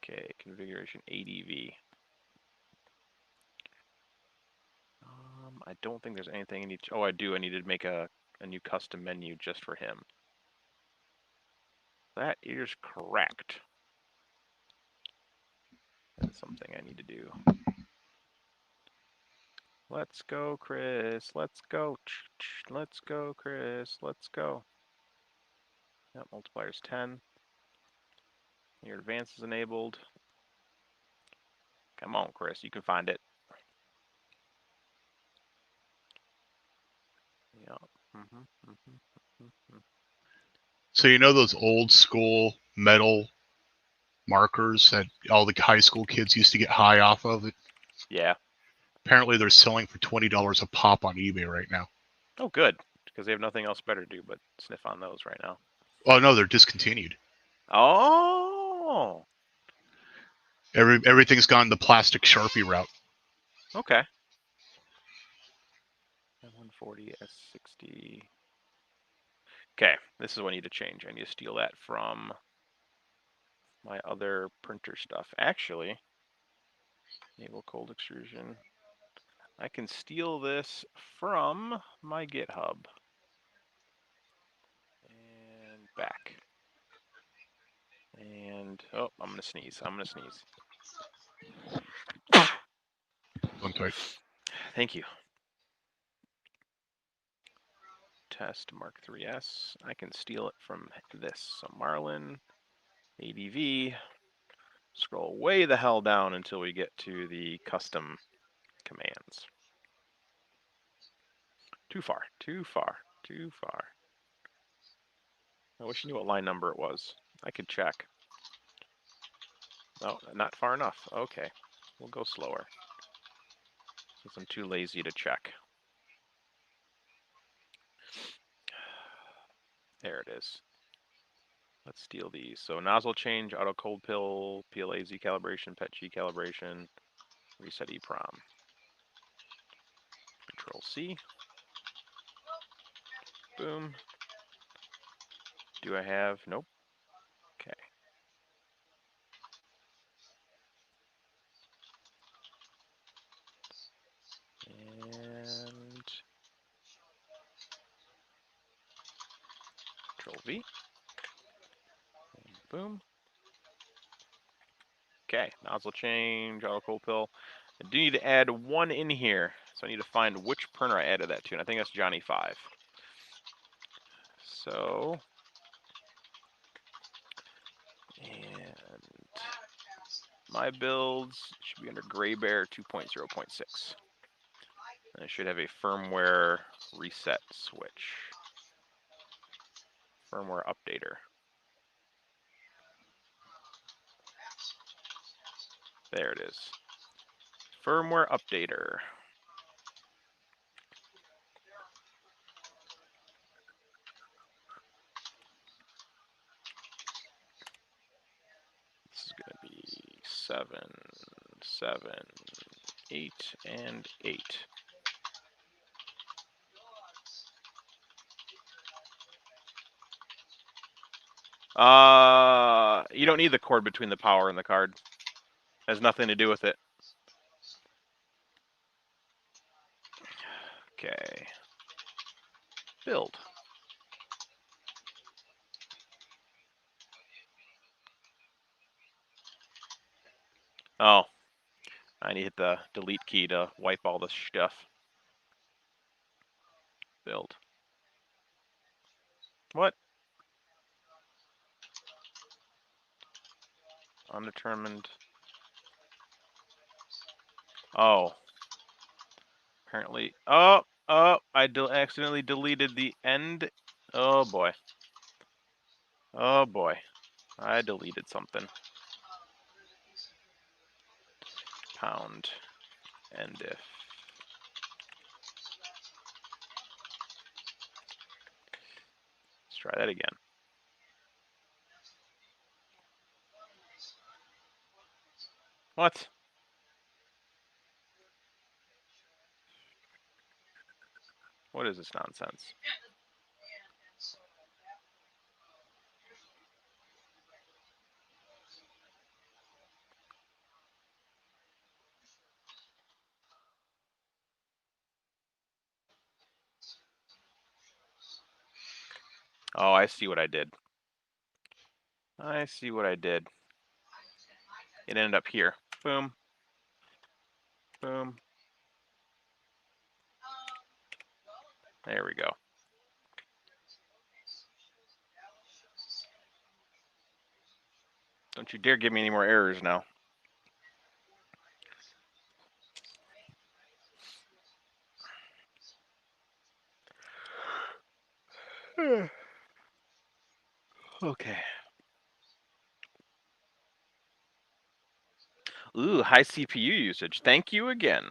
Okay, configuration ADV. I don't think there's anything I need to, I do. I need to make a new custom menu just for him. That is correct. That's something I need to do. Let's go, Chris. Let's go. Let's go, Chris. Let's go. Yep, multiplyer's 10. Your advance is enabled. Come on, Chris. You can find it. Yep. So you know those old school metal markers that all the high school kids used to get high off of? Yeah. Apparently they're selling for $20 a pop on eBay right now. Oh, good. Because they have nothing else better to do but sniff on those right now. Oh no, they're discontinued. Oh. Everything's gone the plastic Sharpie route. Okay. 140 S60. Okay, this is what I need to change. I need to steal that from my other printer stuff. Actually, enable cold extrusion. I can steal this from my GitHub. And back. And, oh, I'm going to sneeze. I'm going to sneeze. Okay. Thank you. Test Mark 3S. I can steal it from this. So Marlin, ADV. Scroll way the hell down until we get to the custom commands. Too far, too far, too far. I wish I knew what line number it was. I could check. No, not far enough. Okay, we'll go slower. Since I'm too lazy to check. There it is. Let's steal these. So nozzle change, auto cold pill, PLA Z calibration, PET G calibration, reset EEPROM. Control C. Boom. Do I have? Nope. Okay. And Control V. And boom. Okay, nozzle change, auto cold pill. I do need to add one in here. So I need to find which printer I added that to, and I think that's Johnny 5. So, and my builds should be under Gray Bear 2.0.6. And I should have a firmware reset switch. Firmware updater. There it is. Firmware updater. This is going to be 7, 7, 8, and 8. You don't need the cord between the power and the card. Has nothing to do with it. Okay. Build. Oh. I need to hit the delete key to wipe all this stuff. Build. What? Undetermined. Oh. Apparently. Oh, I accidentally deleted the end. Oh boy. Oh boy. I deleted something. Pound. End if. Let's try that again. What? What is this nonsense? Oh, I see what I did. I see what I did. It ended up here. Boom. Boom. There we go. Don't you dare give me any more errors now. Okay. Ooh, high CPU usage. Thank you again.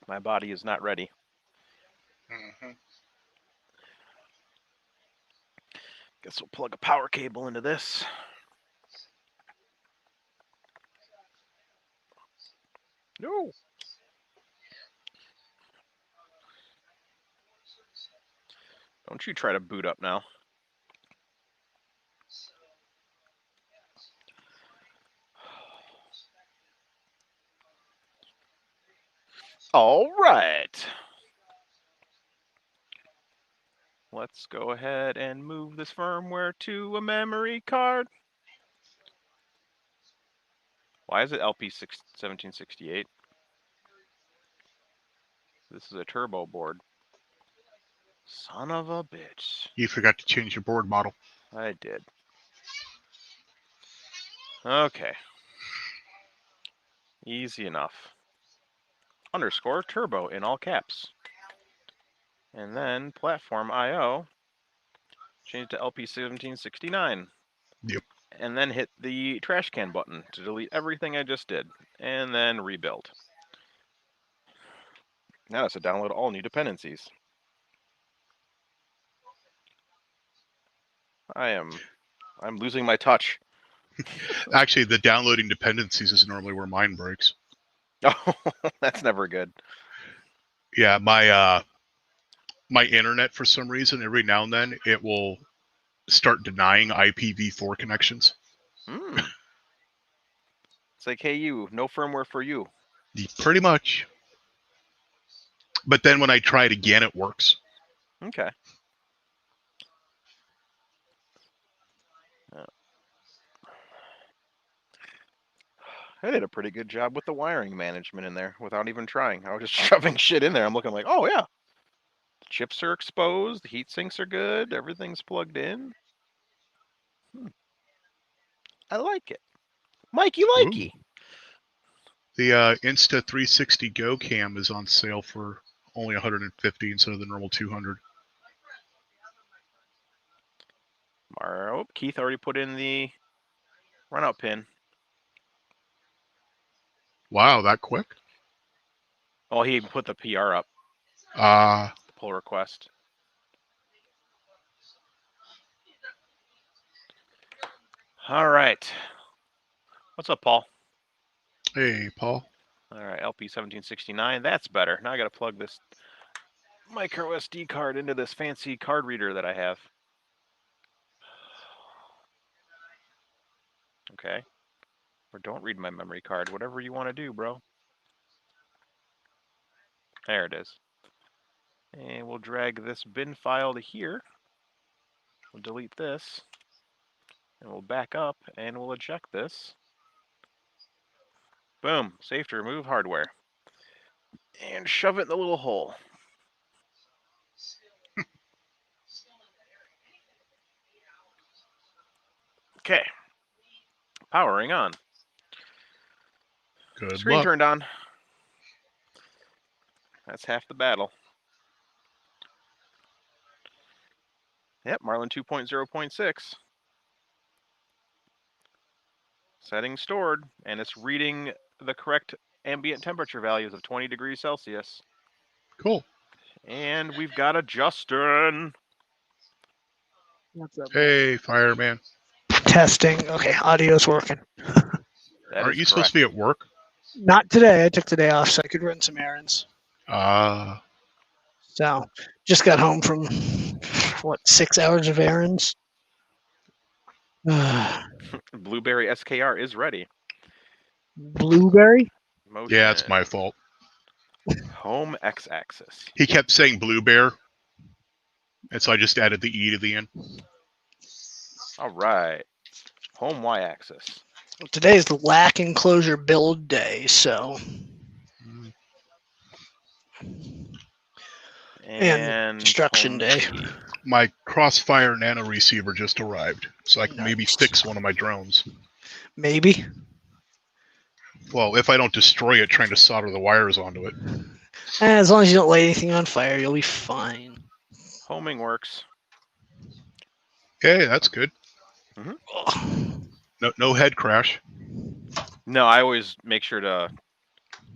My body is not ready. Guess we'll plug a power cable into this. No. Don't you try to boot up now. All right. Let's go ahead and move this firmware to a memory card. Why is it LP1768? This is a turbo board. Son of a bitch. You forgot to change your board model. I did. Okay. Easy enough. Underscore turbo in all caps. And then platform IO. Change to LP1769. Yep. And then hit the trash can button to delete everything I just did. And then rebuild. Now it's to download all new dependencies. I'm losing my touch. Actually, the downloading dependencies is normally where mine breaks. Oh, that's never good. Yeah, my internet, for some reason, every now and then, it will start denying IPv4 connections. It's like, hey, you, no firmware for you. Pretty much. But then when I try it again, it works. Okay. I did a pretty good job with the wiring management in there without even trying. I was just shoving shit in there. I'm looking like, oh yeah, the chips are exposed, the heat sinks are good, everything's plugged in. I like it. Mikey likey. The Insta360 Go Cam is on sale for only $150 instead of the normal $200. Oh, Keith already put in the runout pin. Wow, that quick? Oh, he put the PR up. The pull request. All right. What's up, Paul? Hey, Paul. All right, LP1769. That's better. Now I got to plug this micro SD card into this fancy card reader that I have. Okay. Or don't read my memory card. Whatever you want to do, bro. There it is. And we'll drag this bin file to here. We'll delete this. And we'll back up and we'll eject this. Boom. Safe to remove hardware. And shove it in the little hole. Okay. Powering on. Good Screen luck. turned on. That's half the battle. Yep, Marlin 2.0.6. Settings stored, and it's reading the correct ambient temperature values of 20 degrees Celsius. Cool. And we've got a Justin. What's up? Hey, fireman. Testing. Okay, audio's working. Aren't you supposed to be at work? Not today. I took the day off so I could run some errands. So just got home from 6 hours of errands. Blueberry SKR is ready. Blueberry? Motion. Yeah, it's my fault. Home X-axis. He kept saying Blue Bear, and so I just added the E to the end. All right. Home Y-axis. Today is the lack enclosure build day, so and construction home day. key. My Crossfire Nano receiver just arrived, so I can maybe Nice. fix one of my drones. Maybe. Well, if I don't destroy it trying to solder the wires onto it. As long as you don't light anything on fire, you'll be fine. Homing works. Okay, that's good. Ugh. No head crash. No, I always make sure to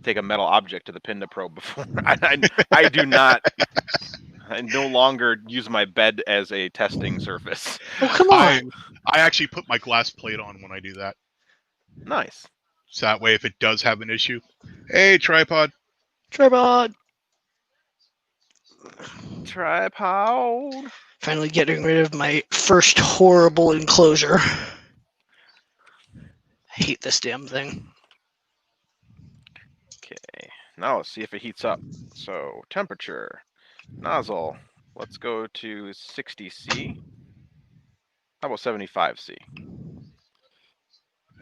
take a metal object to the pin to probe before. I do not. I no longer use my bed as a testing surface. Oh, come on. I actually put my glass plate on when I do that. Nice. So that way, if it does have an issue, hey, tripod. Tripod. Tripod. Finally getting rid of my first horrible enclosure. I hate this damn thing. Okay. Now let's see if it heats up. So temperature, nozzle. Let's go to 60C. How about 75C?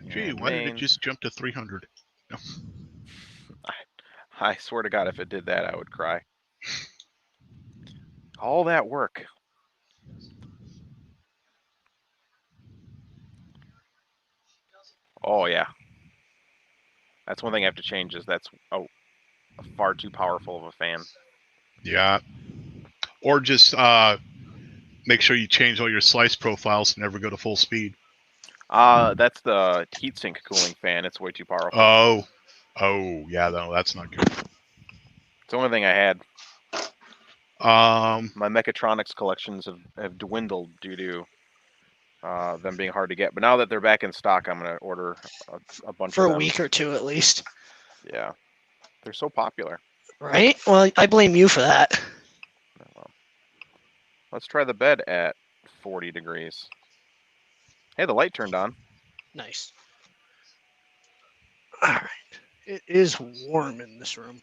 Gee, And why did it main. just jump to 300? No. I swear to God, if it did that, I would cry. All that work. Oh yeah. That's one thing I have to change is that's far too powerful of a fan. Yeah. Or just make sure you change all your slice profiles and never go to full speed. That's the heatsink cooling fan. It's way too powerful. Oh, yeah, no, that's not good. It's the only thing I had. My mechatronics collections have dwindled due to them being hard to get. But now that they're back in stock, I'm gonna order a bunch For of a them. week or two at least. Yeah, they're so popular. Right? Well, I blame you for that. Well, let's try the bed at 40 degrees. Hey, the light turned on. Nice. Alright. It is warm in this room.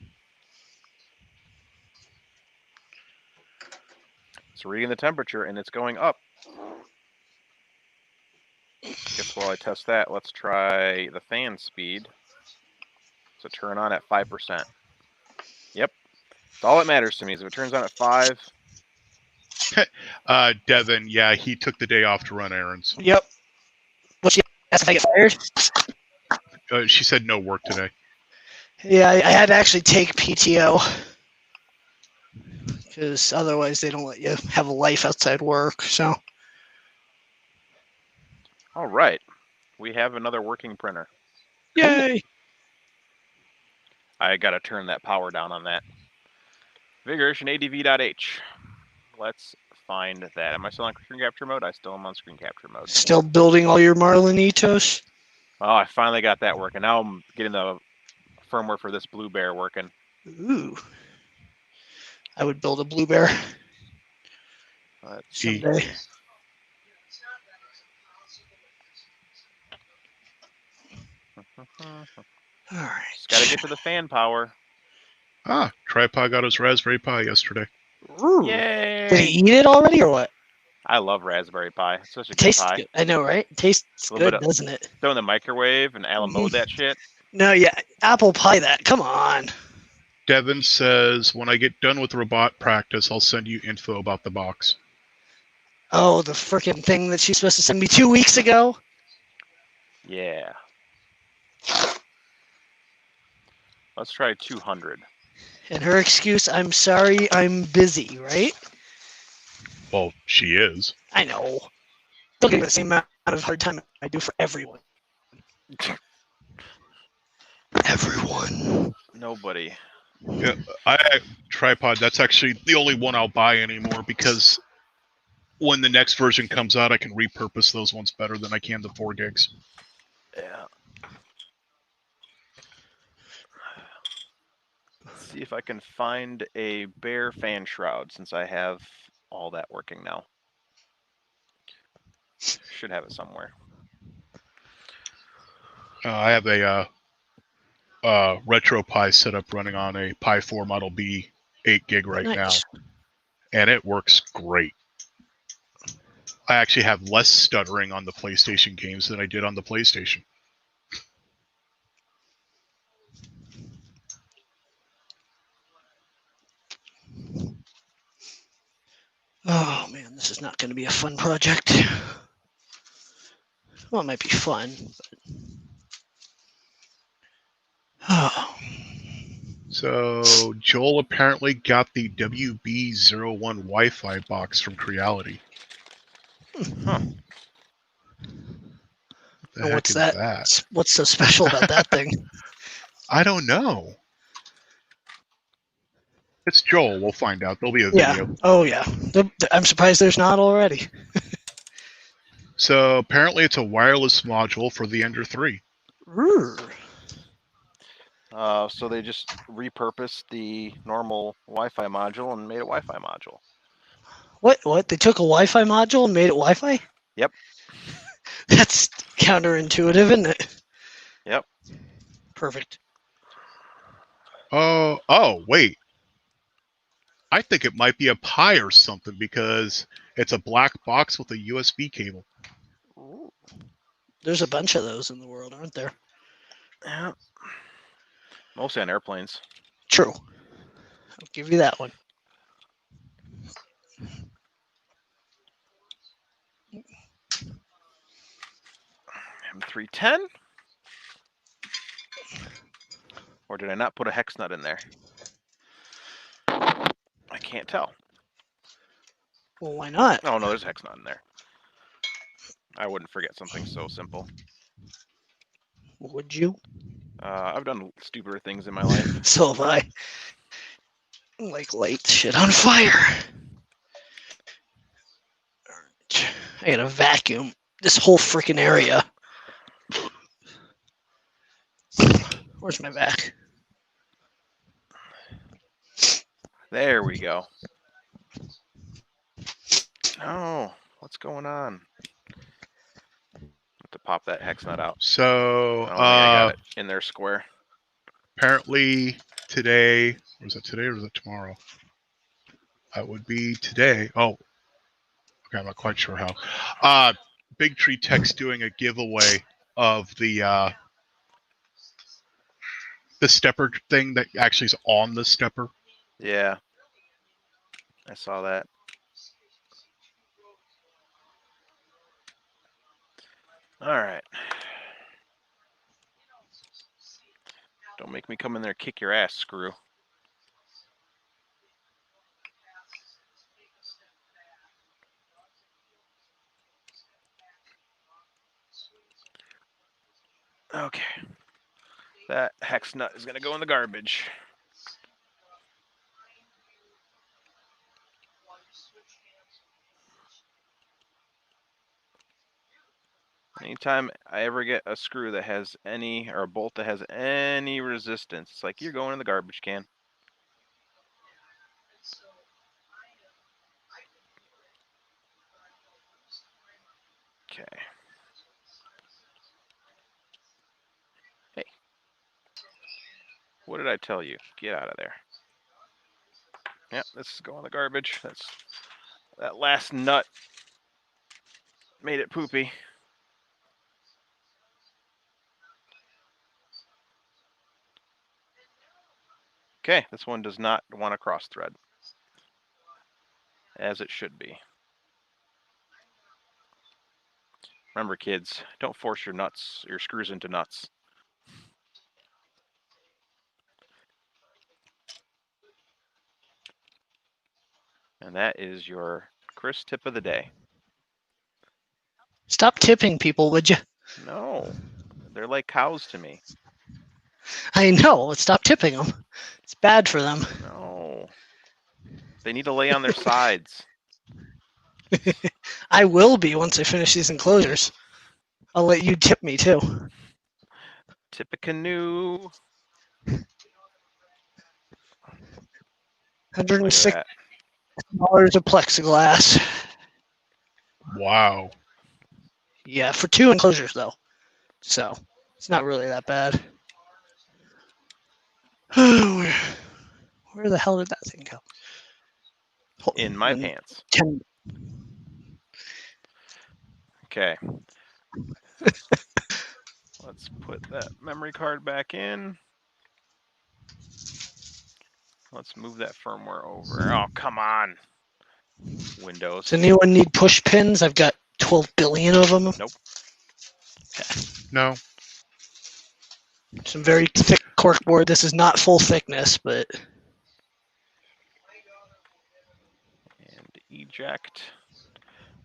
It's reading the temperature and it's going up. Guess while I test that, let's try the fan speed. So turn on at 5%. Yep. It's all that matters to me is if it turns on at 5. Devin, yeah, he took the day off to run errands. Yep. What's she asked if I get fired? She said no work today. Yeah, I had to actually take PTO. Because otherwise they don't let you have a life outside work, so. All right. We have another working printer. Yay! I got to turn that power down on that. Configuration adv.h. Let's find that. Am I still on screen capture mode? I still am on screen capture mode. Still building all your Marlinitos? Oh, I finally got that working. Now I'm getting the firmware for this Blue Bear working. Ooh. I would build a blue bear Let's someday. Alright. Just got to get to the fan power. Tripod got his Raspberry Pi yesterday. Ooh. Yay! Did he eat it already or what? I love Raspberry Pi. It's such a It good tastes pie. good. I know, right? It tastes A little good, bit of- doesn't it? Throw in the microwave and Alan mode that shit. No, yeah. Apple pie that. Come on. Devin says, when I get done with robot practice, I'll send you info about the box. Oh, the freaking thing that she's supposed to send me 2 weeks ago? Yeah. Let's try 200. And her excuse, I'm sorry, I'm busy, right? Well, she is. I know. Don't give me the same amount of hard time I do for everyone. Everyone. Nobody. Yeah, Tripod, that's actually the only one I'll buy anymore because when the next version comes out, I can repurpose those ones better than I can the 4 gigs. Yeah. Let's see if I can find a bare fan shroud since I have all that working now. Should have it somewhere. I have a RetroPie setup running on a Pi 4 Model B 8 gig right Nice. now, and it works great. I actually have less stuttering on the PlayStation games than I did on the PlayStation. man, this is not going to be a fun project. Well, it might be fun, but... Oh. So Joel apparently got the WB01 Wi-Fi box from Creality. Huh. The And heck what's is that? that? What's so special about that thing? I don't know. It's Joel. We'll find out. There'll be a Yeah. video. Oh, yeah. I'm surprised there's not already. So apparently it's a wireless module for the Ender 3. So they just repurposed the normal Wi-Fi module and made a Wi-Fi module. What? They took a Wi-Fi module and made it Wi-Fi? Yep. That's counterintuitive, isn't it? Yep. Perfect. Oh, wait. I think it might be a Pi or something because it's a black box with a USB cable. Ooh. There's a bunch of those in the world, aren't there? Yeah. Mostly on airplanes. True. I'll give you that one. M310? Or did I not put a hex nut in there? I can't tell. Well, why not? Oh, no, there's a hex nut in there. I wouldn't forget something so simple. Would you? I've done stupider things in my life. So have I. Like light shit on fire. I gotta vacuum this whole freaking area. Where's my vac? There we go. Oh, what's going on? Have to pop that hex nut out. So Oh, yeah, I got it in there square. apparently today, was it today or was it tomorrow? That would be today. Oh, okay, I'm not quite sure how. Big Tree Tech's doing a giveaway of the stepper thing that actually is on the stepper. Yeah. I saw that. All right. Don't make me come in there and kick your ass, screw. Okay. That hex nut is going to go in the garbage. Anytime I ever get a screw that has any, or a bolt that has any resistance, it's like, you're going in the garbage can. Okay. Hey. What did I tell you? Get out of there. Yep, this is going in the garbage. That last nut made it poopy. Okay, this one does not want a cross thread, as it should be. Remember, kids, don't force your screws into nuts. And that is your Chris tip of the day. Stop tipping people, would you? No, they're like cows to me. I know. Stop tipping them. It's bad for them. No. They need to lay on their sides. I will be once I finish these enclosures. I'll let you tip me too. Tip a canoe. $106 of plexiglass. Wow. Yeah, for 2 enclosures though. So it's not really that bad. Where the hell did that thing go? In my pants. 10. Okay. Let's put that memory card back in. Let's move that firmware over. Oh, come on. Windows. Does anyone need push pins? I've got 12 billion of them. Nope. No. Some very thick corkboard. This is not full thickness, but And eject.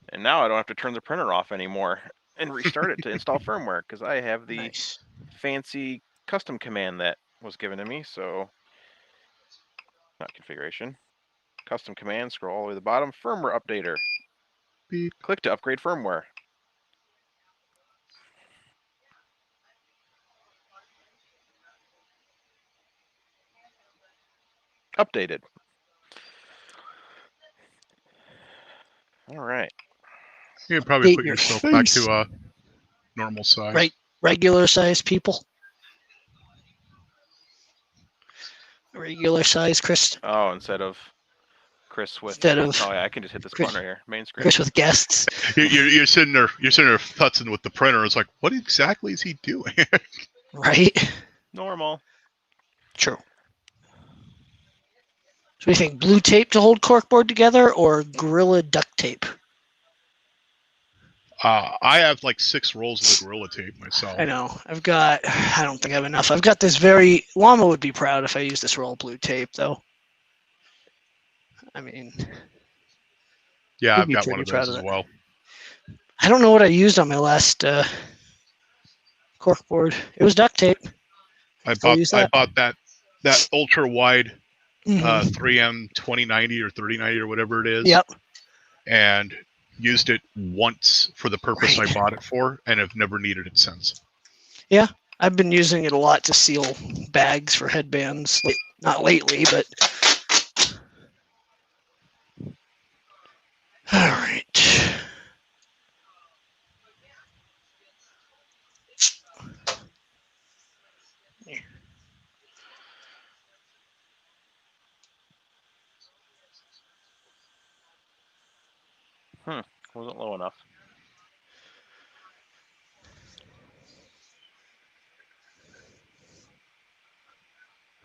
And now I don't have to turn the printer off anymore and restart it to install firmware because I have the nice. fancy custom command that was given to me. So, not configuration. Custom command, scroll all the way to the bottom. Firmware updater. Beep. Click to upgrade firmware. Updated. All right. You can probably Update put your yourself face. back to normal size. Right, regular size people. Regular size, Chris. Oh, instead of Chris with. Instead of Oh yeah, I can just hit this Chris- button right here. Main screen. Chris with guests. You're sitting there. You're sitting there futzing with the printer. It's like, what exactly is he doing? Right. Normal. True. So what do you think? Blue tape to hold corkboard together, or Gorilla duct tape? I have like 6 rolls of the Gorilla tape myself. I know. I don't think I have enough. I've got this very. Llama would be proud if I used this roll of blue tape, though. I mean, Yeah, He'd I've be got pretty one of proud those of as it. well. I don't know what I used on my last corkboard. It was duct tape. I Still use bought that ultra wide Mhm. 3M 2090 or 3090 or whatever it is. Yep. And used it once for the purpose Right. I bought it for, and have never needed it since. I've been using it a lot to seal bags for headbands. Not lately, but. All right. Wasn't low enough.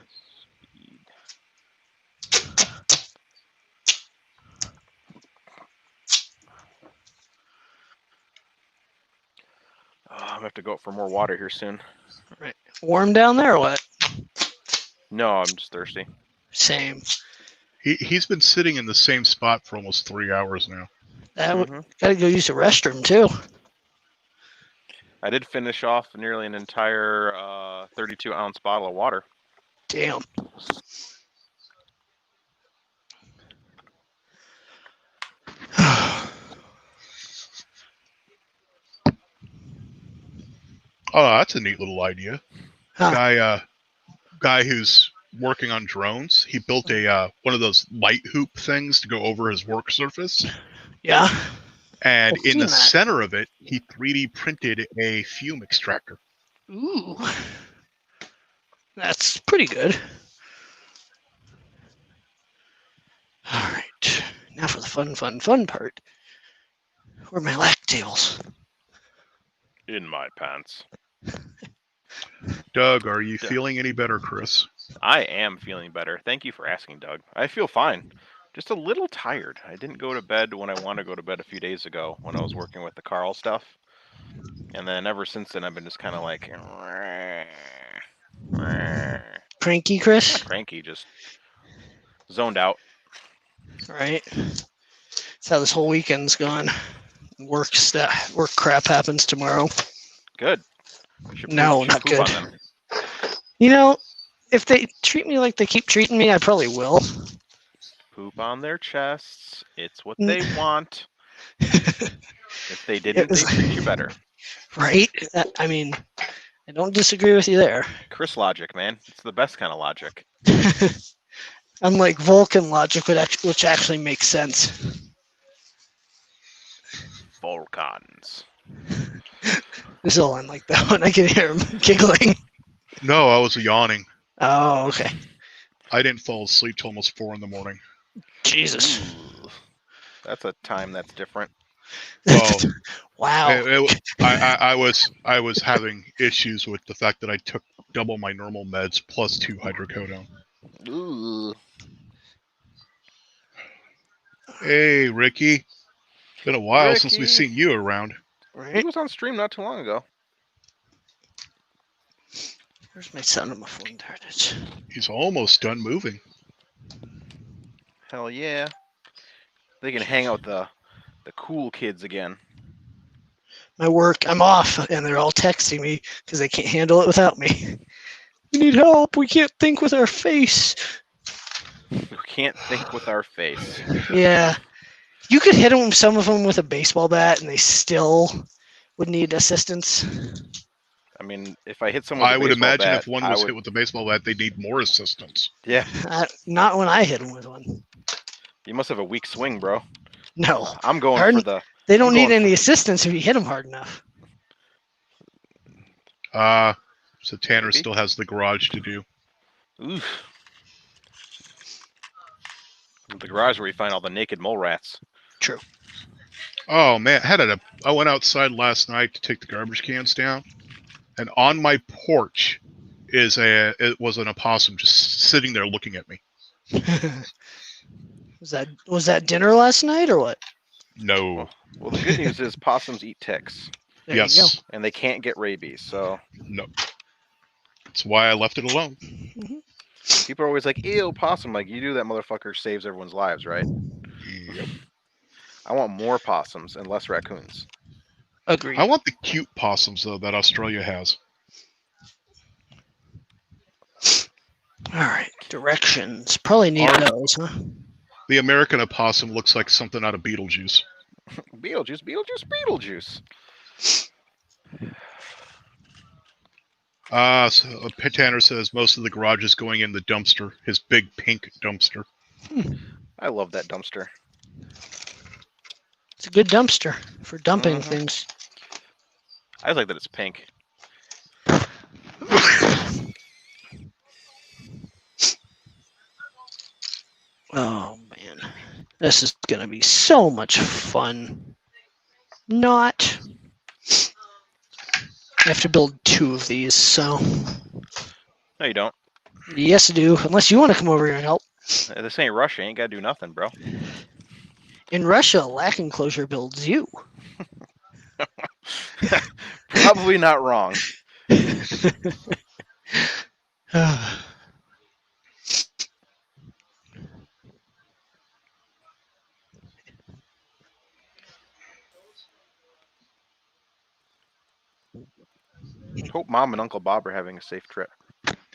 Speed. Oh, I'm gonna have to go for more water here soon. Warm down there or what? No, I'm just thirsty. Same. He's been sitting in the same spot for almost 3 hours now. Gotta go use the restroom too. I did finish off nearly an entire 32-ounce bottle of water. Damn. Oh, that's a neat little idea. Huh. Guy who's working on drones. He built a one of those light hoop things to go over his work surface. Yeah. And I've in the seen that. center of it, he 3D printed a fume extractor. Ooh. That's pretty good. All right. Now for the fun part. Where are my lac tables? In my pants. Doug, are you Yeah. feeling any better, Chris? I am feeling better. Thank you for asking, Doug. I feel fine. Just a little tired. I didn't go to bed when I wanted to go to bed a few days ago when I was working with the Carl stuff. And then ever since then, I've been just kind of like... Cranky, Chris? Not cranky, just zoned out. Right. That's how this whole weekend's gone. Work crap happens tomorrow. Good. You should No, you should not poop on good. them. You know, if they treat me like they keep treating me, I probably will. Poop on their chests. It's what they want. If they didn't, was- they'd treat you better. Right? I mean, I don't disagree with you there. Chris logic, man. It's the best kind of logic. Unlike Vulcan logic, which actually makes sense. Volcans. Zolan like that one. I can hear him giggling. No, I was yawning. Oh, okay. I didn't fall asleep till almost 4 in the morning. Jesus. Ooh. That's a time that's different. Well, Wow. I was having issues with the fact that I took double my normal meds plus 2 hydrocodone. Ooh. All Hey, Ricky. Been a while since we've Ricky. seen you around. He Right? was on stream not too long ago. Where's my sound on my phone? There it is. He's almost done moving. Hell yeah. They can hang out with the cool kids again. My work, I'm off, and they're all texting me because they can't handle it without me. We need help. We can't think with our face. We can't think with our face. Yeah. You could hit them, some of them with a baseball bat, and they still would need assistance. I mean, if I hit someone with I a would baseball imagine bat, if one I was would, hit with a baseball bat, they'd need more assistance. yeah, Not when I hit them with one. you must have a weak swing, bro. No. I'm going Pardon? for the. They don't I'm need going any assistance if you hit them hard enough. So Tanner Maybe. still has the garage to do. Oof. The garage where you find all the naked mole rats. True. Oh man, I went outside last night to take the garbage cans down, and on my porch it was an opossum just sitting there looking at me. Was that dinner last night or what? No. Well, the good news is possums eat ticks, There you go. Yes. and they can't get rabies. So No. That's why I left it alone. people are always like, "Ew, possum!" Like, you do that, motherfucker saves everyone's lives, right? Yep. I want more possums and less raccoons. Agreed. I want the cute possums though that Australia has. All right. Directions. Probably need Our- those, huh? The American opossum looks like something out of Beetlejuice. Beetlejuice, Beetlejuice, Beetlejuice. So Tanner says most of the garage is going in the dumpster, his big pink dumpster. I love that dumpster. It's a good dumpster for dumping Mhm. things. I like that it's pink. Oh man, this is gonna be so much fun. Not. I have to build 2 of these, so No, you don't. yes, I do. Unless you want to come over here and help. This ain't Russia. Ain't got to do nothing, bro. In Russia, lack enclosure builds you. Probably not wrong. Hope Mom and Uncle Bob are having a safe trip.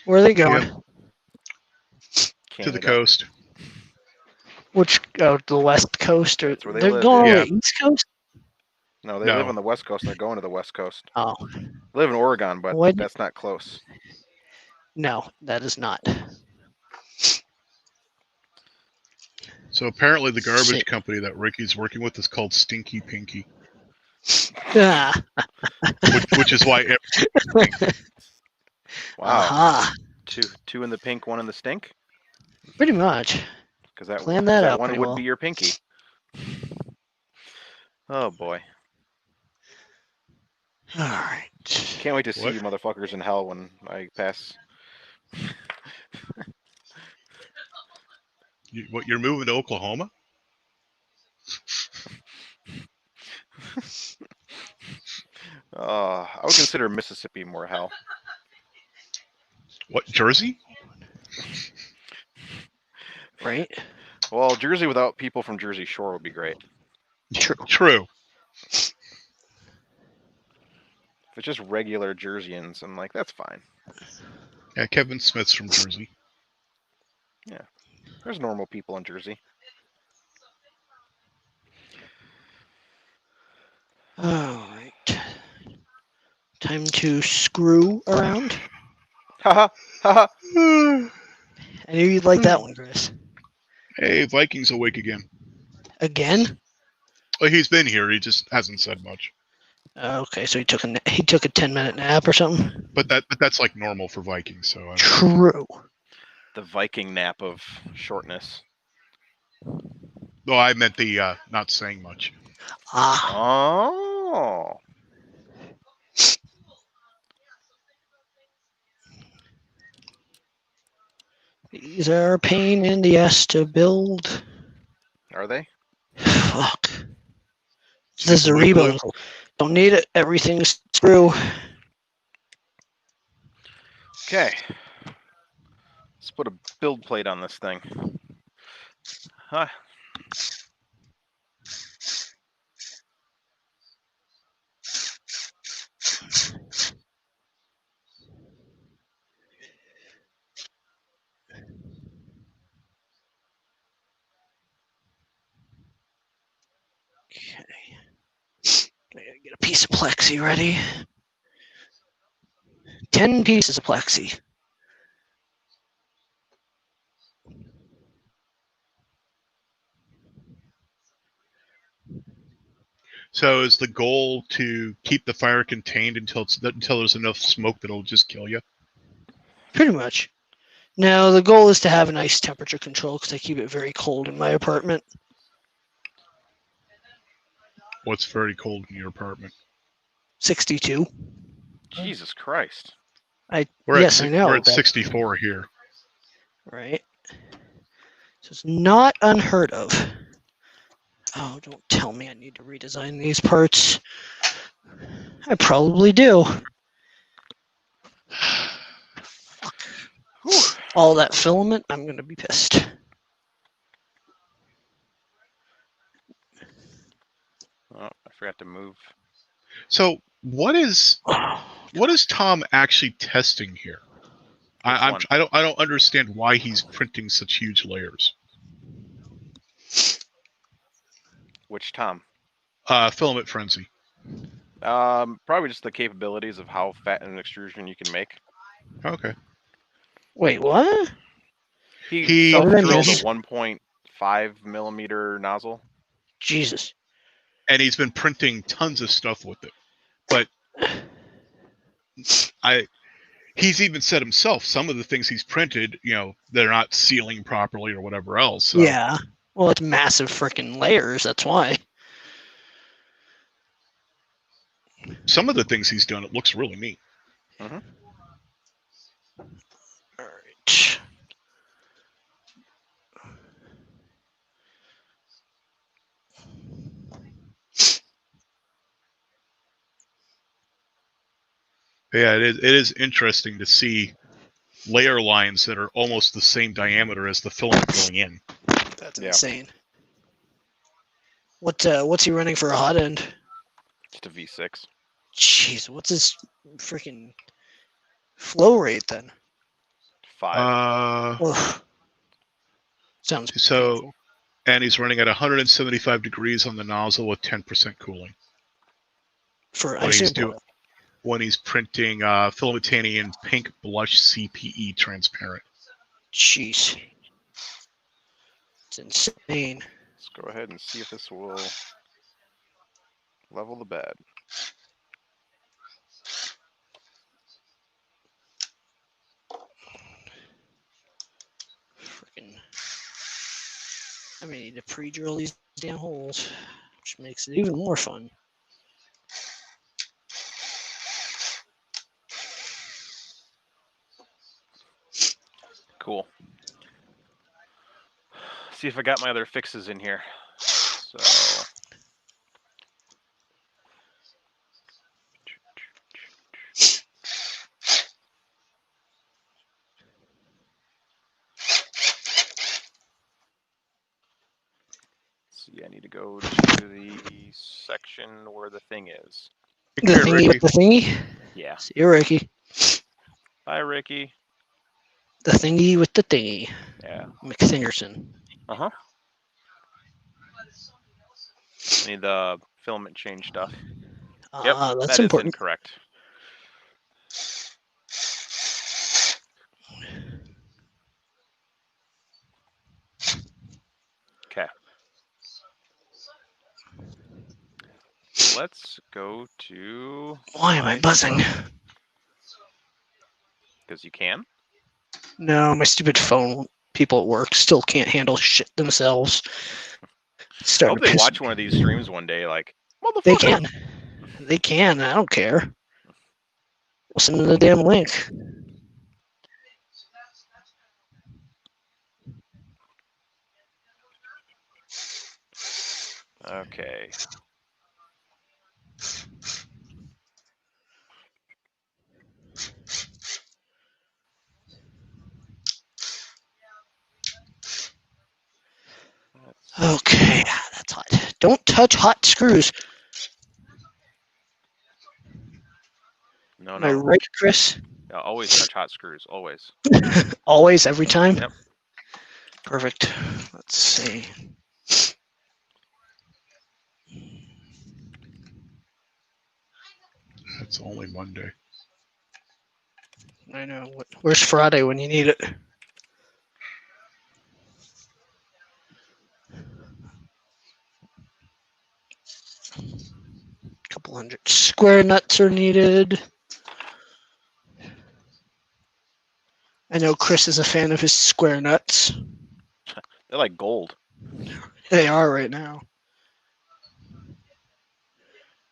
Where are they going? Yep. To the Canada. coast. Which the West Coast or That's where they they're live, going yeah. on the East Coast? No, they No. live on the West Coast and they're going to the West Coast. Oh, They live in Oregon, but What? that's not close. no, that is not. So apparently the garbage Shit. company that Ricky's working with is called Stinky Pinky, Ah, which is why Wow. aha. Two in the pink, one in the stink? Pretty much. Because that, Plan that out one pretty would well. be your pinky. Oh, boy. All right. Can't wait to see What? you motherfuckers in hell when I pass. You're moving to Oklahoma? I would consider Mississippi more hell. What, Jersey? Right. Well, Jersey without people from Jersey Shore would be great. True. True. If it's just regular Jerseyans, I'm like, that's fine. Yeah, Kevin Smith's from Jersey. There's normal people in Jersey. All right. Time to screw around. Haha, haha. I knew you'd like that one, Chris. Hey, Vikings awake again. Again? Well, he's been here. He just hasn't said much. Okay, so he took a 10-minute nap or something. But that's like normal for Vikings. So True. The Viking nap of shortness. no, I meant the not saying much. Ah. Oh. These are a pain in the ass to build. Are they? Fuck. This is a Rebo. Don't need it. Everything's screw. Okay. Let's put a build plate on this thing. Huh. Okay. I gotta get a piece of plexi ready. 10 pieces of plexi. So is the goal to keep the fire contained until there's enough smoke that'll just kill you? Pretty much. Now, the goal is to have a nice temperature control because I keep it very cold in my apartment. What's very cold in your apartment? 62. Jesus Christ. We're Yes, I know. We're at 64 here. Right. So it's not unheard of. Oh, don't tell me I need to redesign these parts. I probably do. Whew. All that filament, I'm going to be pissed. Oh, I forgot to move. So what is Tom actually testing here? I don't understand why he's printing such huge layers. Which Tom? Filament frenzy. Probably just the capabilities of how fat an extrusion you can make. Okay. Wait, what? He- self-drilled a Yes. 1.5 millimeter nozzle. Jesus. And he's been printing tons of stuff with it. But he's even said himself, some of the things he's printed, they're not sealing properly or whatever else. So. Yeah. Well, it's massive freaking layers. That's why. Some of the things he's done, it looks really neat. Mm-hmm. All right. Yeah, it is interesting to see layer lines that are almost the same diameter as the filament going in. That's Yeah. insane. What's he running for a hot end? Just a V6. Jeez, what's his freaking flow rate then? 5. Ugh. Sounds So, painful. and he's running at 175 degrees on the nozzle with 10% cooling. For When he's printing filamentanian pink blush CPE transparent. Jeez. It's insane. Let's go ahead and see if this will level the bed. Freaking. I mean, need to pre-drill these damn holes, which makes it even more fun. Cool. See if I got my other fixes in here. So. See, I need to go to the section where the thing is. The thingy with the thingy? Yeah. See you, Ricky. Hi, Ricky. The thingy with the thingy. Yeah. McThingerson. Uh-huh. I need the filament change stuff. Yep, That's that important. is incorrect. Okay. Let's go to... Why am I buzzing? Because you can? No, my stupid phone. People at work still can't handle shit themselves. It's I hope starting to they piss watch me. one of these streams one day, like, motherfucker. They can. They can. I don't care. Listen to the damn link. Okay. Okay, that's hot. Don't touch hot screws. No, Am I no. right, Chris? Yeah, always touch hot screws. Always. Always, every time? Yep. Perfect. Let's see. It's only Monday. I know. Where's Friday when you need it? Couple hundred square nuts are needed. I know Chris is a fan of his square nuts. They're like gold. They are right now.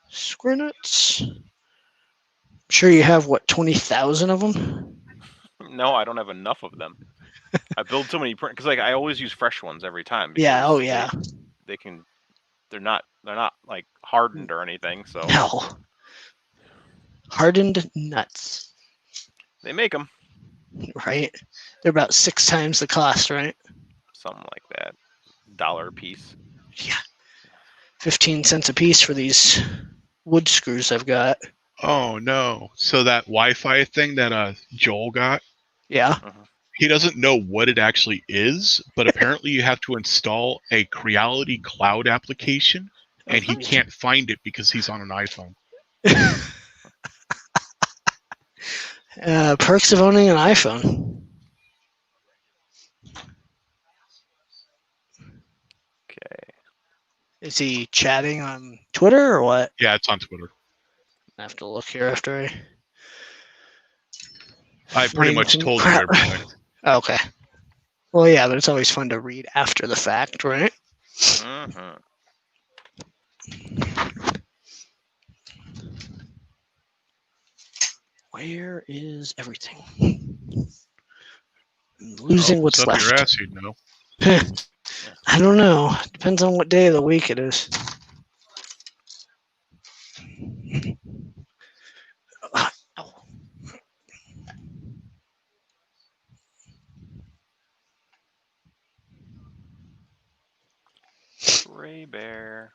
Square nuts. I'm sure you have, what, 20,000 of them? No, I don't have enough of them. I build so many because like I always use fresh ones every time. Yeah, because oh yeah. They can. They're not like hardened or anything. So No. Hardened nuts, they make them right? They're about 6 times the cost, right? something like that. $1 a piece. Yeah. 15 cents a piece for these wood screws I've got. Oh no! So that Wi-Fi thing that Joel got, Yeah. he doesn't know what it actually is, but apparently you have to install a Creality Cloud application, and he can't find it because he's on an iPhone. Perks of owning an iPhone. Okay. Is he chatting on Twitter or what? Yeah, it's on Twitter. I have to look here after I pretty flame much some told you crap. everything. Okay. Well, yeah, but it's always fun to read after the fact, right? Mm-hmm. Where is everything? I'm losing Oh, what's it's up your left. ass, you'd know. I don't know. Depends on what day of the week it is. Gray bear.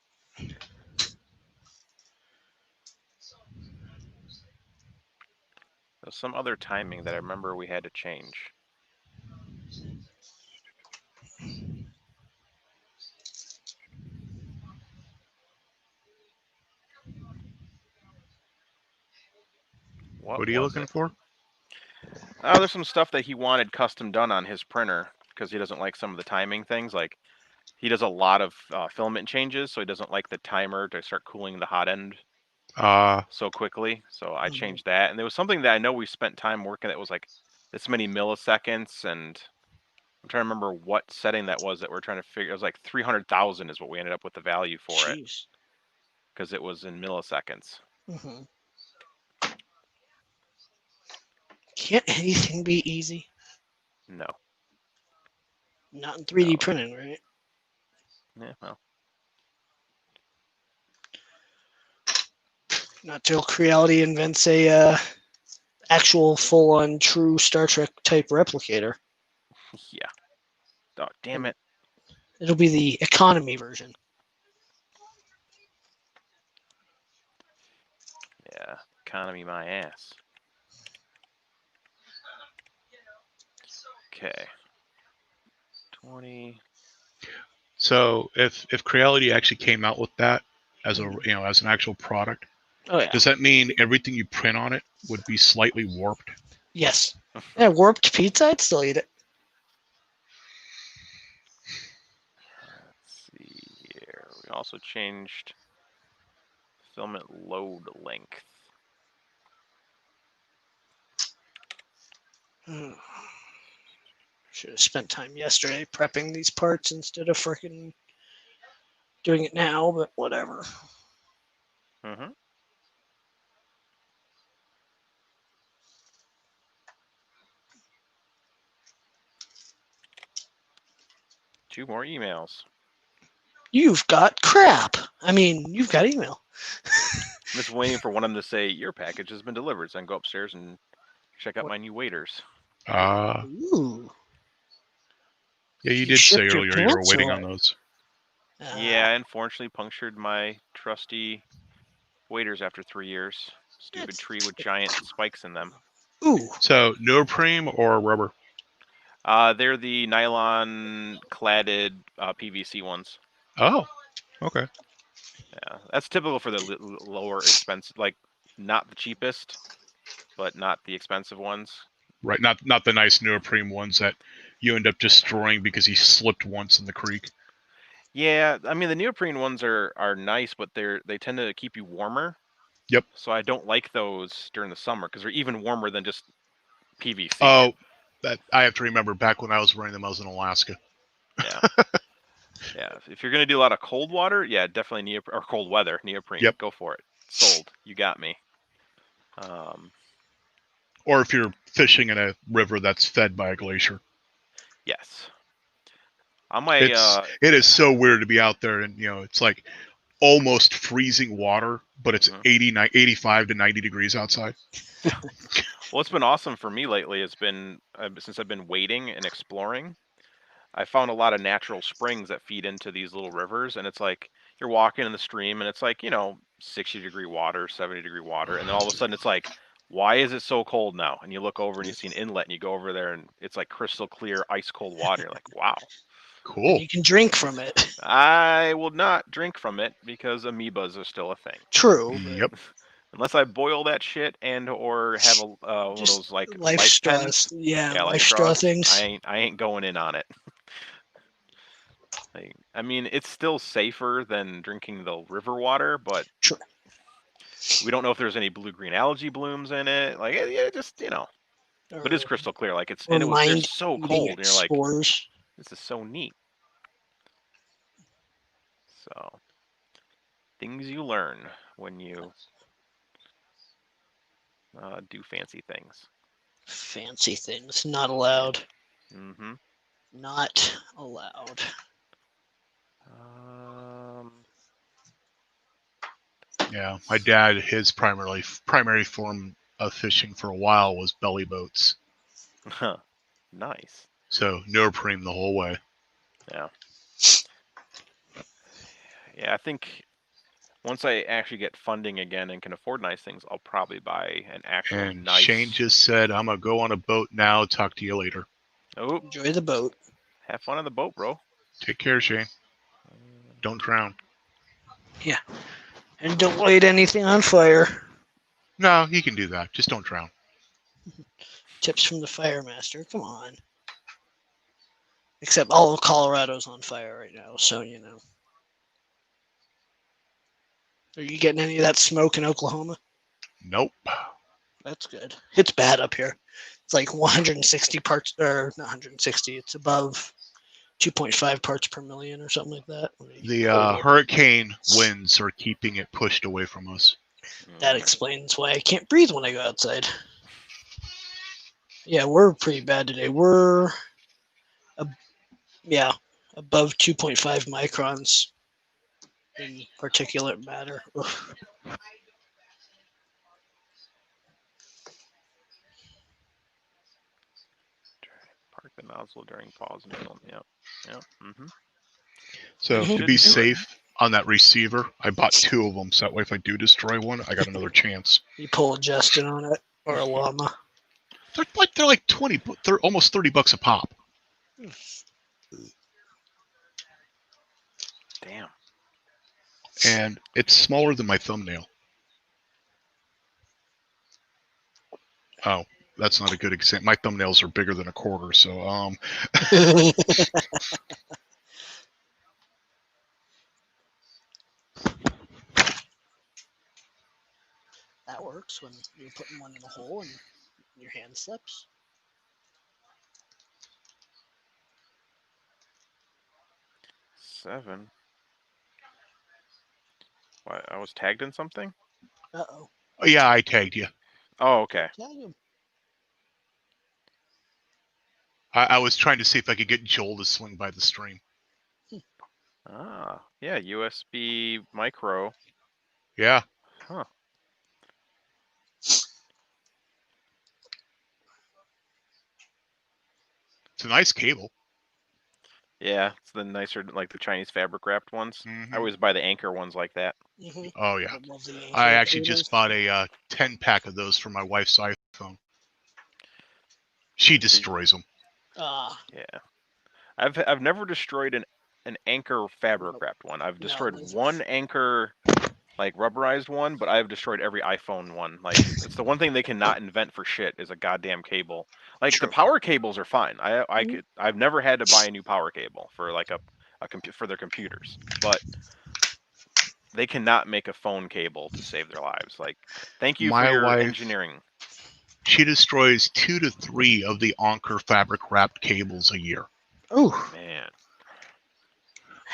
There's some other timing that I remember we had to change. What are you looking for? Oh, there's some stuff that he wanted custom done on his printer because he doesn't like some of the timing things. Like he does a lot of filament changes, so he doesn't like the timer to start cooling the hot end so quickly. So I changed that, and there was something that I know we spent time working that was like this many milliseconds, and I'm trying to remember what setting that was that we're trying to figure. It was like 300,000 is what we ended up with the value for it Jeez. because it was in milliseconds. Mm-hmm. Can't anything be easy? No. Not in 3D No. printing, right? Yeah, well. Not till Creality invents a actual full-on true Star Trek type replicator. Yeah. Oh, damn it. It'll be the economy version. Yeah. Economy my ass. Okay. 20. So if Creality actually came out with that as a as an actual product, Oh yeah. does that mean everything you print on it would be slightly warped? Yes. Yeah, warped pizza, I'd still eat it. Let's see here. We also changed filament load length. Should have spent time yesterday prepping these parts instead of freaking doing it now, but whatever. Mm-hmm. Two more emails. You've got crap. I mean, you've got email. I'm just waiting for one of them to say your package has been delivered, so I can go upstairs and check out What? my new waiters. Ooh. Yeah, you You did say shipped your earlier you were pants waiting away. on those. Yeah, I unfortunately punctured my trusty waiters after 3 years. Stupid It's- tree with giant spikes in them. Ooh. So neoprene or rubber? They're the nylon cladded PVC ones. Oh, okay. Yeah, that's typical for the lower expensive, like not the cheapest, but not the expensive ones. Right, not the nice neoprene ones that you end up destroying because he slipped once in the creek. Yeah, I mean the neoprene ones are nice, but they tend to keep you warmer. Yep. So I don't like those during the summer because they're even warmer than just PVC. Oh, that I have to remember. Back when I was wearing them, I was in Alaska. Yeah. Yeah. If you're gonna do a lot of cold water, yeah, definitely neoprene or cold weather neoprene. Yep. Go for it. Sold. You got me. Or if you're fishing in a river that's fed by a glacier. Yes. On my It is so weird to be out there and it's like almost freezing water, but it's 85 to 90 degrees outside. What's been awesome for me lately has been since I've been wading and exploring, I found a lot of natural springs that feed into these little rivers, and it's like you're walking in the stream and it's like 60-degree water, 70-degree water, and then all of a sudden it's like, why is it so cold now? And you look over and you see an inlet and you go over there and it's like crystal clear ice cold water. You're like, wow. Cool. You can drink from it. I will not drink from it because amoebas are still a thing. True. Yep. Unless I boil that shit and or have one of those like life straws. pens. Yeah, life life straw straws. things. I ain't going in on it. I mean, it's still safer than drinking the river water, but Sure. we don't know if there's any blue-green algae blooms in it. Like, it just but it's crystal clear. Like they're so cold, and you're like, spores. this is so neat. So, things you learn when you do fancy things. Fancy things not allowed. Mm-hmm. Not allowed. Yeah, my dad, his primary form of fishing for a while was belly boats. Nice. So neoprene the whole way. Yeah. Yeah, I think once I actually get funding again and can afford nice things, I'll probably buy an actual And nice. Shane just said, "I'm gonna go on a boat now. Talk to you later." Oh, Enjoy the boat. have fun on the boat, bro. Take care, Shane. Don't drown. Yeah. And don't light anything on fire. No, he can do that. Just don't drown. Tips from the fire master. Come on. Except all of Colorado's on fire right now, so you know. Are you getting any of that smoke in Oklahoma? Nope. That's good. It's bad up here. It's like 160 parts, or not 160. It's above 2.5 parts per million or something like that. The hurricane winds are keeping it pushed away from us. That explains why I can't breathe when I go outside. Yeah, we're pretty bad today. We're, above 2.5 microns in particulate matter. Ugh. Park the nozzle during pause and film. Yep. Yep. Mm-hmm. So Should to be do it. safe on that receiver, I bought 2 of them. So that way, if I do destroy one, I got another chance. You pull a Justin on it or a llama. They're like 20. They're almost $30 a pop. Damn. And it's smaller than my thumbnail. Oh, that's not a good example. My thumbnails are bigger than a quarter, so That works when you're putting one in a hole and your hand slips. Seven. What? I was tagged in something? Uh-oh. oh, yeah, I tagged you. Oh, okay. Tag him. I was trying to see if I could get Joel to swing by the stream. Ah, yeah, USB micro. Yeah, Huh. it's a nice cable. Yeah, it's the nicer, like the Chinese fabric wrapped ones. I Mhm. always buy the Anchor ones like that. Oh yeah, I love the I Anchor actually cables. just bought a 10-pack of those for my wife's iPhone. She destroys them. Ah, Yeah, I've never destroyed an Anchor fabric Nope. wrapped one. I've No, destroyed those are one Anchor like rubberized one, but I've destroyed every iPhone one. Like it's the one thing they cannot invent for shit is a goddamn cable. Like the true. power cables are fine. Mhm. I've never had to buy a new power cable for like for their computers, but they cannot make a phone cable to save their lives. Like thank you for My your wife, engineering. she destroys 2 to 3 of the Anker fabric wrapped cables a year. Oh, Man,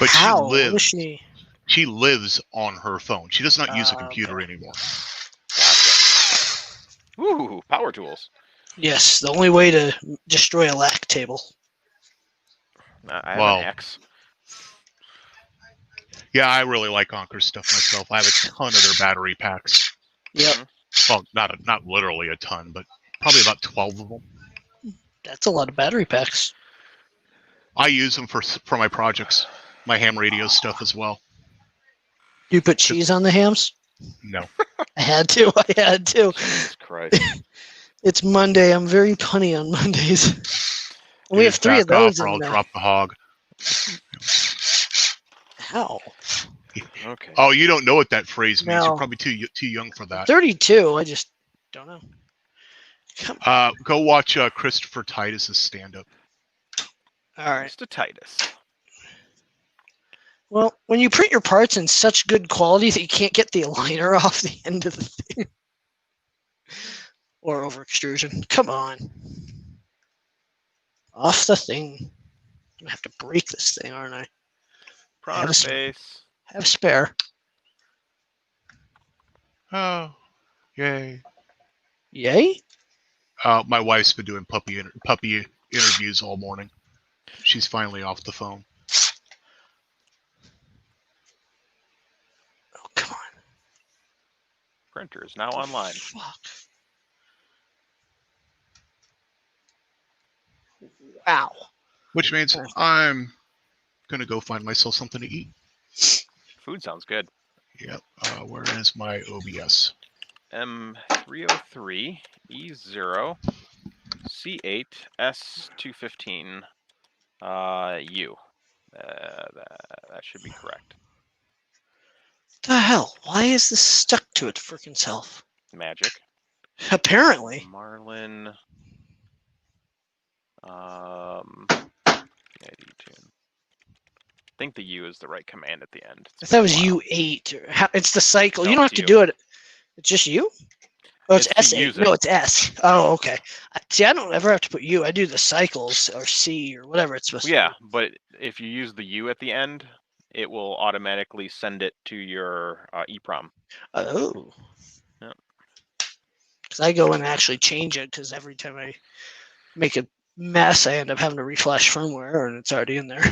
But how? What is she? she lives on her phone. She does not use a computer Okay. anymore. gotcha. Ooh, power tools. Yes, the only way to destroy a LAC table. I have an Well, axe. yeah, I really like Anker stuff myself. I have a ton of their battery packs. Yep, Well, not literally a ton, but probably about 12 of them. that's a lot of battery packs. I use them for my projects, my ham radio stuff as well. You put cheese on the hams? No, I had to. I had to. Jesus Christ. It's Monday. I'm very punny on Mondays. And we have dude, 3 of back off those or in I'll the. drop the hog. How? Okay. Oh, you don't know what that phrase means. No. You're probably too young for I'm that. 32. I just don't know. Come on. Go watch Christopher Titus's stand-up. All right. Mr. Titus. Well, when you print your parts in such good quality that you can't get the aligner off the end of the thing, or over extrusion, come on. Off the thing. I'm gonna have to break this thing, aren't I? Prawn face. Have spare. Oh, yay! Yay? My wife's been doing puppy interviews all morning. She's finally off the phone. Oh, come on. Printer is now online. Fuck. Wow. Which means I'm gonna go find myself something to eat. Food sounds good. Yep. Where is my OBS? M303 E0 C8 S215 U. That should be correct. The hell? Why is this stuck to its freaking self? Magic. Apparently. Marlin. ID tune. I think the U is the right command at the end. I thought it was U8. It's the cycle. No, you don't have it's to U. do it. It's just U? Oh, it's It's to S8. use No, it. it's S. Oh, okay. See, I don't ever have to put U. I do the cycles or C or whatever it's supposed Yeah, to be. but if you use the U at the end, it will automatically send it to your EEPROM. Oh. Yep. Because I go and actually change it because every time I make a mess, I end up having to reflash firmware and it's already in there.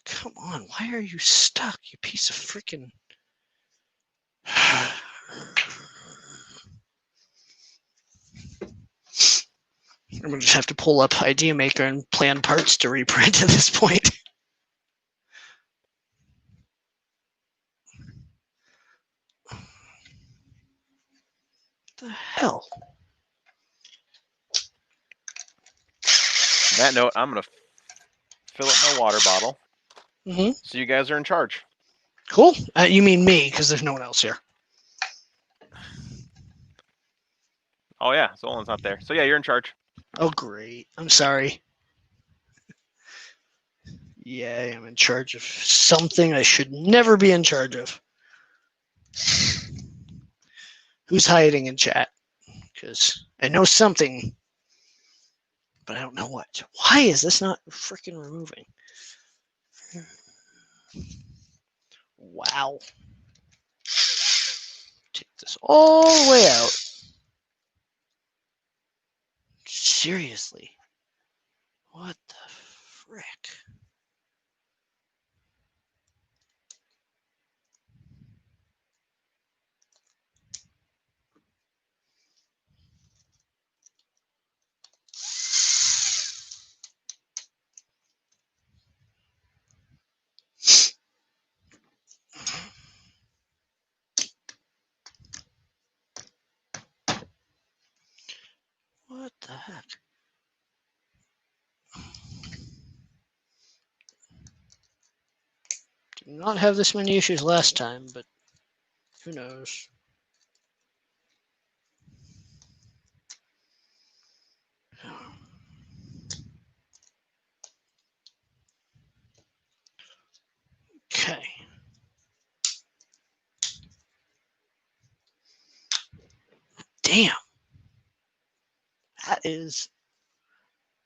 Come on, why are you stuck, you piece of freaking... I'm going to just have to pull up Idea Maker and plan parts to reprint at this point. The hell? On that note, I'm going to fill up my water bottle. Mm-hmm. So you guys are in charge. Cool. You mean me, because there's no one else here. Oh, yeah, Zolan's not there. So, yeah, you're in charge. Oh, great. I'm sorry. Yeah, I'm in charge of something I should never be in charge of. Who's hiding in chat? Because I know something, but I don't know what. Why is this not freaking removing? Wow. Take this all the way out. Seriously. What the frick? Did not have this many issues last time, but who knows? Okay. Damn. That is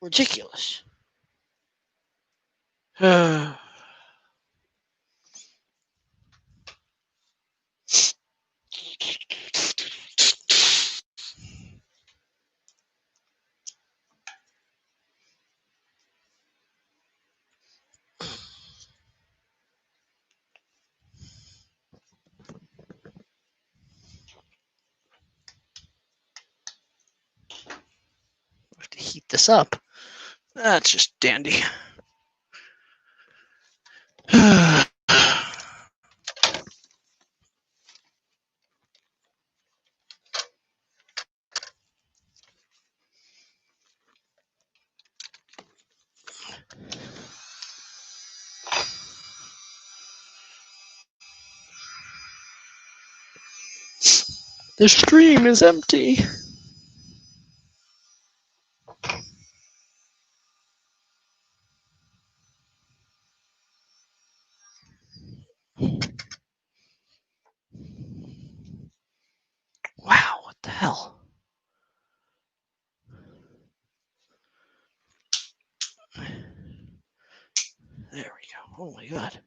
ridiculous. have to heat this up. That's just dandy. The stream is empty. Wow, what the hell? There we go. Oh my god.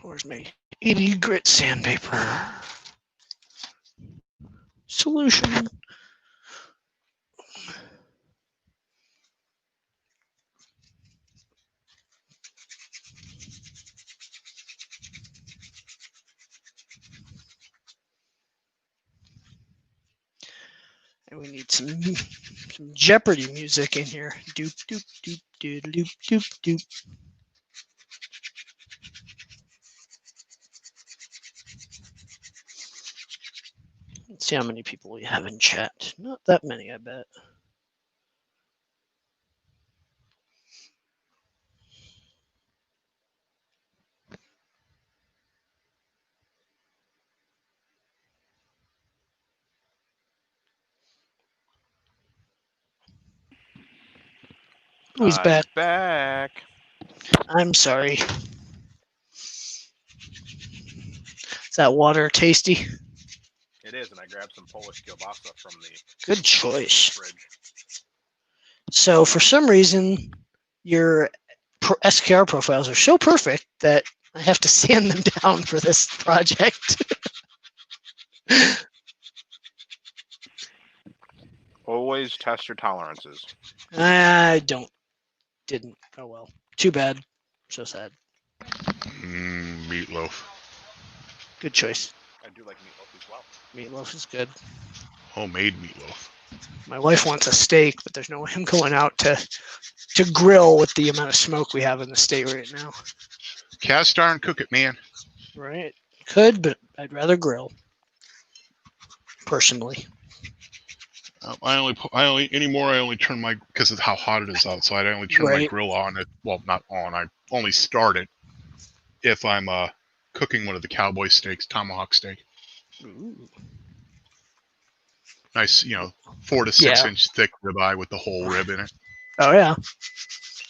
Where's my 80 grit sandpaper? Solution. And we need some Jeopardy music in here. Doop doop doop doop doop doop doop. Let's see how many people we have in chat. Not that many, I bet. Oh, he's back. Back. I'm sorry. Is that water tasty? It is, and I grabbed some Polish kielbasa from the Good choice. fridge. So for some reason, your SKR profiles are so perfect that I have to sand them down for this project. Always test your tolerances. I didn't. Oh well. Too bad. So sad. Meatloaf. Good choice. I do like meatloaf as well. Meatloaf is good. Homemade meatloaf. My wife wants a steak, but there's no way I'm going out to grill with the amount of smoke we have in the state right now. Cast iron, cook it, man. Right. Could, but I'd rather grill. Personally. I only turn my, because of how hot it is outside, I only turn my Right. grill on. Well, not on. I only start it if I'm cooking one of the cowboy steaks, tomahawk steak. Ooh. Nice, 4 to 6 inch thick ribeye with the whole rib in it. Oh yeah.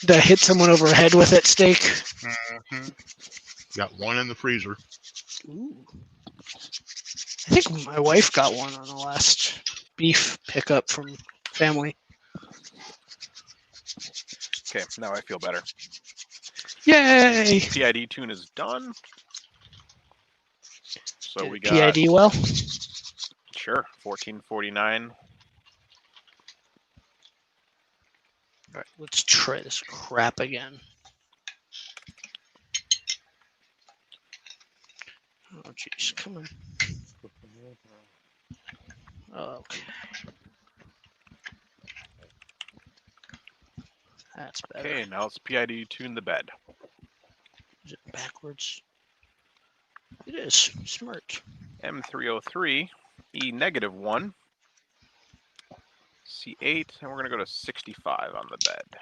The hit someone over the head with it steak. Mm-hmm. Got one in the freezer. Ooh. I think my wife got one on the last beef pickup from family. Okay, now I feel better. Yay! PID tune is done. So Did we got PID well. sure 1449. All right, let's try this crap again. Oh jeez, come on. Okay. That's better. Okay, now let's PID tune the bed. Is it backwards? It is. Smart. M303, E-1, C8, and we're going to go to 65 on the bed.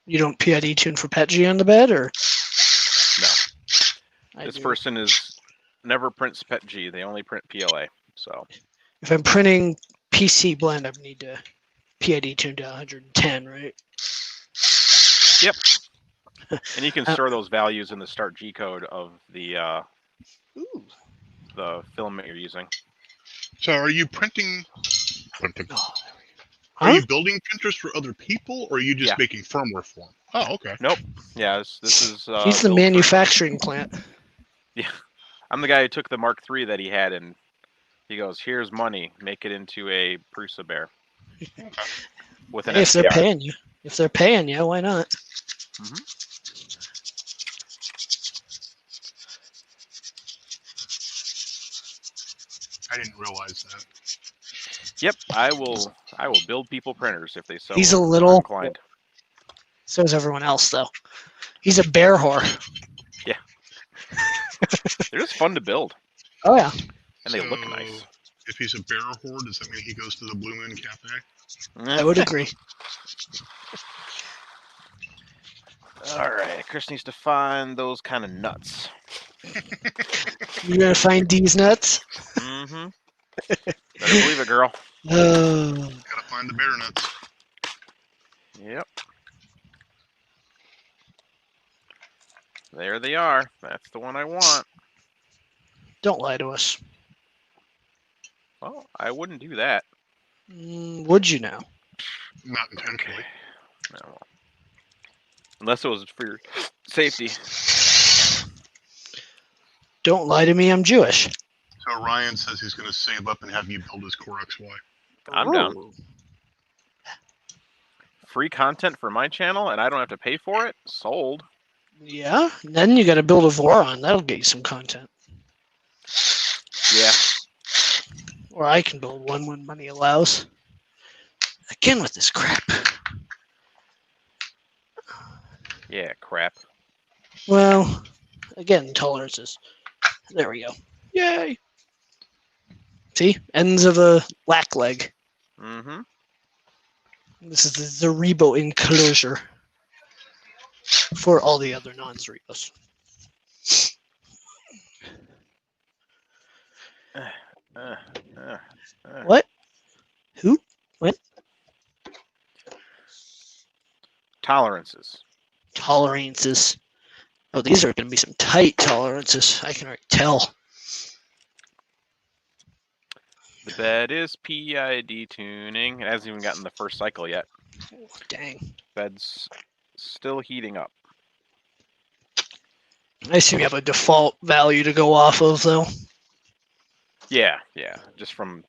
You don't PID tune for PETG on the bed, or? No. I This do. person is never prints PETG. They only print PLA. So If I'm printing PC blend, I need to PID tune to 110, right? Yep. And you can store those values in the start G code of the filament you're using. So are you printing? Oh, Are huh? you building printers for other people, or are you just Yeah. making firmware for them? Oh, okay. Nope. Yeah, this is. He's the built for- manufacturing plant. Yeah, I'm the guy who took the Mark III that he had, and he goes, "Here's money. Make it into a Prusa Bear." With an Hey, if they're SDR. paying you, why not? Mhm. I didn't realize that. Yep, I will build people printers if they so He's a are little- inclined. So is everyone else, though. He's a bear whore. They're just fun to build, Oh yeah. and they look nice. If he's a bear whore, does that mean he goes to the Blue Moon Cafe? I would agree. All right, Chris needs to find those kind of nuts. You're gonna find these nuts. Mm-hmm. Better believe it, girl. Oh, Gotta find the bear nuts. Yep. There they are. That's the one I want. don't lie to us. Well, I wouldn't do that. Would you now? Not intentionally. No, well, unless it was for your safety. Don't lie to me. I'm Jewish. So Ryan says he's going to save up and have you build his Core XY. I'm down. Ooh. Free content for my channel, and I don't have to pay for it? Sold. Yeah. Then you got to build a Voron. That'll get you some content. Yeah. Or I can build one when money allows. Again with this crap. Yeah, crap. Well, again, tolerances. There we go. Yay. See? Ends of a lack leg. Mm-hmm. This is the Zeribo enclosure for all the other non-Zeribos. What? Who? What? Tolerances. Tolerances. Oh, these are going to be some tight tolerances. I can already tell. The bed is PID tuning. It hasn't even gotten the first cycle yet. Oh, dang. Bed's still heating up. I assume you have a default value to go off of, though. Yeah. Just from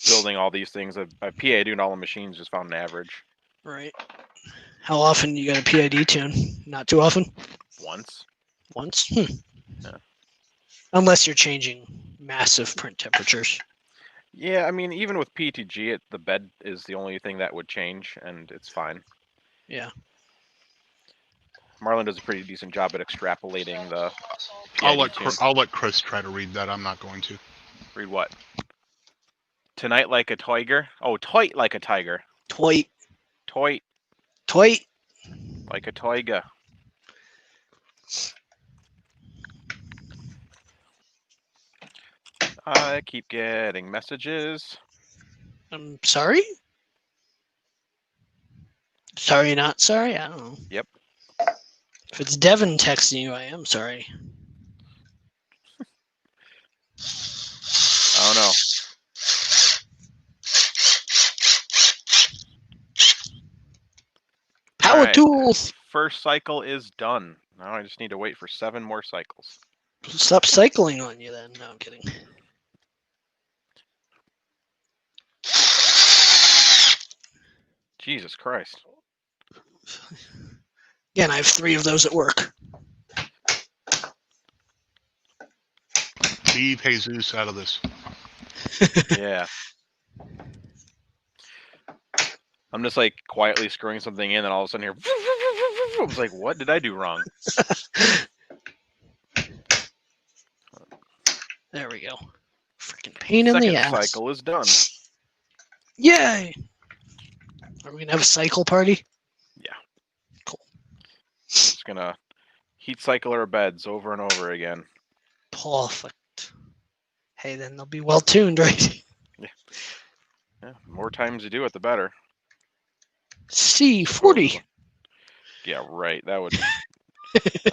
building all these things, I PID tuned all the machines, just found an average. Right. How often you got a PID tune? Not too often? Once. Once? Yeah. Unless you're changing massive print temperatures. Yeah, I mean, even with PTG, the bed is the only thing that would change, and it's fine. Yeah. Marlon does a pretty decent job at extrapolating the I'll PID tune. let Chris try to read that. I'm not going to. Read what? Tonight like a tiger. Oh, toit like a tiger. Toit. Toit Toit. like a tiger. I keep getting messages. I'm sorry? Sorry, not sorry? I don't know. Yep. If it's Devin texting you, I am sorry. I don't know. Power Alright. tools! First cycle is done. Now I just need to wait for 7 more cycles. Stop cycling on you then. No, I'm kidding. Jesus Christ. Again, I have 3 of those at work. Leave Jesus out of this. Yeah. I'm just like quietly screwing something in, and all of a sudden here, I was like, what did I do wrong? There we go. Freaking pain in the Second ass. cycle is done. Yay! Are we gonna have a cycle party? Yeah. gonna heat cycle our beds over and over again. Perfect. Hey, then they'll be well tuned, right? Yeah, more times you do it, the better. C40. Supposedly. Yeah, right. That would.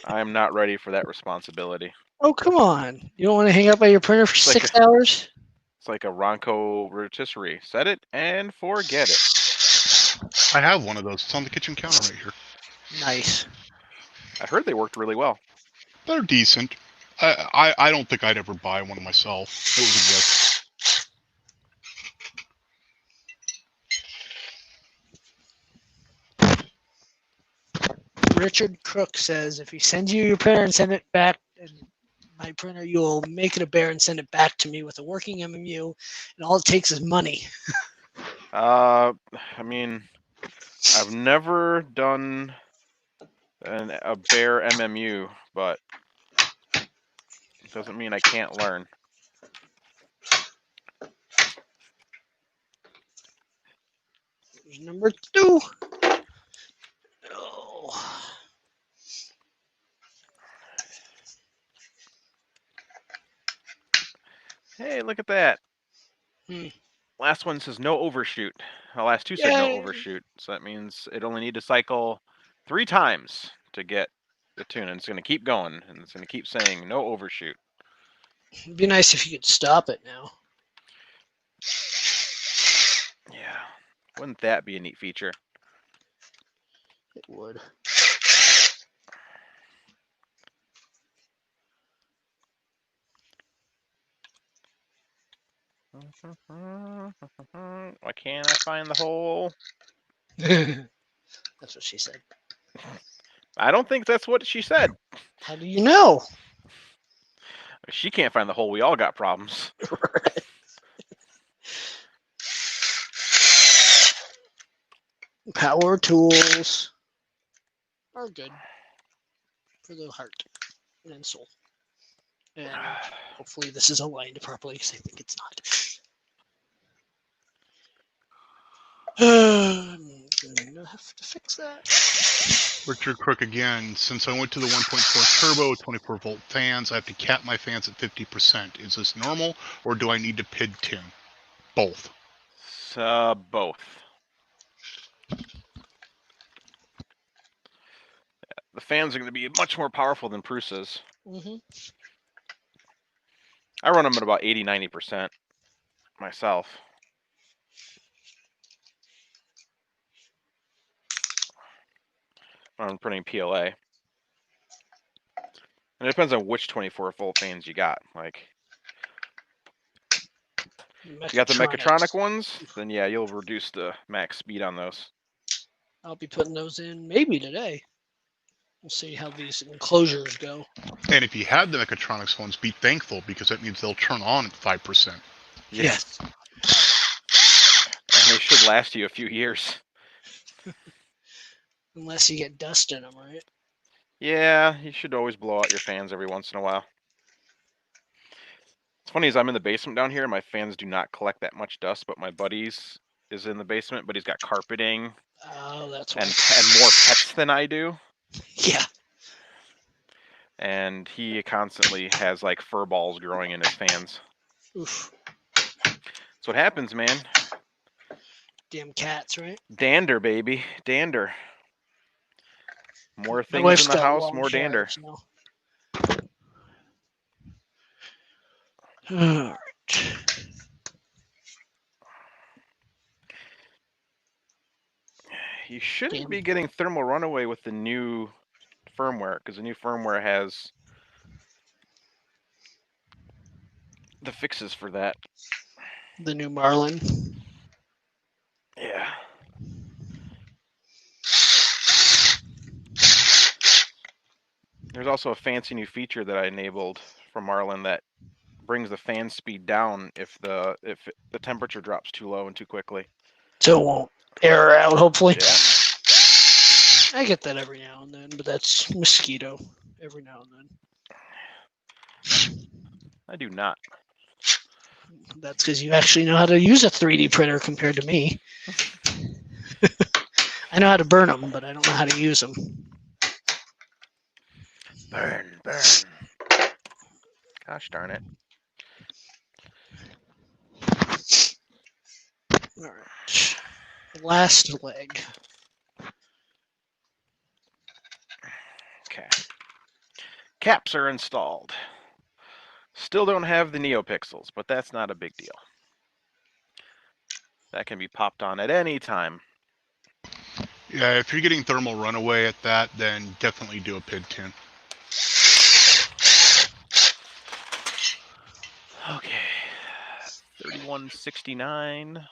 I'm not ready for that responsibility. Oh, come on. You don't want to hang out by your printer for It's like 6 hours? It's like a Ronco rotisserie. Set it and forget it. I have one of those. It's on the kitchen counter right here. Nice. I heard they worked really well. They're decent. I don't think I'd ever buy one myself. It was a gift. Richard Crook says if he sends you your printer and send it back, and my printer, you'll make it a bear and send it back to me with a working MMU, and all it takes is money. I mean, I've never done a bare MMU, but it doesn't mean I can't learn. There's number 2. Oh. Hey, look at that. Hmm. Last one says no overshoot. The last two said no overshoot. So that means it only need to cycle 3 times to get the tune. And it's going to keep going. And it's going to keep saying no overshoot. It'd be nice if you could stop it now. Yeah. Wouldn't that be a neat feature? It would. Why can't I find the hole? That's what she said. I don't think that's what she said. How do you know? If she can't find the hole, we all got problems. Power tools are good for the heart and soul. And hopefully this is aligned properly because I think it's not. I'm gonna have to fix that. Richard Crook again. Since I went to the 1.4 turbo, 24 volt fans, I have to cap my fans at 50%. Is this normal, or do I need to PID tune? Both. Both. The fans are going to be much more powerful than Prusa's. Mm-hmm. I run them at about 80-90% myself. When I'm printing PLA. And it depends on which 24 volt fans you got. Like, you got the Mechatronic ones, then yeah, you'll reduce the max speed on those. I'll be putting those in maybe today. We'll see how these enclosures go. And if you have the Mechatronics ones, be thankful because that means they'll turn on at 5%. Yes. And they should last you a few years. Unless you get dust in them, right? Yeah, you should always blow out your fans every once in a while. It's funny, as I'm in the basement down here, my fans do not collect that much dust, but my buddy's is in the basement, but he's got carpeting. Oh, that's why. And more pets than I do. Yeah. And he constantly has like fur balls growing in his fans. Oof. That's what happens, man. Damn cats, right? Dander, baby. Dander. More things in the house, more dander. All right. You shouldn't be getting thermal runaway with the new firmware, because the new firmware has the fixes for that. The new Marlin. Yeah. There's also a fancy new feature that I enabled from Marlin that brings the fan speed down if the temperature drops too low and too quickly. So it won't air out, hopefully. Yeah. I get that every now and then, but that's mosquito every now and then. I do not. That's because you actually know how to use a 3D printer compared to me. I know how to burn them, but I don't know how to use them. Burn. Gosh darn it. All right. Last leg. Okay. Caps are installed. Still don't have the NeoPixels, but that's not a big deal. That can be popped on at any time. Yeah, if you're getting thermal runaway at that, then definitely do a PID tune. Okay. 3169.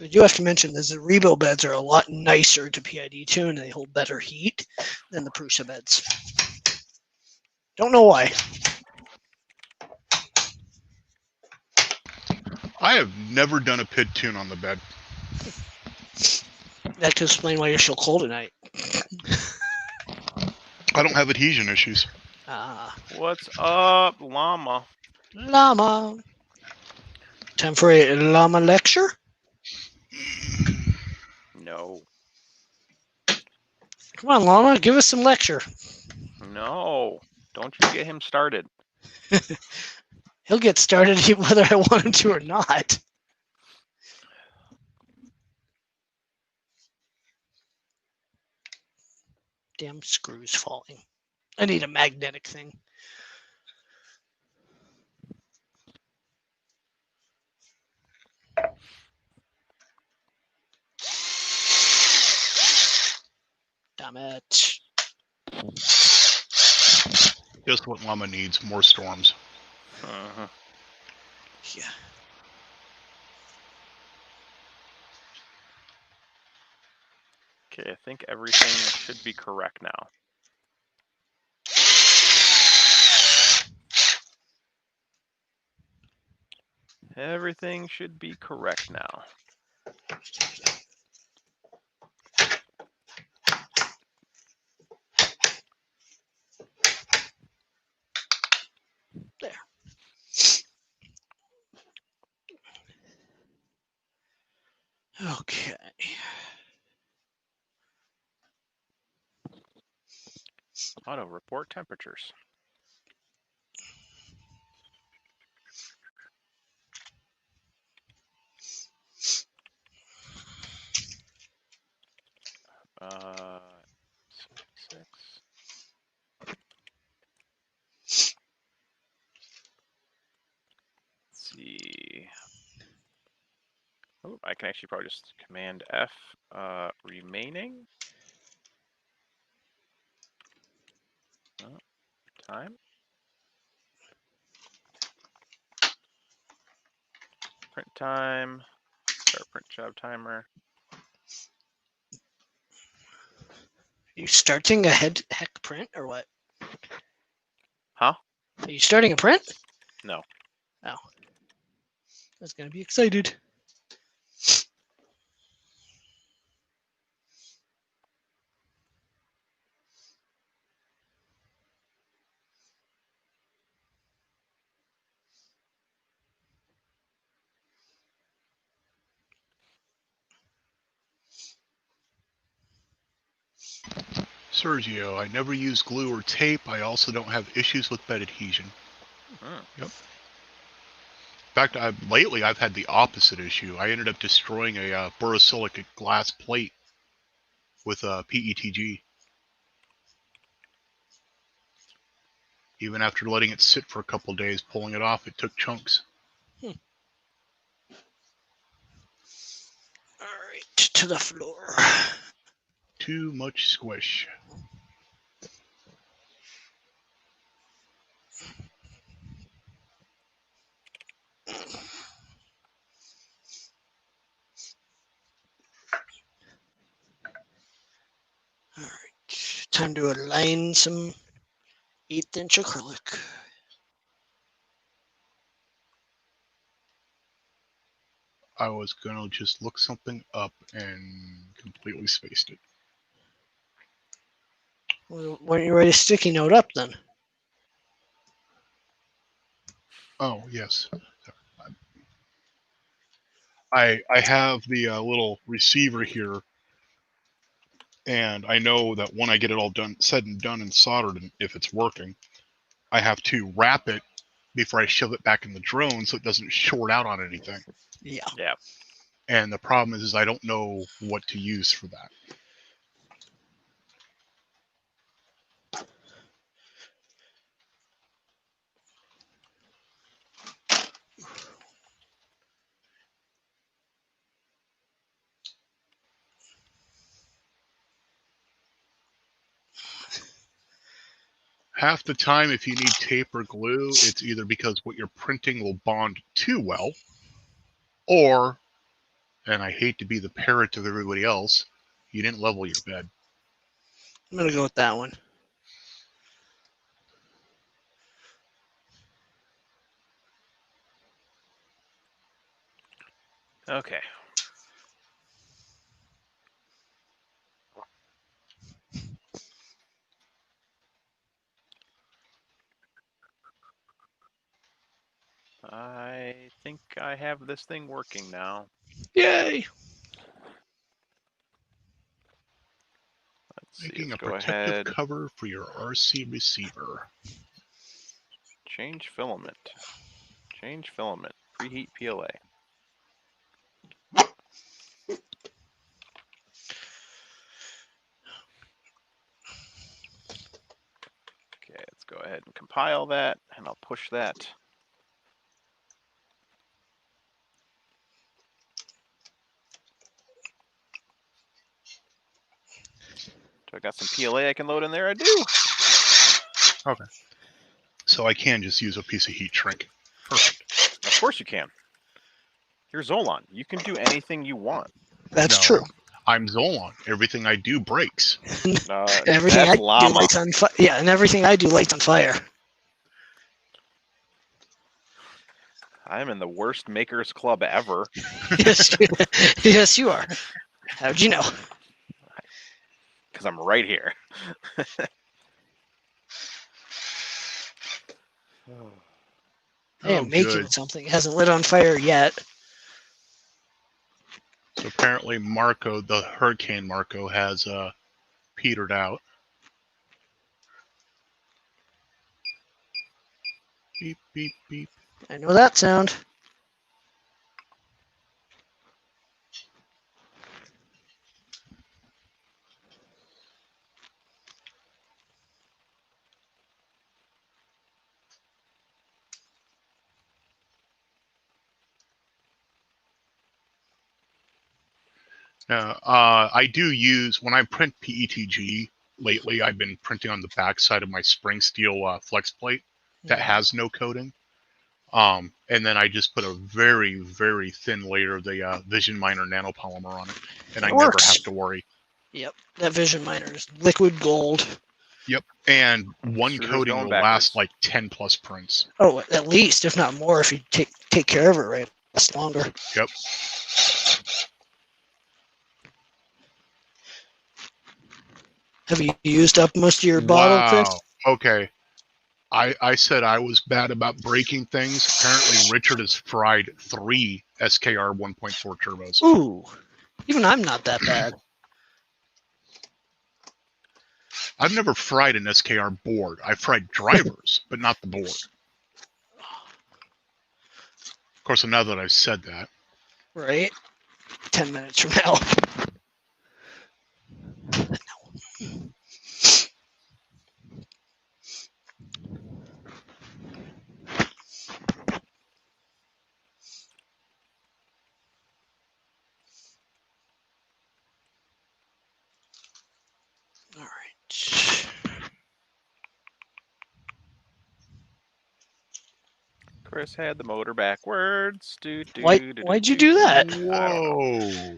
I do have to mention is the Rebo beds are a lot nicer to PID tune and they hold better heat than the Prusa beds. Don't know why. I have never done a PID tune on the bed. That could explain why you're so cold tonight. I don't have adhesion issues. What's up, llama? Llama. Time for a llama lecture? No. Come on, llama, give us some lecture. No. Don't you get him started. He'll get started whether I want him to or not. Damn screws falling. I need a magnetic thing. Damn it. Just what Llama needs, more storms. Uh-huh. Yeah. Okay, I think everything should be correct now. Everything should be correct now. There. Okay. Auto report temperatures. Uh, 6. Let's see. Oh, I can actually probably just Command F. Remaining. Oh, time. Print time. Start print job timer. You starting a heck print or what? Huh? Are you starting a print? No. Oh. I was gonna be excited. Sergio, I never use glue or tape. I also don't have issues with bed adhesion. Yep. In fact, lately I've had the opposite issue. I ended up destroying a borosilicate glass plate with a PETG. Even after letting it sit for a couple days, pulling it off, it took chunks. All right, to the floor. Too much squish. All right, time to align some 1/8" acrylic. I was gonna just look something up and completely spaced it. Well, why don't you write a sticky note up then? Oh, yes. I have the little receiver here, and I know that when I get it all done, said and done and soldered, and if it's working, I have to wrap it before I shove it back in the drone so it doesn't short out on anything. Yeah. Yeah. And the problem is I don't know what to use for that. Half the time, if you need tape or glue, it's either because what you're printing will bond too well, or, and I hate to be the parrot of everybody else, you didn't level your bed. I'm gonna go with that one. Okay. I think I have this thing working now. Yay! Let's see. Making a Let's go protective ahead. cover for your RC receiver. Change filament. Change filament. Preheat PLA. Okay, let's go ahead and compile that, and I'll push that. Do I got some PLA I can load in there? I do. Okay. So I can just use a piece of heat shrink. Perfect. Of course you can. You're Zolan. You can do anything you want. That's No, true. I'm Zolan. Everything I do breaks. Everything I That's do llama. lights on fire. Yeah, and everything I do lights on fire. I'm in the worst makers club ever. Yes, yes, you are. How'd you know? Because I'm right here. I am Oh, making good. something. It hasn't lit on fire yet. So apparently Marco, the Hurricane Marco, has petered out. Beep, beep, beep. I know that sound. I do use, when I print PETG lately, I've been printing on the back side of my spring steel flex plate that has no coating. And then I just put a very, very thin layer of the Vision Miner nanopolymer on it, and I It never works. have to worry. Yep, that Vision Miner is liquid gold. Yep, and one Scissors coating going will backwards. last like 10 plus prints. Oh, at least, if not more, if you take care of it right. That's longer. Yep. Have you used up most of your bottle, Chris? Wow. Okay. I said I was bad about breaking things. Apparently, Richard has fried 3 SKR 1.4 turbos. Ooh, even I'm not that bad. I've never fried an SKR board. I fried drivers, but not the board. Of course, now that I've said that. Right? 10 minutes from now. All right. Chris had the motor backwards. Why'd you do that? Whoa.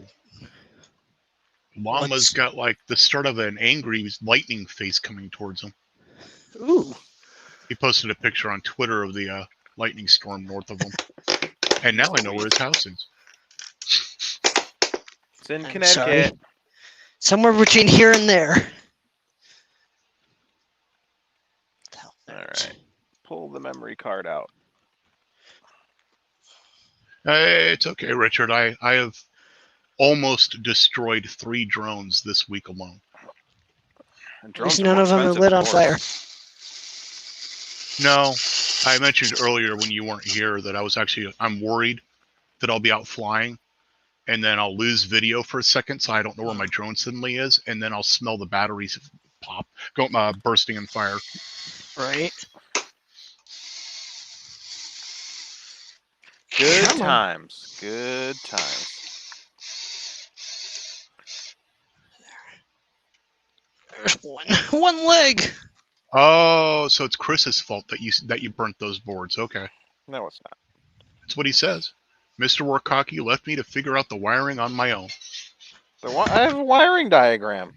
Llama's got like the start of an angry lightning face coming towards him. Ooh. He posted a picture on Twitter of the lightning storm north of him. And now I know where his house is. It's in I'm Connecticut. sorry. Somewhere between here and there. All right. Pull the memory card out. It's okay, Richard. I have almost destroyed 3 drones this week alone. And At least drones are none more of them are expensive, lit of on fire. course. No, I mentioned earlier when you weren't here that I'm worried that I'll be out flying and then I'll lose video for a second, so I don't know where my drone suddenly is, and then I'll smell the batteries bursting in fire. Right. Good Come on. times. Good times. There's one leg. Oh, so it's Chris's fault that you burnt those boards. Okay, No, it's not. that's what he says. Mr. Warkocki left me to figure out the wiring on my own. I have a wiring diagram.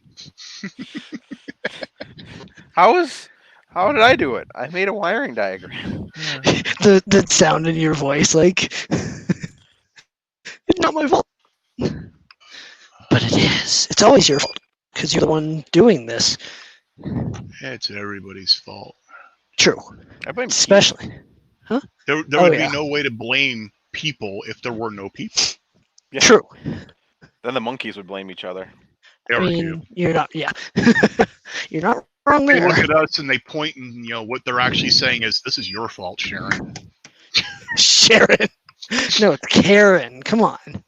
How did I do it? I made a wiring diagram. the sound in your voice, like it's not my fault. But it is. It's always your fault because you're the one doing this. It's everybody's fault. True. I blame Keith. Especially. There Oh, would yeah. be no way to blame people if there were no people. Yeah. True. Then the monkeys would blame each other. I Eric, mean, you're not. Yeah. You're not wrong they there. look at us and they point, and what they're actually saying is, "This is your fault, Sharon." Sharon. No, it's Karen. Come on.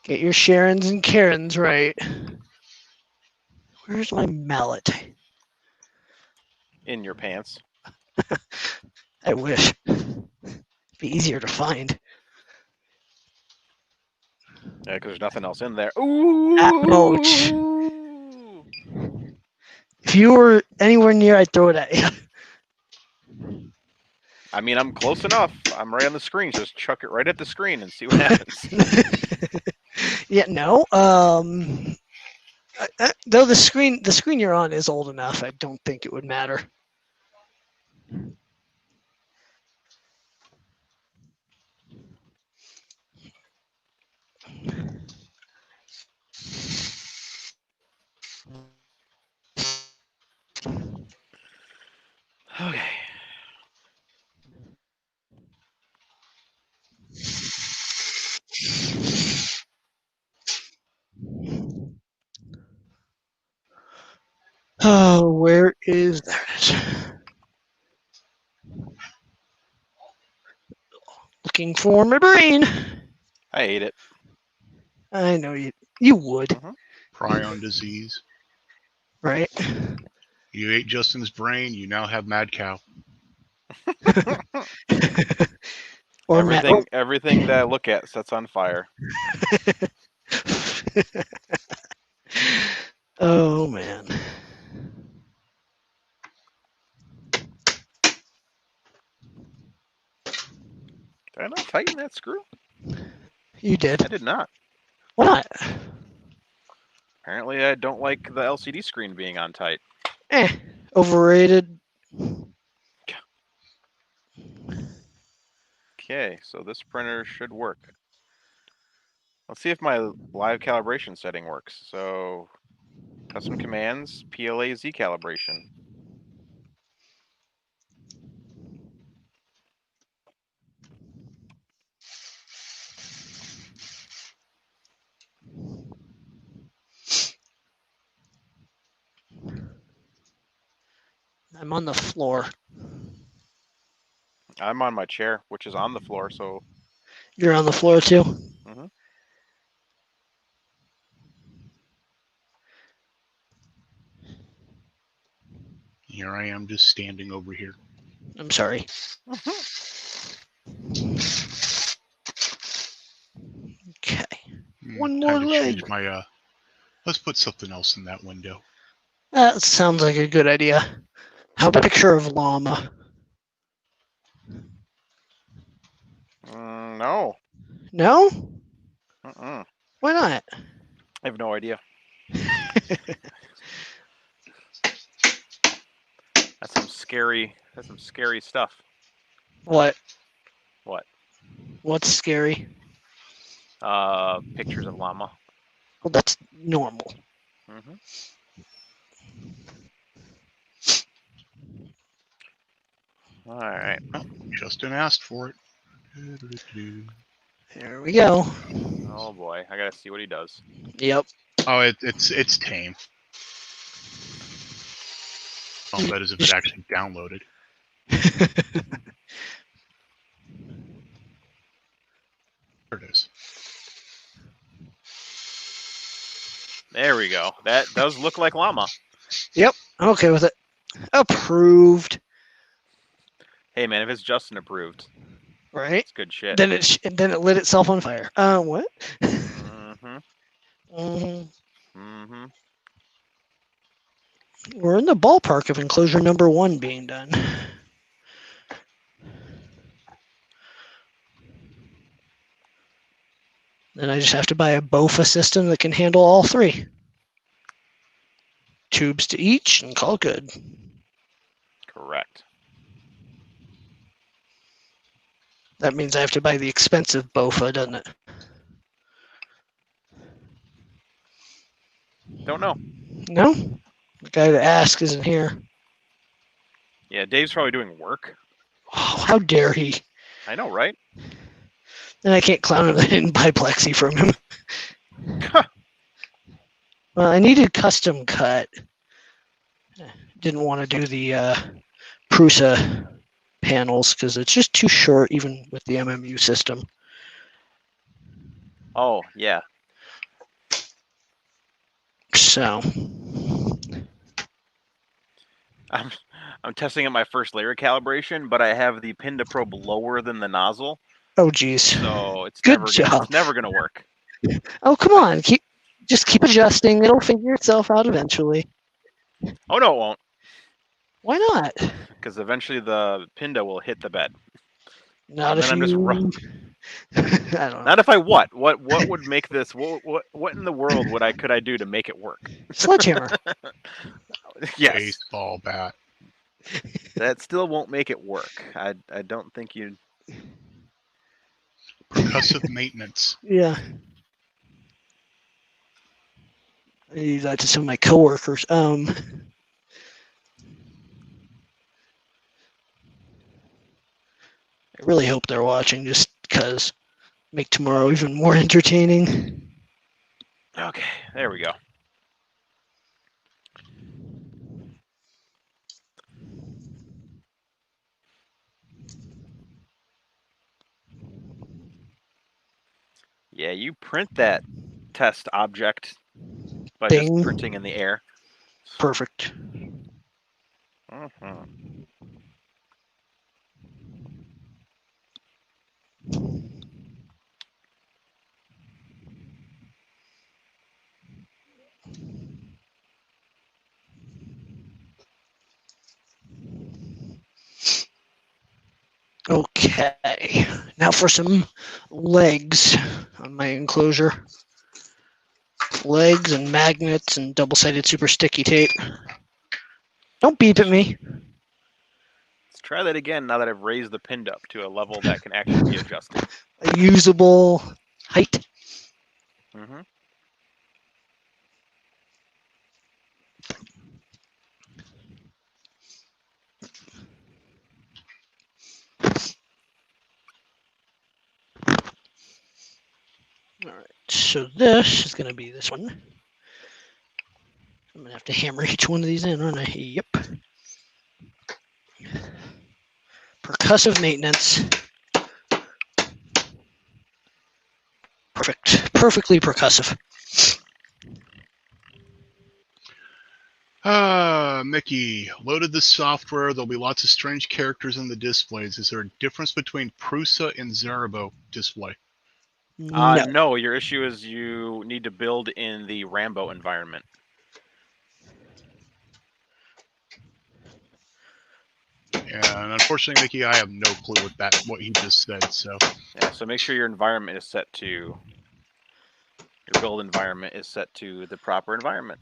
Get your Sharons and Karens right. Where's my mallet? In your pants. I wish. It'd be easier to find. Yeah, because there's nothing else in there. Ooh! Ouch. If you were anywhere near, I'd throw it at you. I mean, I'm close enough. I'm right on the screen. So just chuck it right at the screen and see what happens. Yeah, no. Though the screen you're on is old enough, I don't think it would matter. Okay. Oh, where is there it is. Looking for my brain. I ate it. I know you would, Prion disease. right? You ate Justin's brain. You now have mad cow. Or Everything that I look at sets on fire. Oh man. Did I not tighten that screw? You I did. did not. Why not? Apparently, I don't like the LCD screen being on tight. Overrated. Okay, so this printer should work. Let's see if my live calibration setting works. So, custom commands, PLA Z calibration. I'm on the floor. I'm on my chair, which is on the floor, so. You're on the floor too. Mhm. Here I am just standing over here. I'm sorry. Okay. One more Time to leg. change my. Let's put something else in that window. That sounds like a good idea. How about a picture of llama? No. No? Mm-mm. Why not? I have no idea. That's some scary stuff. What? What? What's scary? Pictures of llama. Well, that's normal. Mm-hmm. All right. Well, Justin asked for it. There we go. Oh boy, I gotta see what he does. Yep. Oh, it's tame. Oh, that is if it actually downloaded. There it is. There we go. That does look like llama. Yep. I'm okay with it. Approved. Hey man, if it's Justin approved, Right? it's good shit. Then it lit itself on fire. What? Mm-hmm. Mm-hmm. Mm-hmm. We're in the ballpark of enclosure number 1 being done. Then I just have to buy a BOFA system that can handle all 3. Tubes to each and call it good. Correct. That means I have to buy the expensive BOFA, doesn't it? Don't know. No? The guy to ask isn't here. Yeah, Dave's probably doing work. Oh, how dare he? I know, right? And I can't clown him that I didn't buy Plexi from him. Well, I needed custom cut. Didn't want to do the Prusa panels because it's just too short even with the MMU system. Oh, yeah. So I'm testing at my first layer calibration, but I have the pin to probe lower than the nozzle, oh geez. so it's Good never job. it's never gonna work. Oh come on, just keep adjusting. It'll figure itself out eventually. Oh no, it won't, Why not? because eventually the Pinda will hit the bed. Not And if then I'm just you. I don't know. Not if I what would make this? What in the world could I do to make it work? Sledgehammer. Yes, Baseball bat. that still won't make it work. I don't think you. Percussive maintenance. Yeah. I use that to some of my coworkers. I really hope they're watching just because make tomorrow even more entertaining. Okay, there we go. Yeah, you print that test object by Bing. just printing in the air. Perfect. Mm-hmm. Okay. Now for some legs on my enclosure. Legs and magnets and double-sided super sticky tape. Don't beep at me. Let's try that again now that I've raised the pinned up to a level that can actually be adjusted. A usable height. Mm-hmm. All right. So this is going to be this one. I'm going to have to hammer each one of these in, aren't I? Yep. Percussive maintenance. Perfect. Perfectly percussive. Mickey, loaded the software. There'll be lots of strange characters in the displays. Is there a difference between Prusa and Zerbo display? No. No, your issue is you need to build in the Rambo environment. And unfortunately, Mickey, I have no clue what he just said. So Yeah, so make sure your environment is set to your build environment is set to the proper environment.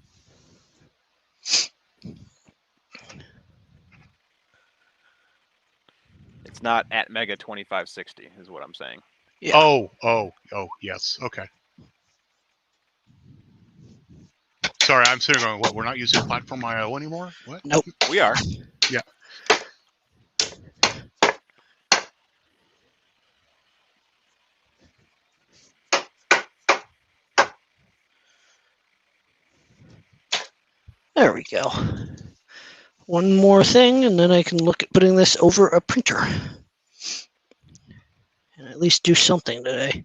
It's not at Mega 2560 is what I'm saying. Yeah. Oh, yes. Okay. Sorry, I'm sitting going, what? We're not using Platform IO anymore? What? Nope. We are. Yeah. There we go. One more thing, and then I can look at putting this over a printer. And at least do something today.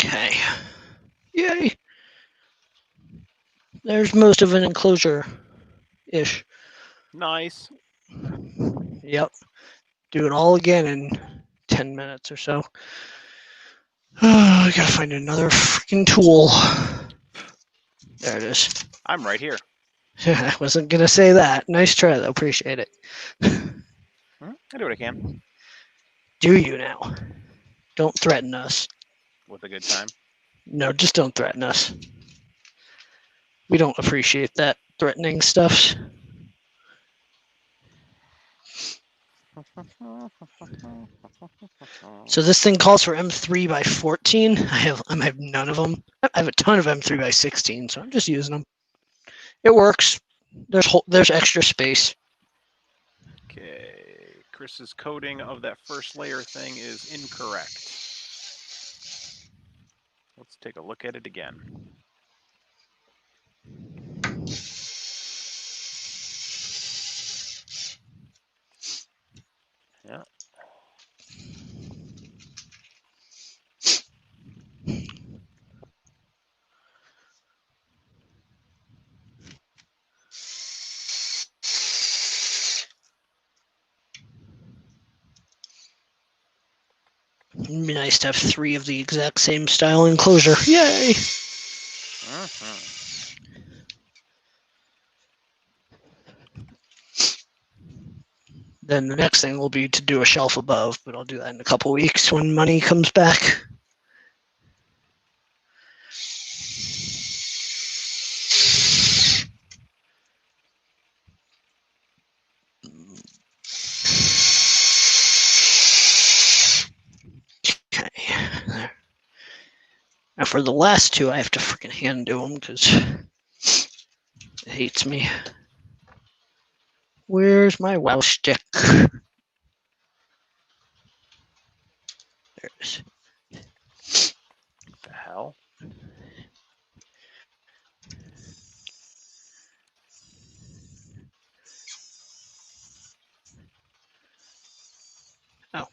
Okay. Yay. There's most of an enclosure-ish. Nice. Yep. Do it all again in 10 minutes or so. I gotta find another freaking tool. There it is. I'm right here. I wasn't gonna say that. Nice try, though. Appreciate it. I do what I can. Do you now? Don't threaten us. With a good time. No, just don't threaten us. We don't appreciate that threatening stuff. So this thing calls for M3 by 14. I have none of them. I have a ton of M3 by 16, so I'm just using them. It works. There's extra space. Okay. Chris's coding of that first layer thing is incorrect. Let's take a look at it again. Yeah. It'd be nice to have 3 of the exact same style enclosure. Yay! Then the next thing will be to do a shelf above, but I'll do that in a couple weeks when money comes back. Okay. There. Now for the last 2, I have to freaking hand do them because it hates me. Where's my wow stick? There it is. What the hell? Oh,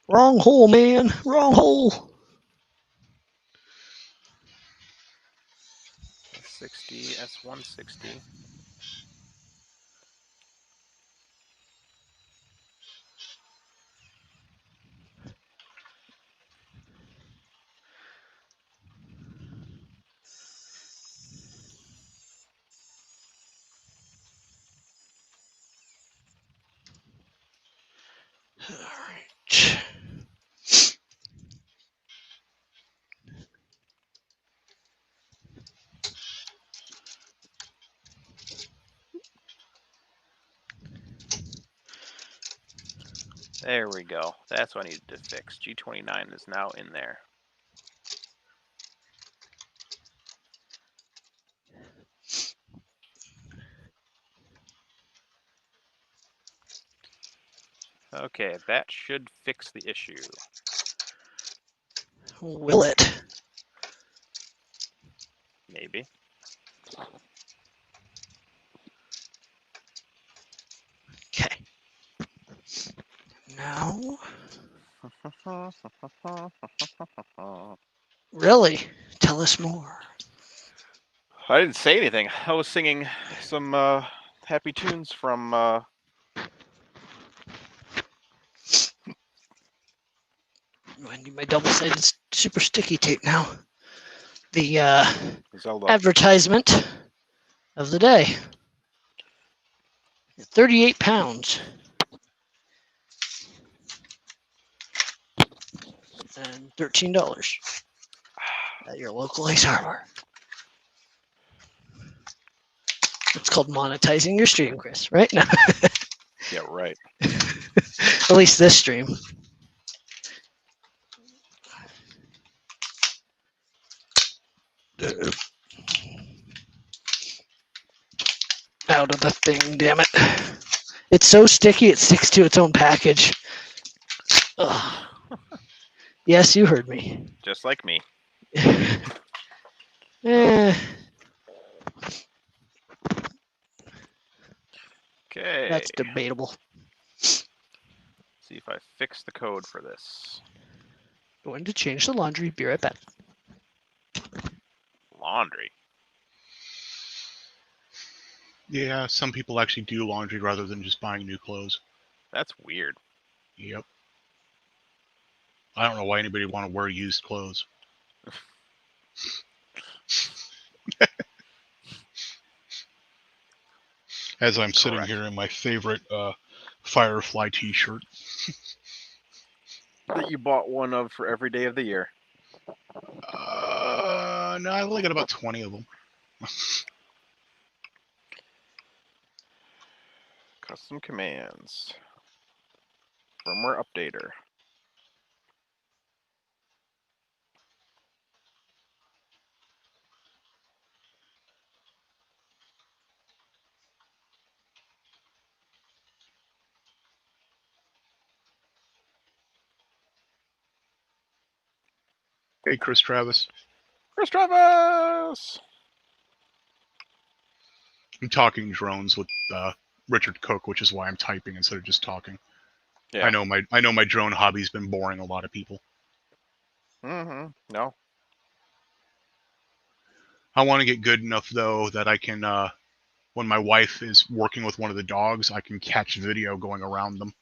wrong hole, man. Wrong hole. 60 S160. All right. There we go. That's what I needed to fix. G29 is now in there. Okay, that should fix the issue. Will it? Maybe. Okay. Now, really, tell us more. I didn't say anything. I was singing some happy tunes from I need my double-sided super sticky tape now. The Zelda. advertisement of the day. 38 pounds. And $13 at your local Ace Hardware. It's called monetizing your stream, Chris, right? No. Yeah, right. At least this stream. Out of the thing, damn it. It's so sticky it sticks to its own package. Ugh. Yes, you heard me. Just like me. Eh, Okay. that's debatable. See if I fix the code for this. Going to change the laundry. Be right back. Laundry. Yeah, some people actually do laundry rather than just buying new clothes. That's weird. Yep. I don't know why anybody would want to wear used clothes. As I'm sitting Correct. here in my favorite Firefly t-shirt. That you bought one of for every day of the year. No, I only got about 20 of them. Custom commands. Firmware updater. Hey, Chris Travis. Chris Travis! I'm talking drones with Richard Cook, which is why I'm typing instead of just talking. Yeah. I know my drone hobby's been boring a lot of people. Mm-hmm. No. I want to get good enough though that I can, when my wife is working with one of the dogs, I can catch video going around them.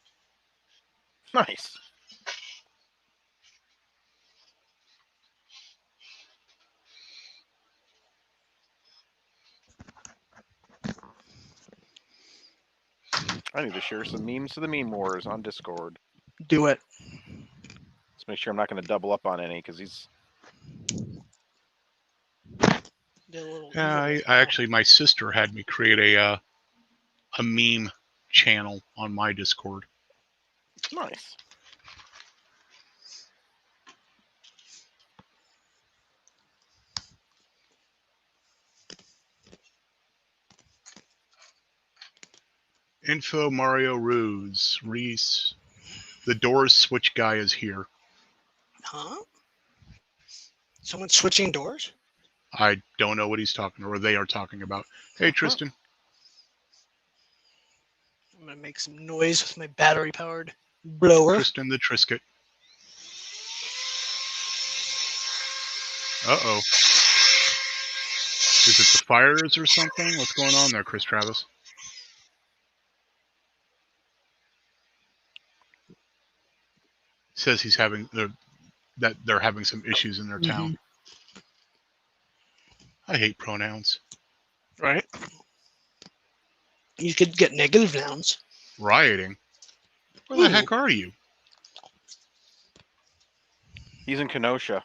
Nice. I need to share some memes to the meme wars on Discord. Do it. Let's make sure I'm not going to double up on any because he's. I actually, my sister had me create a meme channel on my Discord. Nice. Info Mario Ruse Reese. The doors switch guy is here. Huh? Someone's switching doors? I don't know what he's talking or they are talking about. Hey, Tristan. I'm gonna make some noise with my battery-powered blower. Tristan the Trisket. Uh-oh. Is it the fires or something? What's going on there, Chris Travis? Says he's having that they're having some issues in their town. I hate pronouns. Right. You could get negative nouns. Rioting? Where the heck are you? He's in Kenosha.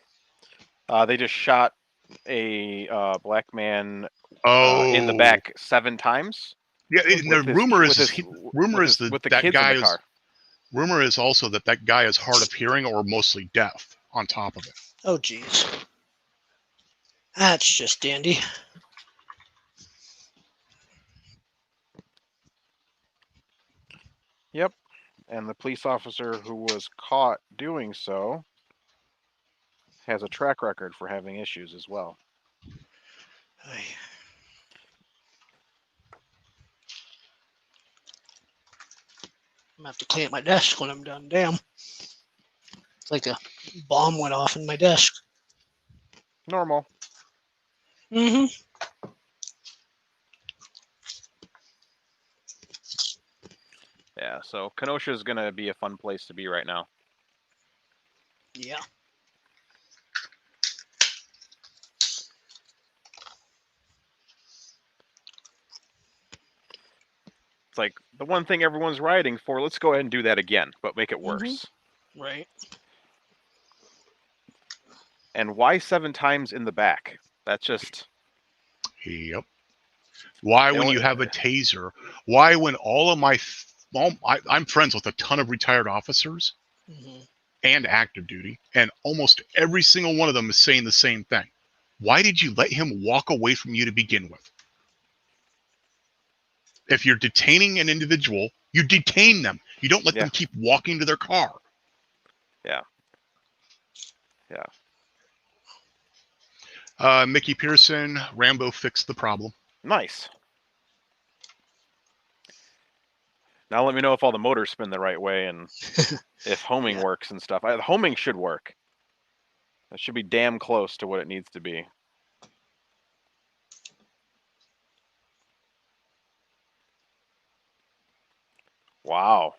They just shot a black man in the back 7 times. Yeah, the rumor is that guy is. Rumor is also that guy is hard of hearing or mostly deaf. On top of it. Oh, geez. That's just dandy. Yep. And the police officer who was caught doing so has a track record for having issues as well. I'm gonna have to clean up my desk when I'm done. Damn. It's like a bomb went off in my desk. Normal. Mm-hmm. Yeah, so Kenosha is going to be a fun place to be right now. Yeah. It's like the one thing everyone's rioting for, let's go ahead and do that again, but make it worse. Right. And why 7 times in the back? That's just... Yep. Why when you have a taser? Why when all of my... I'm friends with a ton of retired officers and active duty, and almost every single one of them is saying the same thing. Why did you let him walk away from you to begin with? If you're detaining an individual, You detain them. You don't let them keep walking to their car. Yeah. Mickey Pearson, Rambo fixed the problem. Nice. Now let me know if all the motors spin the right way and if homing works and stuff. The homing should work. That should be damn close to what it needs to be. Wow.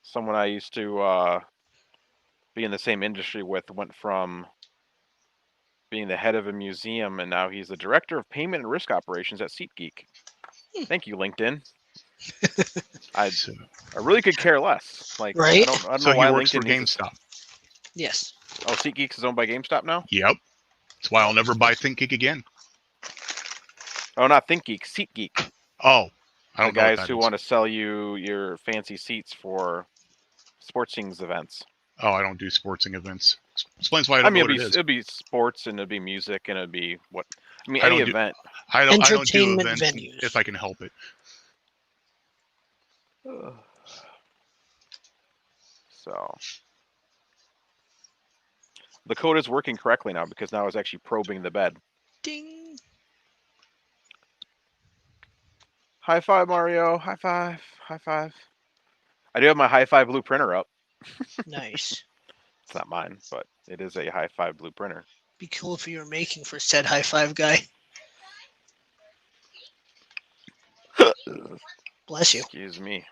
Someone I used to be in the same industry with went from being the head of a museum, and now he's the director of payment and risk operations at SeatGeek. Thank you, LinkedIn. I really could care less. Like, right? I don't So know why he works LinkedIn for needs GameStop. Yes. Oh, SeatGeeks is owned by GameStop now? Yep. That's why I'll never buy ThinkGeek again. Oh, not ThinkGeek, SeatGeek. Oh, I don't The know what guys that who is. want to sell you your fancy seats for sportsings events. Oh, I don't do sportsing events. Explains why I don't know what it is. It'd be sports and it'd be music and it'd be what I mean I any don't do- event. I don't do Entertainment events venues. if I can help it. So the code is working correctly now because now it's actually probing the bed. Ding. High five, Mario. High five. High five. I do have my high five blue printer up. Nice. It's not mine, but it is a high five blue printer. Be cool if you were making for said high five guy. Bless you. Excuse me.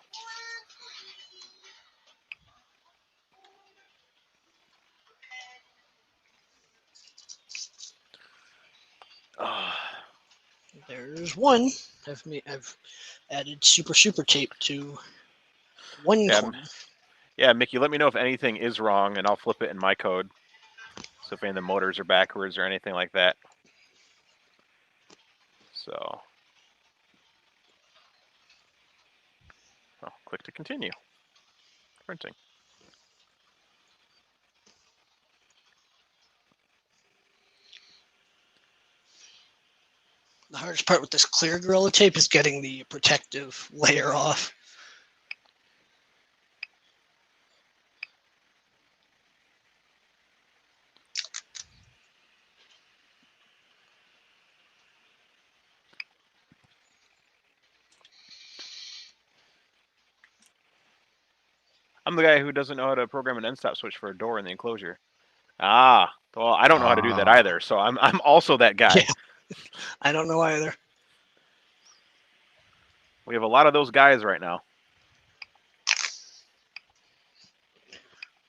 There's one. I've added super tape to one corner. Yeah, Mickey, let me know if anything is wrong, and I'll flip it in my code. So if any of the motors are backwards or anything like that. So, click to continue. Printing. The hardest part with this clear Gorilla Tape is getting the protective layer off. I'm the guy who doesn't know how to program an end stop switch for a door in the enclosure. Ah, well, I don't know how to do that either, so I'm also that guy. Yeah. I don't know either. We have a lot of those guys right now.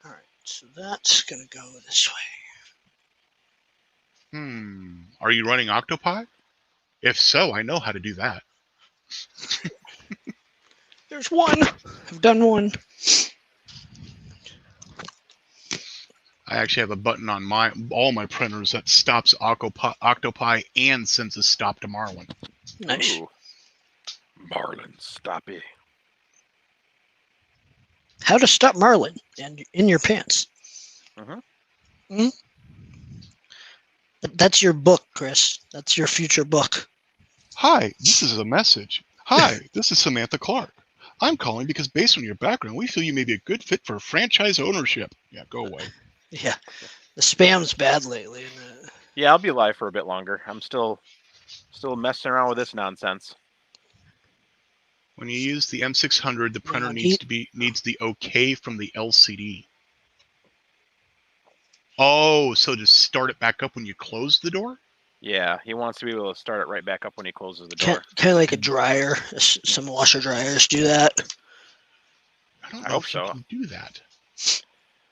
All right, so that's gonna go this way. Are you running Octopi? If so, I know how to do that. There's one. I've done one. I actually have a button on all my printers that stops Octopi and sends a stop to Marlin. Nice. Ooh. Marlin, stop it. How to stop Marlin and in your pants. That's your book, Chris. That's your future book. Hi, this is a message. Hi, this is Samantha Clark. I'm calling because based on your background, we feel you may be a good fit for franchise ownership. Yeah, go away. Yeah, the spam's bad lately. Yeah, I'll be live for a bit longer. I'm still messing around with this nonsense. When you use the M600, the printer needs the OK from the LCD. Oh, so to start it back up when you close the door? Yeah, he wants to be able to start it right back up when he closes the door. Kind of like a dryer. Some washer dryers do that. I don't know if you can do that.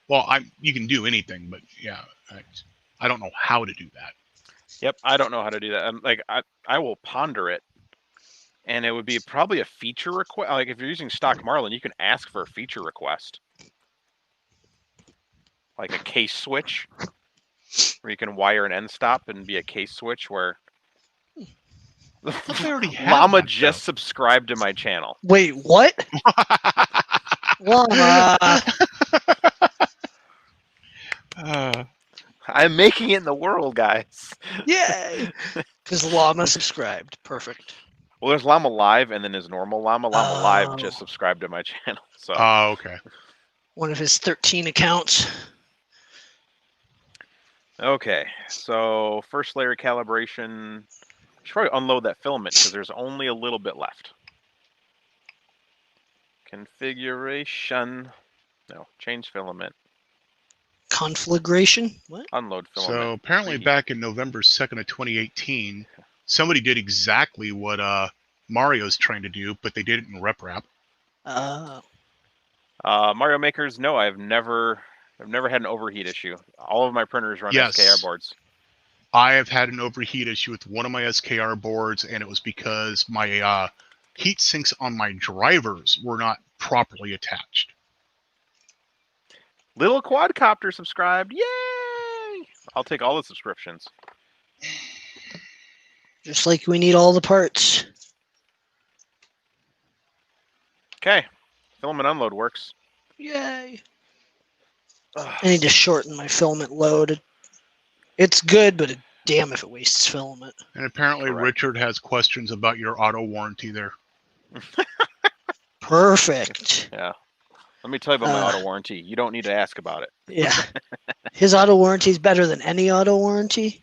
Well, you can do anything, but yeah, I don't know how to do that. Yep, I don't know how to do that. I will ponder it, and it would be probably a feature request. Like if you're using stock Marlin, you can ask for a feature request, like a case switch, where you can wire an end stop and be a case switch. Where Llama just subscribed to my channel. Wait, what? Llama. I'm making it in the world, guys. Yay! Because Llama subscribed. Perfect. Well, there's Llama Live, and then there's normal Llama. Llama Live Oh. just subscribed to my channel. So Oh, okay. One of his 13 accounts. okay, so first layer calibration. Should probably unload that filament because there's only a little bit left. Configuration. No, change filament. Conflagration? What? Unload filament. So apparently Preheat. back in November 2nd of 2018, somebody did exactly what Mario's trying to do, but they did it in RepRap. Mario Makers, no, I've never had an overheat issue. All of my printers run Yes. SKR boards. I have had an overheat issue with one of my SKR boards, and it was because my heat sinks on my drivers were not properly attached. Little Quadcopter subscribed. Yay! I'll take all the subscriptions. Just like we need all the parts. Okay. Filament unload works. Yay. Ugh. I need to shorten my filament load. It's good, but damn if it wastes filament. And apparently Correct. Richard has questions about your auto warranty there. Perfect. Yeah. Let me tell you about my auto warranty. You don't need to ask about it. Yeah. His auto warranty is better than any auto warranty.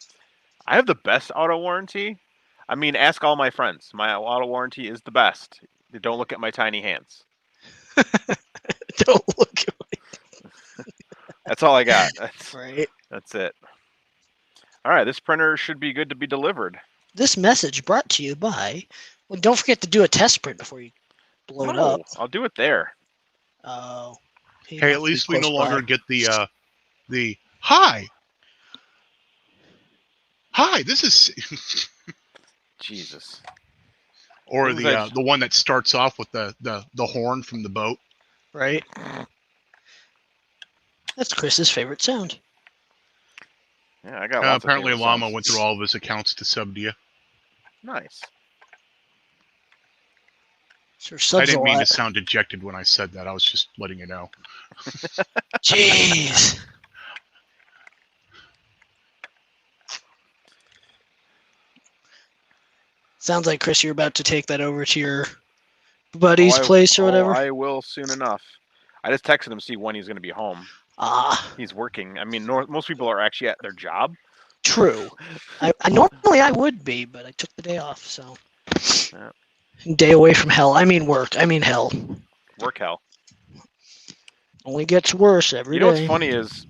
I have the best auto warranty. I mean, ask all my friends. My auto warranty is the best. Don't look at my tiny hands. Don't look at That's all I got. That's, right. that's it. All right, this printer should be good to be delivered. This message brought to you by. Well, don't forget to do a test print before you blow it up. I'll do it there. Oh. He Hey, must at be least we close no longer by. get the hi. Hi, this is Jesus. or Things I- the one that starts off with the horn from the boat. Right. That's Chris's favorite sound. Yeah, I got lots of Apparently favorite Llama songs. went through all of his accounts to sub to you. Nice. Sir I subs a didn't mean to lot. sound dejected when I said that. I was just letting you know. Jeez. Sounds like, Chris, you're about to take that over to your buddy's place or whatever. I will soon enough. I just texted him to see when he's going to be home. He's working. I mean, most people are actually at their job. True. I normally I would be, but I took the day off, so. Yeah. Day away from hell. I mean work. I mean hell. Work hell. Only gets worse every You know day. what's funny is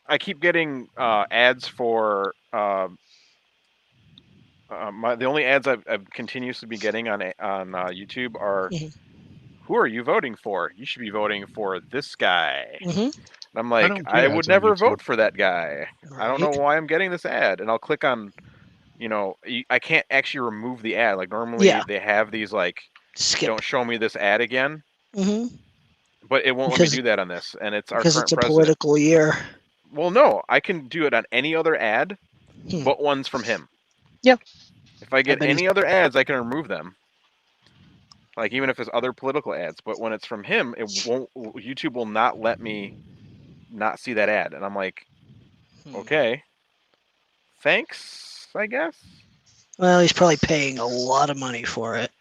I keep getting ads for the only ads I've continuously be getting on YouTube are who are you voting for? You should be voting for this guy. Mm-hmm. And I'm like, don't get I ads would on never YouTube. vote for that guy. I don't know why I'm getting this ad. And I'll click on, I can't actually remove the ad. Like normally they have these like, Skip. don't show me this ad again. Mm-hmm. But it won't let me do that on this. And it's our Because current it's a president. political year. Well, no, I can do it on any other ad, but one's from him. Yep. If I get bet any other ads, I can remove them. Like even if it's other political ads, but when it's from him, it won't. YouTube will not let me not see that ad, and I'm like, okay, thanks, I guess. Well, he's probably paying a lot of money for it.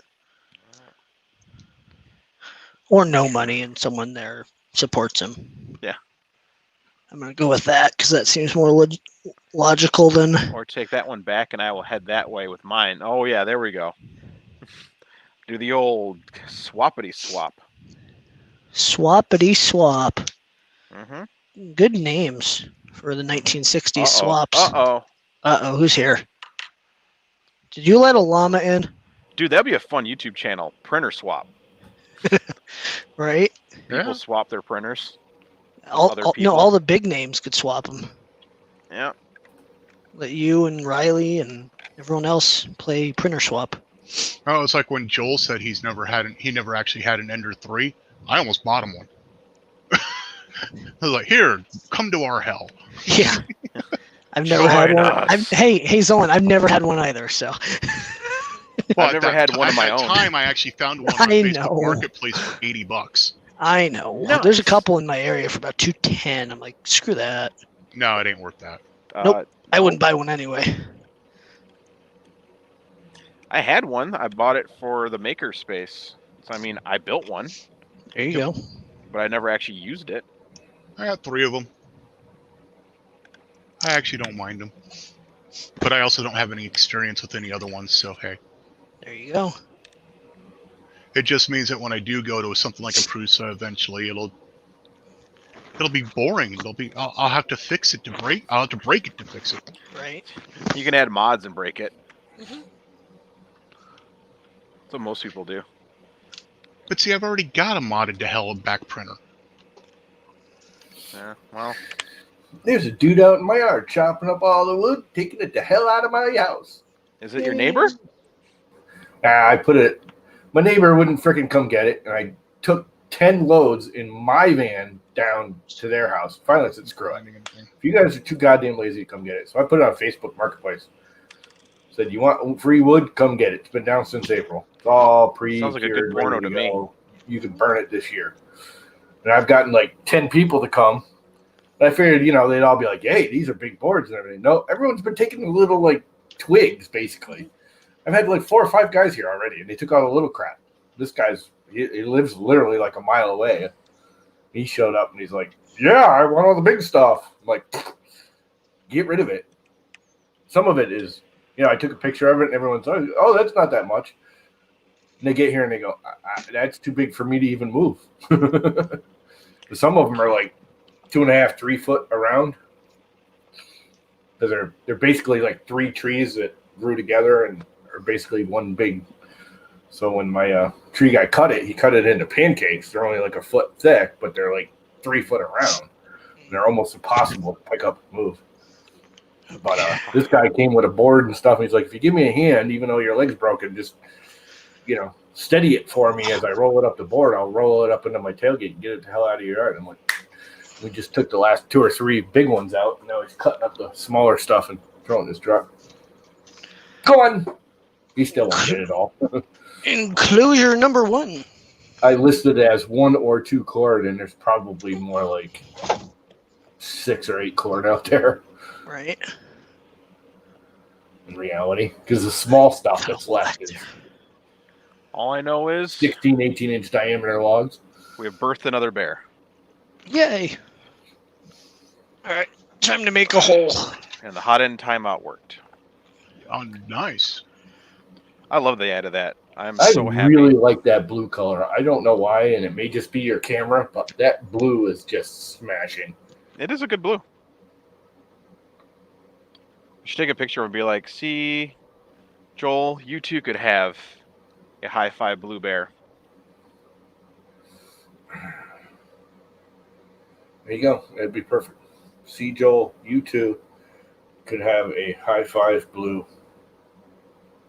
Or no money, and someone there supports him. Yeah. I'm going to go with that, because that seems more logical than... Or take that one back, and I will head that way with mine. Oh, yeah, there we go. Do the old swappity swap. Swappity swap. Mm-hmm. Good names for the 1960s swaps. Uh-oh. Uh-oh, who's here? Did you let a llama in? Dude, that'd be a fun YouTube channel. Printer swap. Right? People swap their printers. No, all the big names could swap them. Yeah. Let you and Riley and everyone else play printer swap. Oh, it's like when Joel said he never actually had an Ender 3. I almost bought him one. I was like, here, come to our hell. Yeah. I've never had one. Hey, Zolan, I've never had one either, so. Well, I've never had one of my At own. that time, I actually found one on I Facebook know. Marketplace for $80. I know. Nice. There's a couple in my area for about $210. I'm like, screw that. No, it ain't worth that. Nope. I wouldn't buy one anyway. I had one. I bought it for the makerspace. So I mean, I built one, There you go. but I never actually used it. I got 3 of them. I actually don't mind them. But I also don't have any experience with any other ones, so hey. There you go. It just means that when I do go to something like a Prusa eventually, it'll be boring. I'll have to fix it to break. I'll have to break it to fix it. Right. You can add mods and break it. Mm-hmm. That's what most people do. But see, I've already got a modded to hell back printer. Yeah, well, There's a dude out in my yard chopping up all the wood, taking it the hell out of my house. is it your neighbor? I put it. My neighbor wouldn't freaking come get it, and I took 10 loads in my van down to their house. Finally, I said, screw it. If you guys are too goddamn lazy to come get it. So I put it on Facebook Marketplace. Said, you want free wood? Come get it. It's been down since April. It's all pre-cured. Sounds like a good porno ready to me. go. You can burn it this year. And I've gotten like 10 people to come. And I figured, they'd all be like, hey, these are big boards and everything. No, everyone's been taking the little, like, twigs, basically. I've had like 4 or 5 guys here already, and they took all the little crap. This guy's, he lives literally like a mile away. He showed up, and he's like, yeah, I want all the big stuff. I'm like, get rid of it. Some of it is, I took a picture of it, and everyone's like, oh, that's not that much. And they get here, and they go, that's too big for me to even move. Some of them are like 2.5, 3 foot around. Because they're basically like 3 trees that grew together and are basically one big. So when my tree guy cut it, he cut it into pancakes. They're only like a foot thick, but they're like 3 foot around. And they're almost impossible to pick up and move. But this guy came with a board and stuff. And he's like, if you give me a hand, even though your leg's broken, just, steady it for me as I roll it up the board. I'll roll it up into my tailgate and get it the hell out of your yard. I'm like, we just took the last 2 or 3 big ones out. And now he's cutting up the smaller stuff and throwing it in his truck. Go on. He still won't get it all. Enclosure number 1. I listed it as 1 or 2 cord, and there's probably more like 6 or 8 cord out there. Right. In reality, because the small stuff that's left is All I know is 16, 18-inch diameter logs. we have birthed another bear. Yay. All right. Time to make a hole. And the hot end timeout worked. Oh, nice. I love the ad of that. I'm I so happy. really like that blue color. I don't know why, and it may just be your camera, but that blue is just smashing. It is a good blue. You should take a picture and be like, see, Joel, you too could have a high-five blue bear. There you go. That'd be perfect. See, Joel, you too could have a high-five blue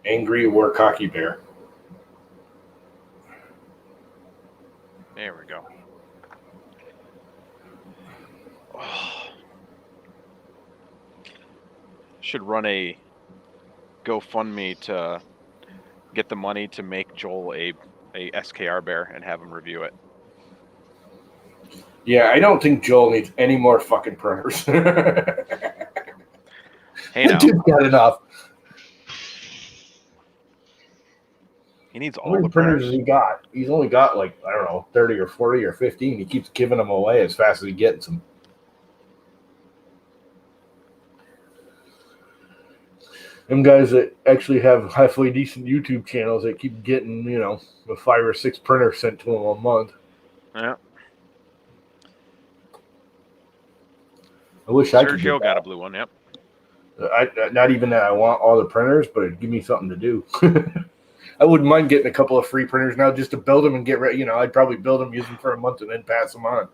angry Warkocki bear. There we go. Oh. Should run a GoFundMe to get the money to make Joel a SKR bear and have him review it. Yeah, I don't think Joel needs any more fucking printers. Hey now, Dude's got enough. he needs How all many the printers printers. has he got? He's only got like, I don't know, 30 or 40 or 50, and he keeps giving them away as fast as he gets them. Them guys that actually have halfway decent YouTube channels, they keep getting, the 5 or 6 printers sent to them a month. Yeah, I wish I could. Sergio got a blue one. Yep. Not even that I want all the printers, but it'd give me something to do. I wouldn't mind getting a couple of free printers now just to build them and get ready. I'd probably build them, use them for a month, and then pass them on.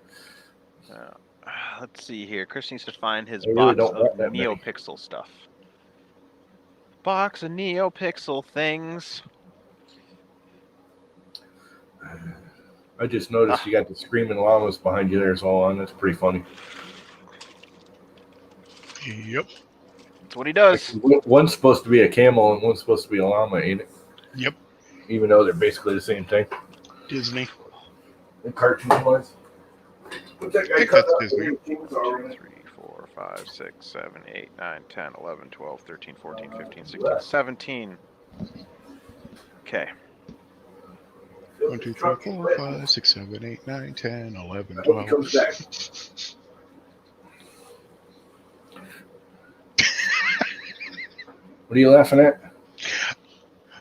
Let's see here. Chris needs to find his I really box don't want of that many. NeoPixel stuff. Box of NeoPixel things. I just noticed you got the screaming llamas behind you there, so on. That's pretty funny. Yep. That's what he does. One's supposed to be a camel and one's supposed to be a llama, ain't it? Yep. Even though they're basically the same thing. Disney. The cartoon wise. What's that guy think cut that's out? Disney. 2, 3, 4, 5, 6, 7, 8, 9, 10, 11, 12, 13, 14, 15, 16, 17. Okay. 1, 2, 3, 4, 5, 6, 7, 8, 9, 10, 11, I hope he 12. comes back. What are you laughing at?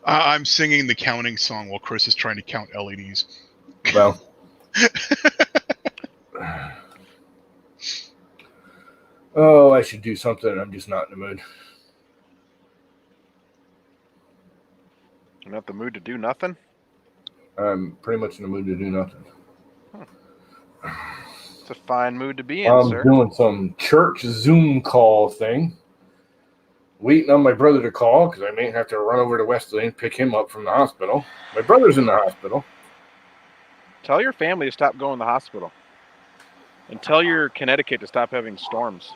I'm singing the counting song while Chris is trying to count LEDs. Well. Oh, I should do something. I'm just not in the mood. You're not the mood to do nothing? I'm pretty much in the mood to do nothing. It's a fine mood to be in, I'm sir. doing some church Zoom call thing. Waiting on my brother to call because I may have to run over to Wesley and pick him up from the hospital. My brother's in the hospital. Tell your family to stop going to the hospital. And tell your Connecticut to stop having storms.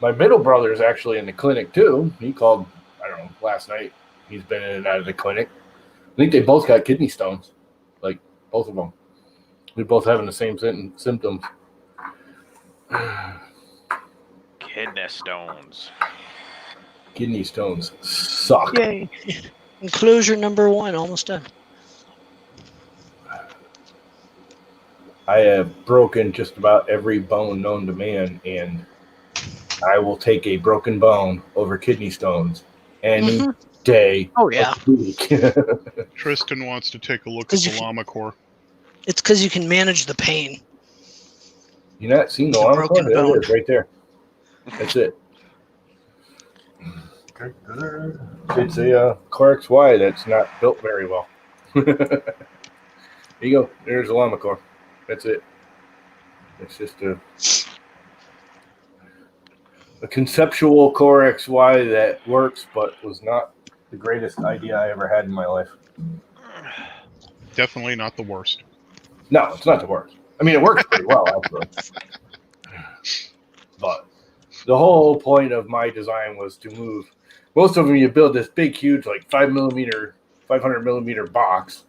My middle brother is actually in the clinic too. He called, I don't know, last night. He's been in and out of the clinic. I think they both got kidney stones. Like, both of them. They're both having the same symptoms. Kidney stones. Kidney stones suck. Yay. Enclosure number 1, almost done. I have broken just about every bone known to man, and I will take a broken bone over kidney stones any day Oh, yeah. of the week. Tristan wants to take a look at the llama core. It's because you can manage the pain. You not seen the It's a llama core? broken There bone. it is, right there. That's it. It's a Core XY that's not built very well. There you go. There's a llama core. That's it. It's just a conceptual Core XY that works, but was not the greatest idea I ever had in my life. Definitely not the worst. No, it's not the worst. I mean, it works pretty well, actually. But the whole point of my design was to move. Most of them, you build this big, huge, like 500 millimeter box,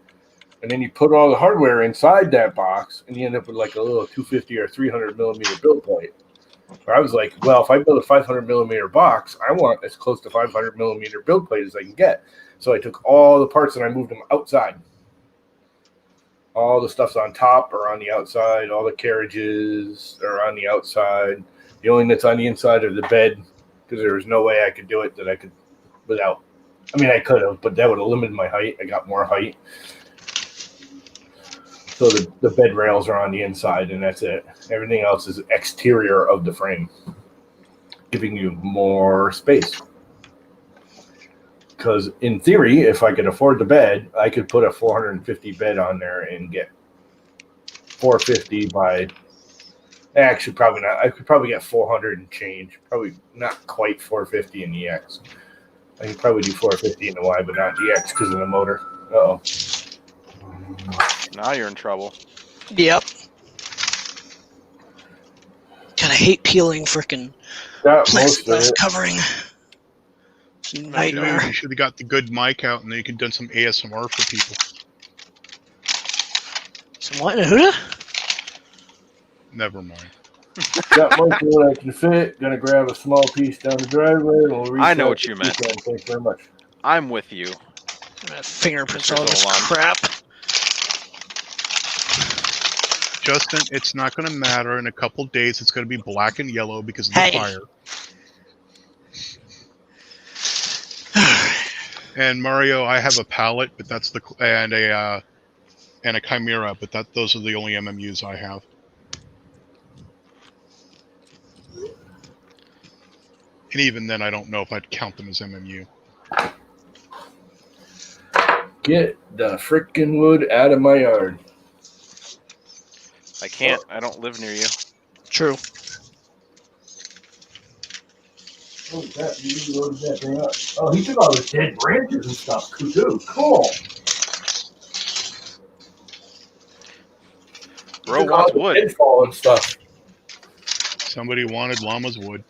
and then you put all the hardware inside that box, and you end up with like a little 250 or 300 millimeter build plate. Where I was like, well, if I build a 500 millimeter box, I want as close to 500 millimeter build plate as I can get. So I took all the parts and I moved them outside. All the stuff's on top or on the outside. All the carriages are on the outside. The only thing that's on the inside are the bed, because there was no way I could do it that I could without. I mean, I could have, but that would have limited my height. I got more height. So the bed rails are on the inside, and that's it. Everything else is exterior of the frame, giving you more space. Because in theory, if I could afford the bed, I could put a 450 bed on there and get 450 by. Actually, probably not. I could probably get 400 and change. Probably not quite 450 in the X. I could probably do 450 in the Y, but not the X because of the motor. Uh-oh. Now you're in trouble. Yep. God, I hate peeling frickin' Got most of plexiglass it. covering. It's a nightmare. You should have got the good mic out, and then you could have done some ASMR for people. Some what? Huda? Never mind. Got most of what I can fit. Gonna grab a small piece down the driveway. And we'll I know reset what you this meant. weekend. Thanks very much. I'm with you. Fingerprints Mr. all this Golan. crap. Justin, it's not going to matter. In a couple days, it's going to be black and yellow because of the Hey. fire. And Mario, I have a palette, but that's the and a Chimera, but those are the only MMUs I have. And even then, I don't know if I'd count them as MMU. Get the frickin' wood out of my yard. I can't. I don't live near you. True. Holy crap, you loaded that thing up. Oh, he took all the dead branches and stuff too. Cool. Bro wants wood. Deadfall and stuff. Somebody wanted llama's wood.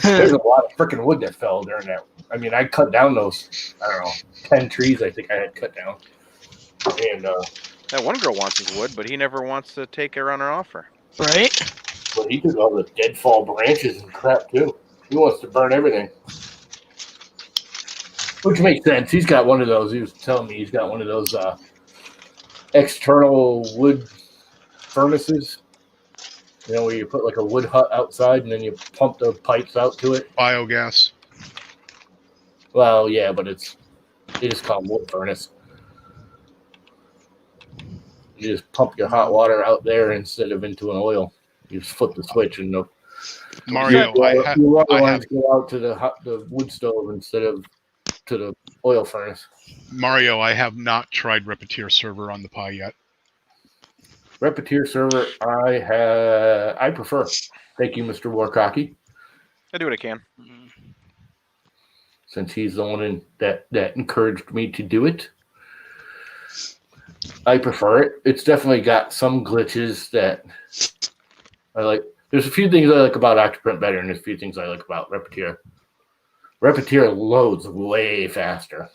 There's a lot of frickin' wood that fell during that. I mean, I cut down those, I don't know, 10 trees I think I had cut down. And That one girl wants his wood, but he never wants to take her on her offer. Right? but he took all the deadfall branches and crap too. He wants to burn everything. Which makes sense. He's got one of those. He was telling me he's got one of those external wood furnaces. You know, where you put like a wood hut outside and then you pump the pipes out to it. Biogas. Well, yeah, but they just call them wood furnace. You just pump your hot water out there instead of into an oil. You just flip the switch and the Mario, your water lines go out to the wood stove instead of to the oil furnace. Mario, I have not tried Repeteer server on the Pi yet. Repeteer server, I prefer. Thank you, Mr. Warkocki. I do what I can. Since he's the one that encouraged me to do it. I prefer it. It's definitely got some glitches that I like. There's a few things I like about Octoprint better, and there's a few things I like about Repeteer. Repeteer loads way faster.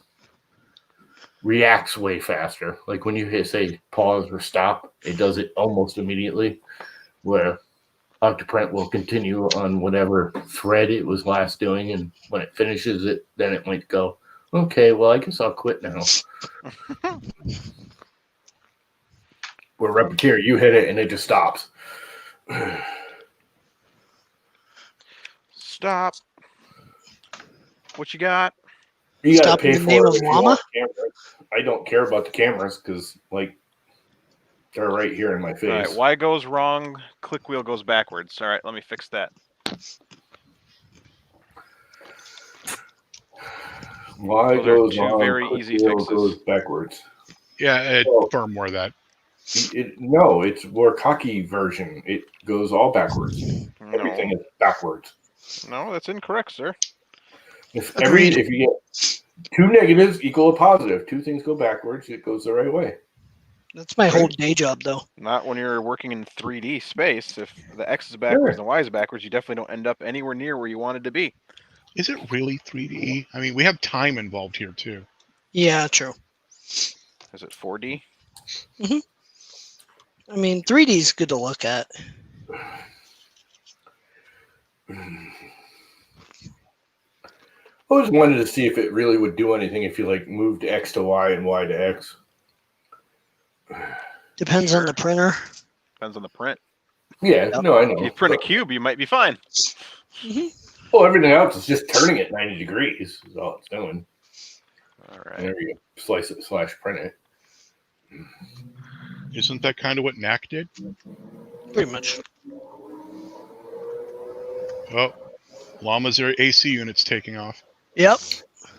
Reacts way faster. Like when you hit, say, pause or stop, it does it almost immediately. Where Octoprint will continue on whatever thread it was last doing, and when it finishes it, then it might go, okay, well, I guess I'll quit now. Where Repeteer, you hit it and it just stops. Stop. What you got? You gotta Stop in pay the for name it of if you llama? want cameras. I don't care about the cameras because, like, they're right here in my face. All right, Y goes wrong, click wheel goes backwards. All right, let me fix that. Y Those are goes two on, very click easy wheel fixes. goes backwards. Yeah, Oh. firmware that. No, it's Warkocki version. It goes all backwards. Everything is backwards. No, that's incorrect, sir. If Agreed. if you get two negatives equal a positive, two things go backwards, it goes the right way. That's my whole day job, though. Not when you're working in 3D space. If the X is backwards and the Y is backwards, you definitely don't end up anywhere near where you wanted to be. Is it really 3D? I mean, we have time involved here too. Yeah, true. Is it 4D? I mean, 3D is good to look at. I always wanted to see if it really would do anything if you like moved X to Y and Y to X. Depends on the printer. Depends on the print. Yeah, Yep. no, I know. If you print a cube, you might be fine. Well, everything else is just turning it 90 degrees is all it's doing. All And right. there you go. Slice it / print it. Isn't that kind of what NAC did? Pretty much. Oh, Llama's AC unit's taking off. Yep.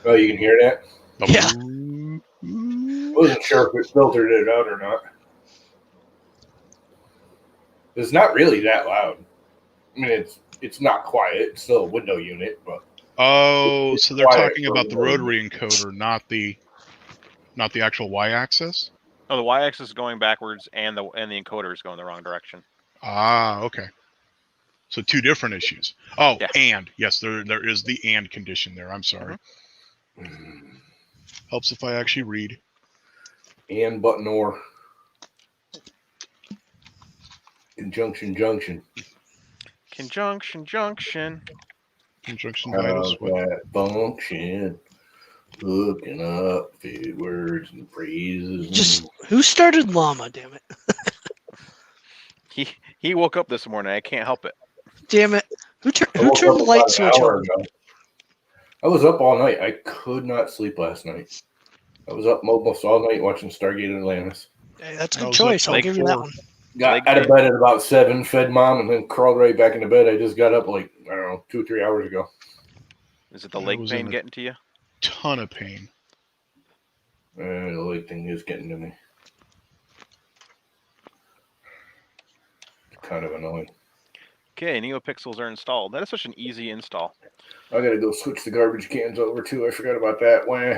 Oh, you can hear that? Yeah. I wasn't sure if it filtered it out or not. It's not really that loud. I mean, it's not quiet. It's still a window unit, but Oh, so they're quiet talking for about the a window. rotary encoder, not the actual Y-axis. Oh, the Y-axis is going backwards, and the encoder is going the wrong direction. Ah, okay. So two different issues. Oh, Yeah. and yes, there is the and condition there. I'm sorry. Helps if I actually read. And button or conjunction junction. Conjunction junction. Conjunction vital switch. That function. Hooking up fit words and phrases. Just who started llama? Damn it! He woke up this morning. I can't help it. Damn it! Who I woke turned up the light about an switch hour on? ago. I was up all night. I could not sleep last night. I was up almost all night watching Stargate Atlantis. Hey, that's a I good was up choice. I'll Lake give you that 4. one. Got out of bed at about 7, fed mom, and then crawled right back into bed. I just got up like, I don't know, 2 or 3 hours ago. Is it the I leg was pain in a- getting to you? Ton of pain. The leg thing is getting to me. Kind of annoying. Okay, NeoPixels are installed. That is such an easy install. I gotta go switch the garbage cans over too. I forgot about that. Wah.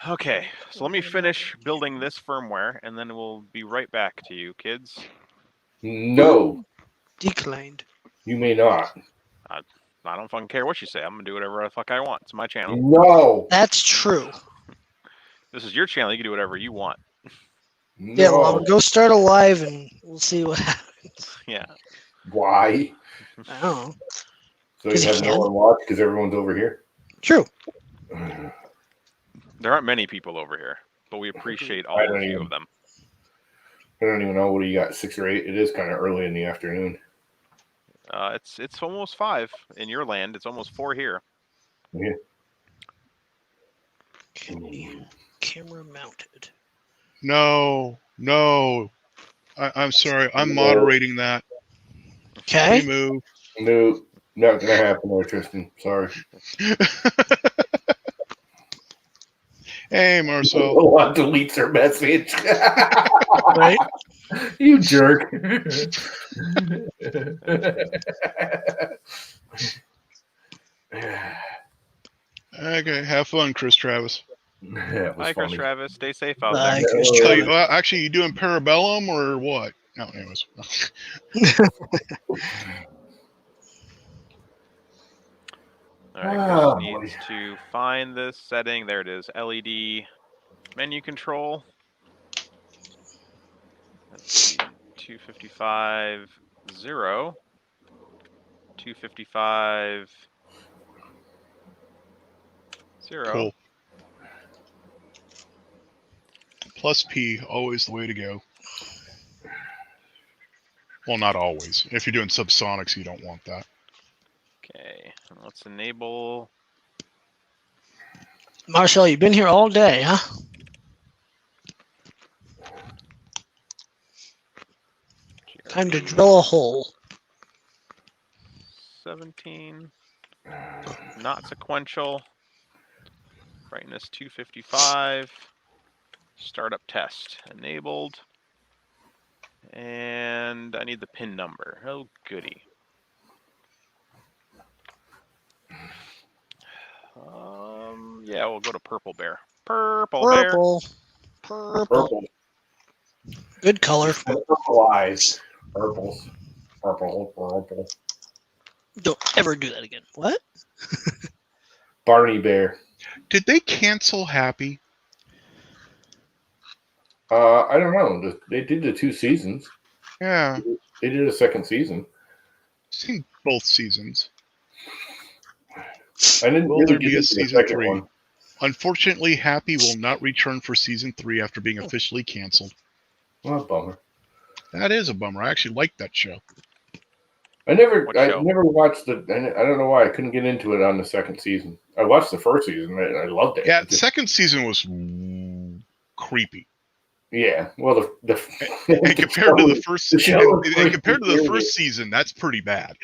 Okay, so let me finish building this firmware, and then we'll be right back to you, kids. No, Declined. you may not. I don't fucking care what you say. I'm gonna do whatever the fuck I want. It's my channel. No. That's true. This is your channel. You can do whatever you want. Yeah, well, go start a live and we'll see what happens. Yeah. Why? I don't know. So you 'Cause you have no can. one watch because everyone's over here? True. There aren't many people over here, but we appreciate I all don't of you even- of them. I don't even know what do you got, 6 or 8. It is kind of early in the afternoon. It's almost 5 in your land. It's almost 4 here. Yeah. Okay. Camera mounted. No. I'm sorry. I'm moderating that. Okay. Remove. No, not gonna happen there, Tristan. Sorry. Hey, Marcel. Oh, deletes her message. Right. You jerk. Okay, have fun, Chris Travis. That was Hi, Chris funny. Travis. Stay safe out Bye, there. Chris Tell you, Travis. actually, you doing Parabellum or what? No, anyways. All right, Oh, Chris needs to find this setting. There it is. LED menu control. Let's see. 255 0. 255 0. Cool. Plus P, always the way to go. Well, not always. If you're doing subsonics, you don't want that. Okay, let's enable. Marcel, you've been here all day, huh? Time to drill a hole. 17. Not sequential. Brightness 255. Startup test enabled. And I need the pin number. Oh, goody. Yeah, we'll go to Purple Bear. Purple Bear. Purple. Purple. Good color. Purple eyes. Purples. Purple. Don't ever do that again. What? Barney Bear. Did they cancel Happy? I don't know. They did the 2 seasons. Yeah, They did a 2nd season. seen both seasons. I didn't Will really there get be a into the season 2nd 3? one. Unfortunately, Happy will not return for season 3 after being officially canceled. Well, bummer. That is a bummer. I actually liked that show. I never What show? watched the. I don't know why I couldn't get into it on the 2nd season. I watched the 1st season. I loved it. Yeah, It the just- second season was creepy. yeah. Well, And compared to the first, the show was and compared to the pretty first season, that's pretty bad.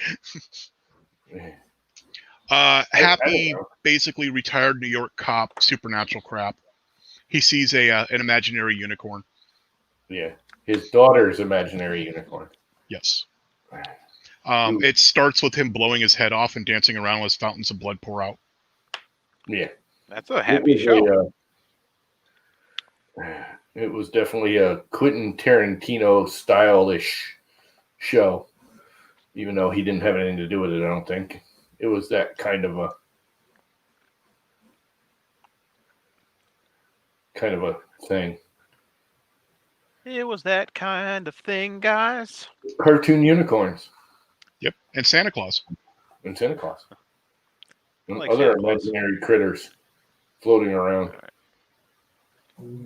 weird. I Happy don't know. basically retired New York cop, supernatural crap. He sees an imaginary unicorn. Yeah, his daughter's imaginary unicorn. Yes. It starts with him blowing his head off and dancing around as fountains of blood pour out. Yeah, That's a happy show. It was definitely a Quentin Tarantino stylish show, even though he didn't have anything to do with it. I don't think it was that kind of a thing. It was that kind of thing, guys. Cartoon unicorns Yep. And Santa Claus. and Santa Claus and like other Santa Claus. imaginary critters floating around.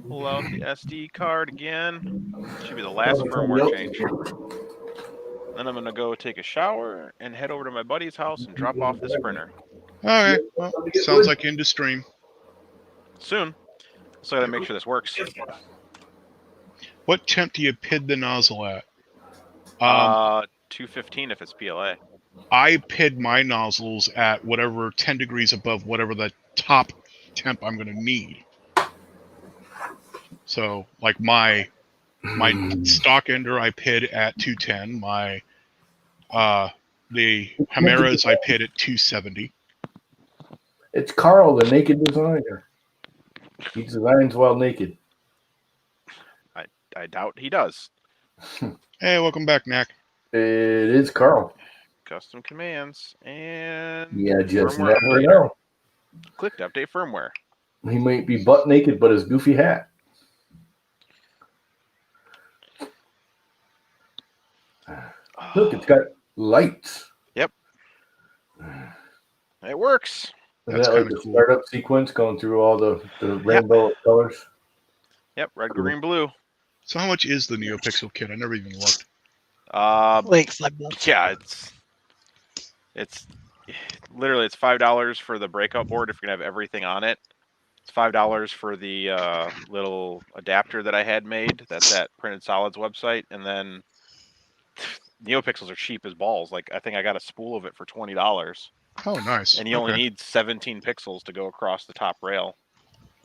Pull out the SD card again. Should be the last firmware change. Then I'm going to go take a shower and head over to my buddy's house and drop off this printer. Okay. Well, sounds like into stream. Soon. So I got to make sure this works. What temp do you PID the nozzle at? 215 if it's PLA. I PID my nozzles at whatever 10 degrees above whatever the top temp I'm going to need. So, like my stock ender, I PID at 210. My the Chimeras, I PID at 270. It's Carl, the naked designer. He designs while naked. I doubt he does. Hey, welcome back, Knack. It is Carl. Custom commands and Yeah, just firmware never updater. know. Click to update firmware. He might be butt naked, but his goofy hat. Look, it's got lights. It works. That's that like kind of the cool. startup sequence going through all the rainbow of colors? Yep, red, Cool. green, blue. So how much is the NeoPixel kit? I never even looked. Like $5. Yeah, it's literally it's $5 for the breakout board if you're gonna have everything on it. It's $5 for the little adapter that I had made. That's at Printed Solids website, and then NeoPixels are cheap as balls. Like I think I got a spool of it for $20, Oh, nice. and you only need 17 pixels to go across the top rail.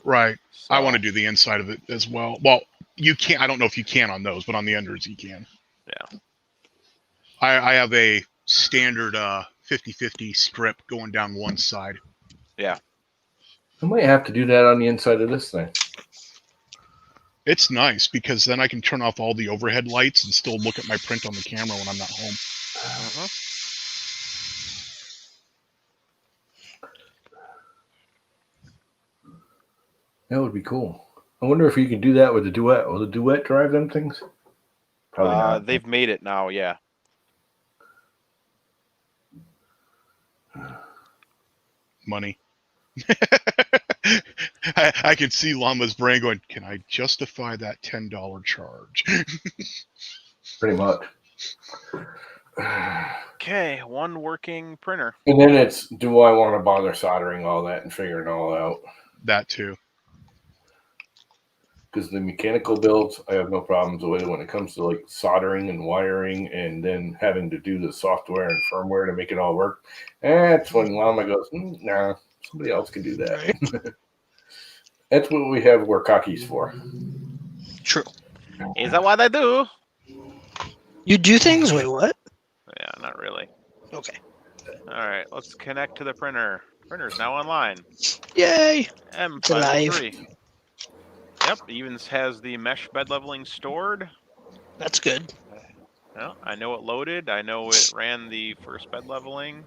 Right. So, I want to do the inside of it as well. Well, you can't. I don't know if you can on those, but on the unders you can. Yeah. I have a standard 50/50 strip going down one side. Yeah. I might have to do that on the inside of this thing. It's nice because then I can turn off all the overhead lights and still look at my print on the camera when I'm not home. Uh-huh. That would be cool. I wonder if you can do that with the Duet. Will the Duet drive them things? Probably not. They've made it now, yeah. Money. I can see Llama's brain going, can I justify that $10 charge? Pretty much. Okay, one working printer. And then it's, do I want to bother soldering all that and figuring it all out? That too. Because the mechanical builds, I have no problems with. When it comes to like soldering and wiring and then having to do the software and firmware to make it all work, that's when Llama goes, nah, somebody else can do that. Right. That's what we have Warkocki's for. True. Is that what I do? You do things? Wait, what? Yeah, not really. Okay. All right, let's connect to the printer. Printer's now online. Yay! M503. Yep, Evans has the mesh bed leveling stored. That's good. Well, I know it loaded. I know it ran the first bed leveling.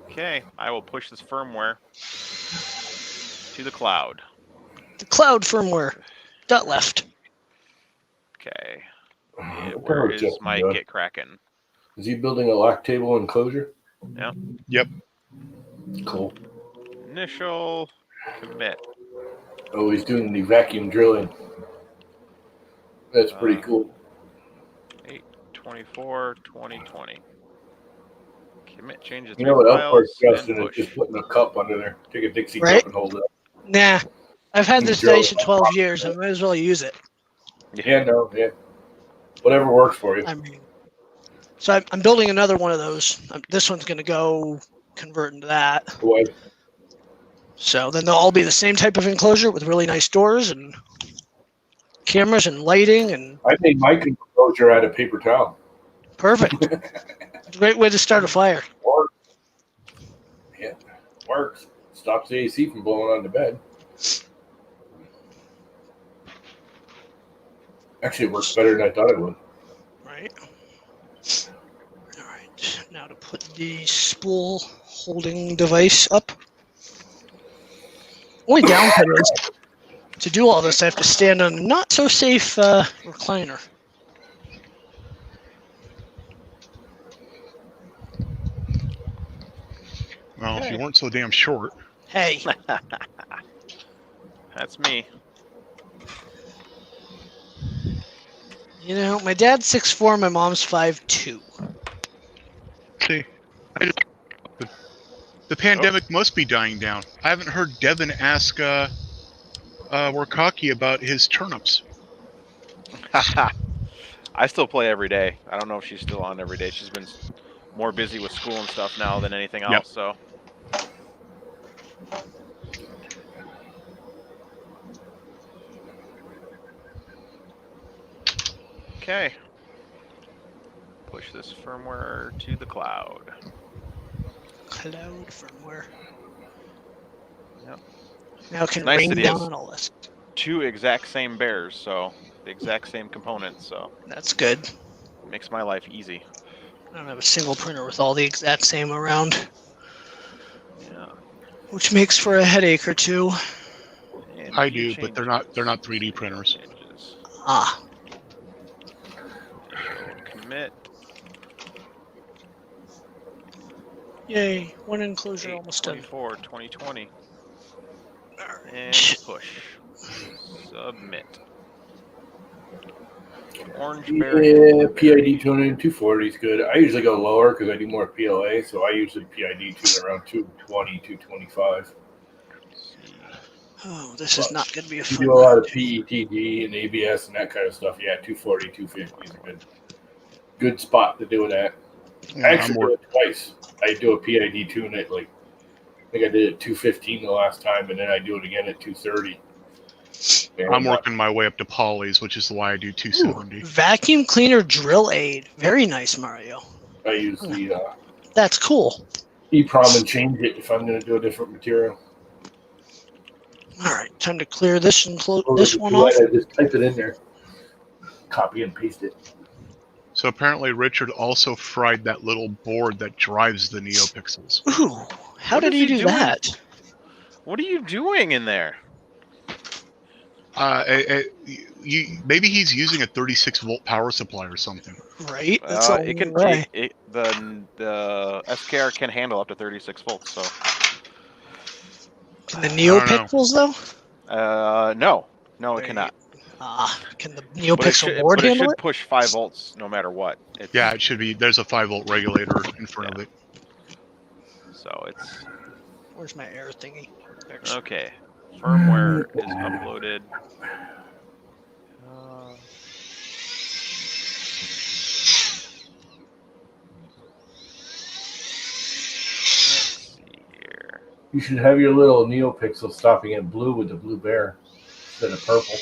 Okay, I will push this firmware to the cloud. The cloud firmware. Dot left. Okay. What Where kind of is Justin my doing? Get Kraken? Is he building a lock table enclosure? Yeah. Yep. Cool. Initial commit. Oh, he's doing the vacuum drilling. That's pretty cool. 8/24/2020. Commit changes You know what else files works, and Justin, is push. just putting a cup under there. Take a Dixie Right? cup and hold it up. Nah. I've had this Drill station it. 12 years. I might as well use it. Yeah, no, yeah. Whatever works for you. I mean, so I'm building another one of those. This one's going to go convert into that. Boy, So then they'll all be the same type of enclosure with really nice doors and cameras and lighting and I made my enclosure out of paper towel. perfect. It's a great way to start a fire. Works. Yeah, works. Stops the AC from blowing on the bed. Actually, it works better than I thought it would. Right. All right. Now to put the spool holding device up. Only downside is to do all this, I have to stand on a not so safe recliner. Well, if Okay. you weren't so damn short. Hey, That's me. you know, my dad's 6'4", my mom's 5'2". See, the pandemic must be dying down. I haven't heard Devin ask Warkocki about his turnips. I still play every day. I don't know if she's still on every day. She's been more busy with school and stuff now than anything else. Yep. So. Okay. Push this firmware to the cloud. Cloud firmware. Yep. Now it can Nice rain that he down has on all this. 2 exact same bears, so the exact same components, so That's good. makes my life easy. I don't have a single printer with all the exact same around, Yeah. which makes for a headache or two. And I a few do, but they're not 3D printers. changes. Ah, Commit. Yay! One enclosure 8, almost done. 24, 2020. And push. Submit. Orange berry. Yeah, PID tuning 240 is good. I usually go lower because I do more PLA, so I usually PID tune around 220, 225. Oh, this is not going to be a If you fun do a lot of ride. PETD and ABS and that kind of stuff, yeah, 240, 250 is a good spot to do it at. I actually do it twice. I do a PID tune at I think I did it 215 the last time, and then I do it again at 230. I'm working my way up to polys, which is why I do 270. Ooh, vacuum cleaner drill aid. Very nice, Mario. I use the That's cool. EEPROM and change it if I'm going to do a different material. All right, time to clear this and this one off. I just type it in there, copy and paste it. So apparently Richard also fried that little board that drives the NeoPixels. Ooh, how What did is he he do doing? that? What are you doing in there? Maybe he's using a 36-volt power supply or something. Right? That's the It only can. way. The SKR can handle up to 36 volts. So. Can the NeoPixels though? No, it cannot. Can the NeoPixel board but it handle should it? push 5 volts no matter what. Yeah, it should be. There's a 5-volt regulator in front of it. So it's. Where's my air thingy? There's... Okay. Firmware is uploaded. Let's see here. You should have your little NeoPixel stopping at blue with the blue bear instead of purple.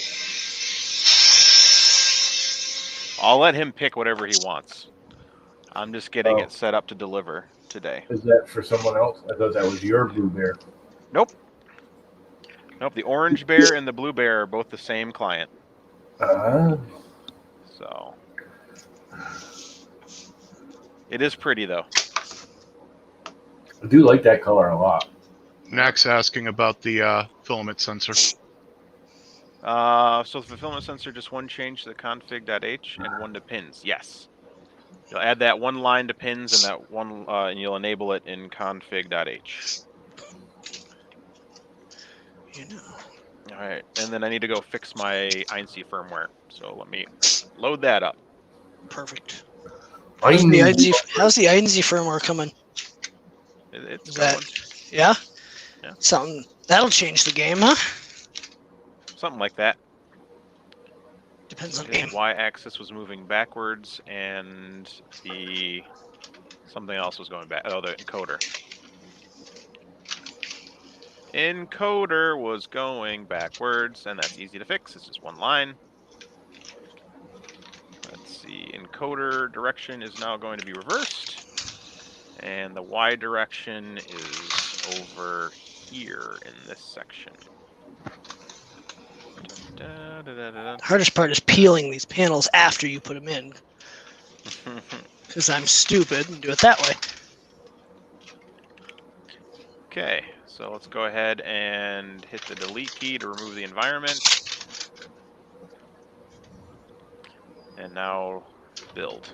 I'll let him pick whatever he wants. I'm just getting it set up to deliver today. Is that for someone else? I thought that was your blue bear. Nope. The orange bear and the blue bear are both the same client. So it is pretty though. I do like that color a lot. Next, asking about the filament sensor. So the filament sensor, just one change to the config.h and one to pins. Yes. You'll add that one line to pins and that one, and you'll enable it in config.h. All right, and then I need to go fix my INC firmware. So let me load that up. Perfect. How's the INC firmware coming? It's going. Yeah? Yeah. Something that'll change the game, huh? Something like that. Depends on the The game. y-axis was moving backwards, and the something else was going back. Oh, the encoder. Encoder was going backwards, and that's easy to fix. It's just one line. Let's see. Encoder direction is now going to be reversed, and the y direction is over here in this section. The hardest part is peeling these panels after you put them in. Because I'm stupid and do it that way. Okay, so let's go ahead and hit the delete key to remove the environment. And now build.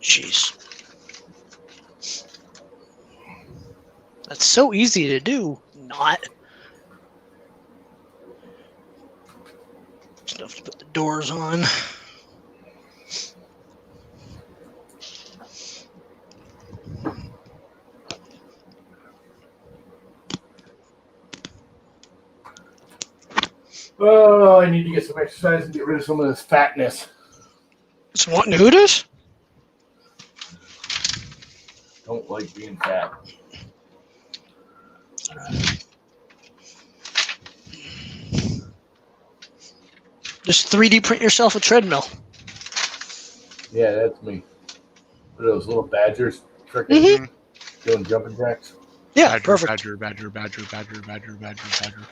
Jeez. That's so easy to do. Not. Stuff to put the doors on. Oh, I need to get some exercise and get rid of some of this fatness. It's wanting Hooters? Don't like being fat. Just 3D print yourself a treadmill. Yeah, that's me. What are those little badgers freaking doing jumping jacks? Yeah, Badger, perfect. badger, badger, badger, badger, badger, badger, badger.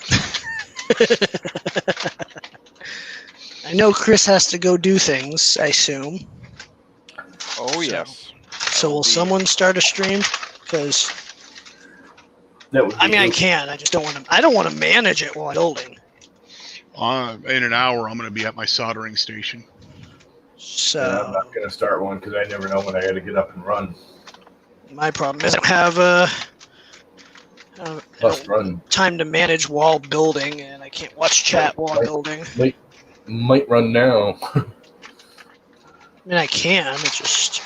I know Chris has to go do things, I assume. Oh So- yes. So will someone start a stream? Because That would be I mean, I me. can. I just don't want to. I don't want to manage it while I'm building. In an hour, I'm going to be at my soldering station. So And I'm not going to start one because I never know when I got to get up and run. my problem is I don't have I Plus, don't run time to manage while building, and I can't watch chat while building. might run now. I mean, I can. It just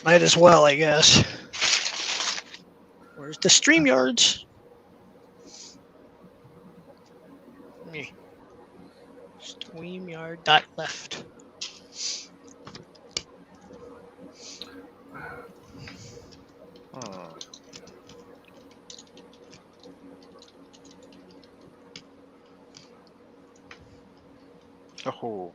might as well, I guess. Where's the StreamYards? Me. StreamYard.left. Hmm. Oh.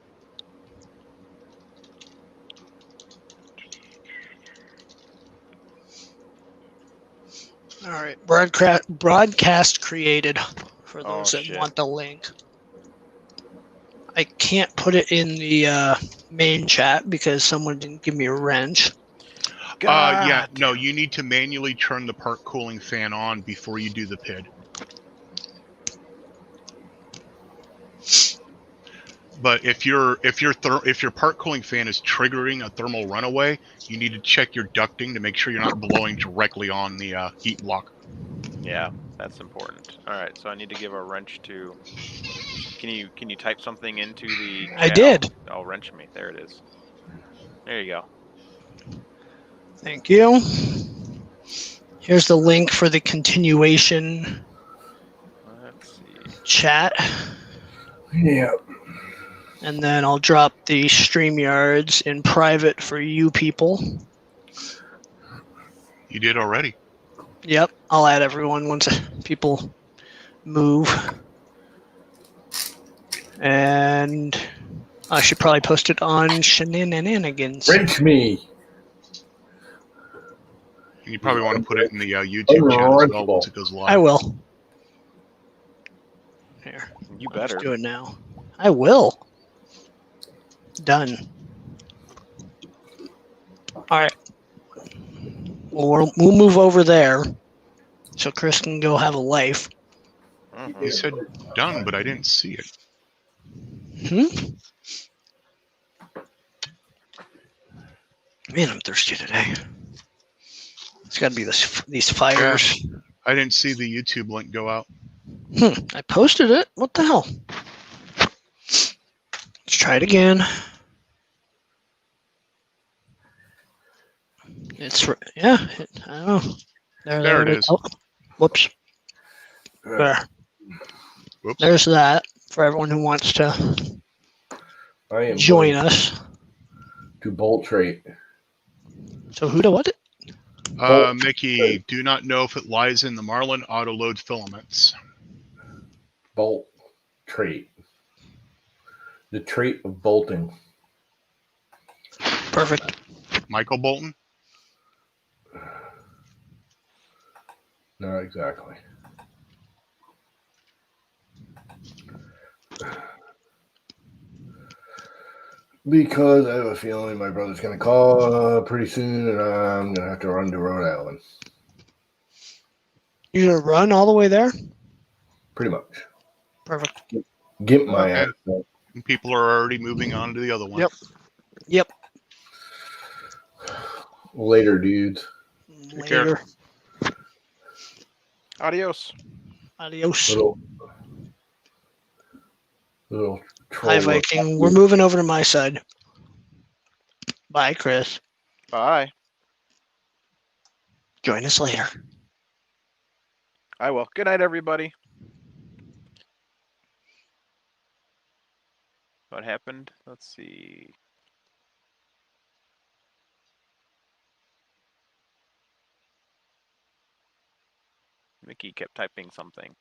All right, broadcast created for those that shit. want the link. I can't put it in the main chat because someone didn't give me a wrench. Yeah, no, you need to manually turn the part cooling fan on before you do the PID. But if your part cooling fan is triggering a thermal runaway, you need to check your ducting to make sure you're not blowing directly on the heat block. Yeah, that's important. All right, so I need to give a wrench to. Can you type something into the chat? I did. I'll wrench me. There it is. There you go. Thank you. Here's the link for the continuation Let's see. chat. Yeah. And then I'll drop the StreamYards in private for you people. You did already. Yep, I'll add everyone once people move. And I should probably post it on Shenanigans. Wrench me. And you probably want to put it in the YouTube channel as well once it goes live. I will. Here, You I'll just better. do it now. I will. Done. All right. Well, we'll move over there so Chris can go have a life. You said done, but I didn't see it. Man, I'm thirsty today. It's got to be these fires. Yeah, I didn't see the YouTube link go out. I posted it. What the hell? Let's try it again. It's yeah. I don't know. There it is. Oh, whoops. There. Whoops. There's that for everyone who wants to I am join us. to bolt trait. So who to what? Mickey, do not know if it lies in the Marlin auto load filaments. Bolt trait. The trait of bolting. Perfect. Michael Bolton? Not exactly. Because I have a feeling my brother's going to call pretty soon, and I'm going to have to run to Rhode Island. You're gonna run all the way there? Pretty much. Perfect. Get my Okay. ass. People are already moving on to the other one. Yep. Yep. Later, dudes. Take care. Later. Adios. Adios. Little troll. Hi, Viking. We're moving over to my side. Bye, Chris. Bye. Join us later. I will. Good night, everybody. What happened? Let's see. Mickey kept typing something.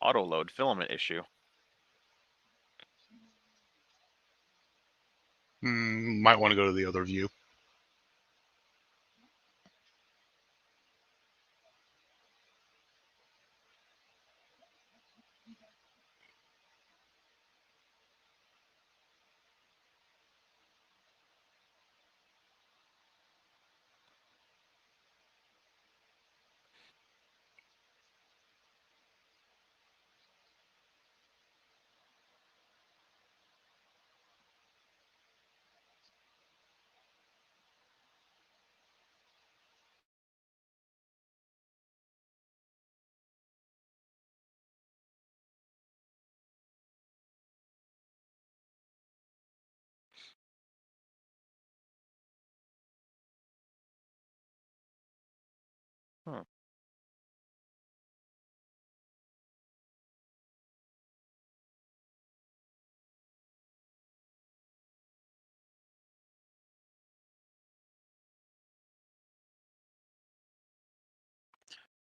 Auto load filament issue. Might want to go to the other view. Huh.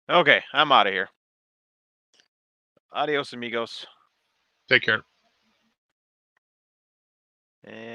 Okay, I'm out of here. Adios, amigos. Take care. And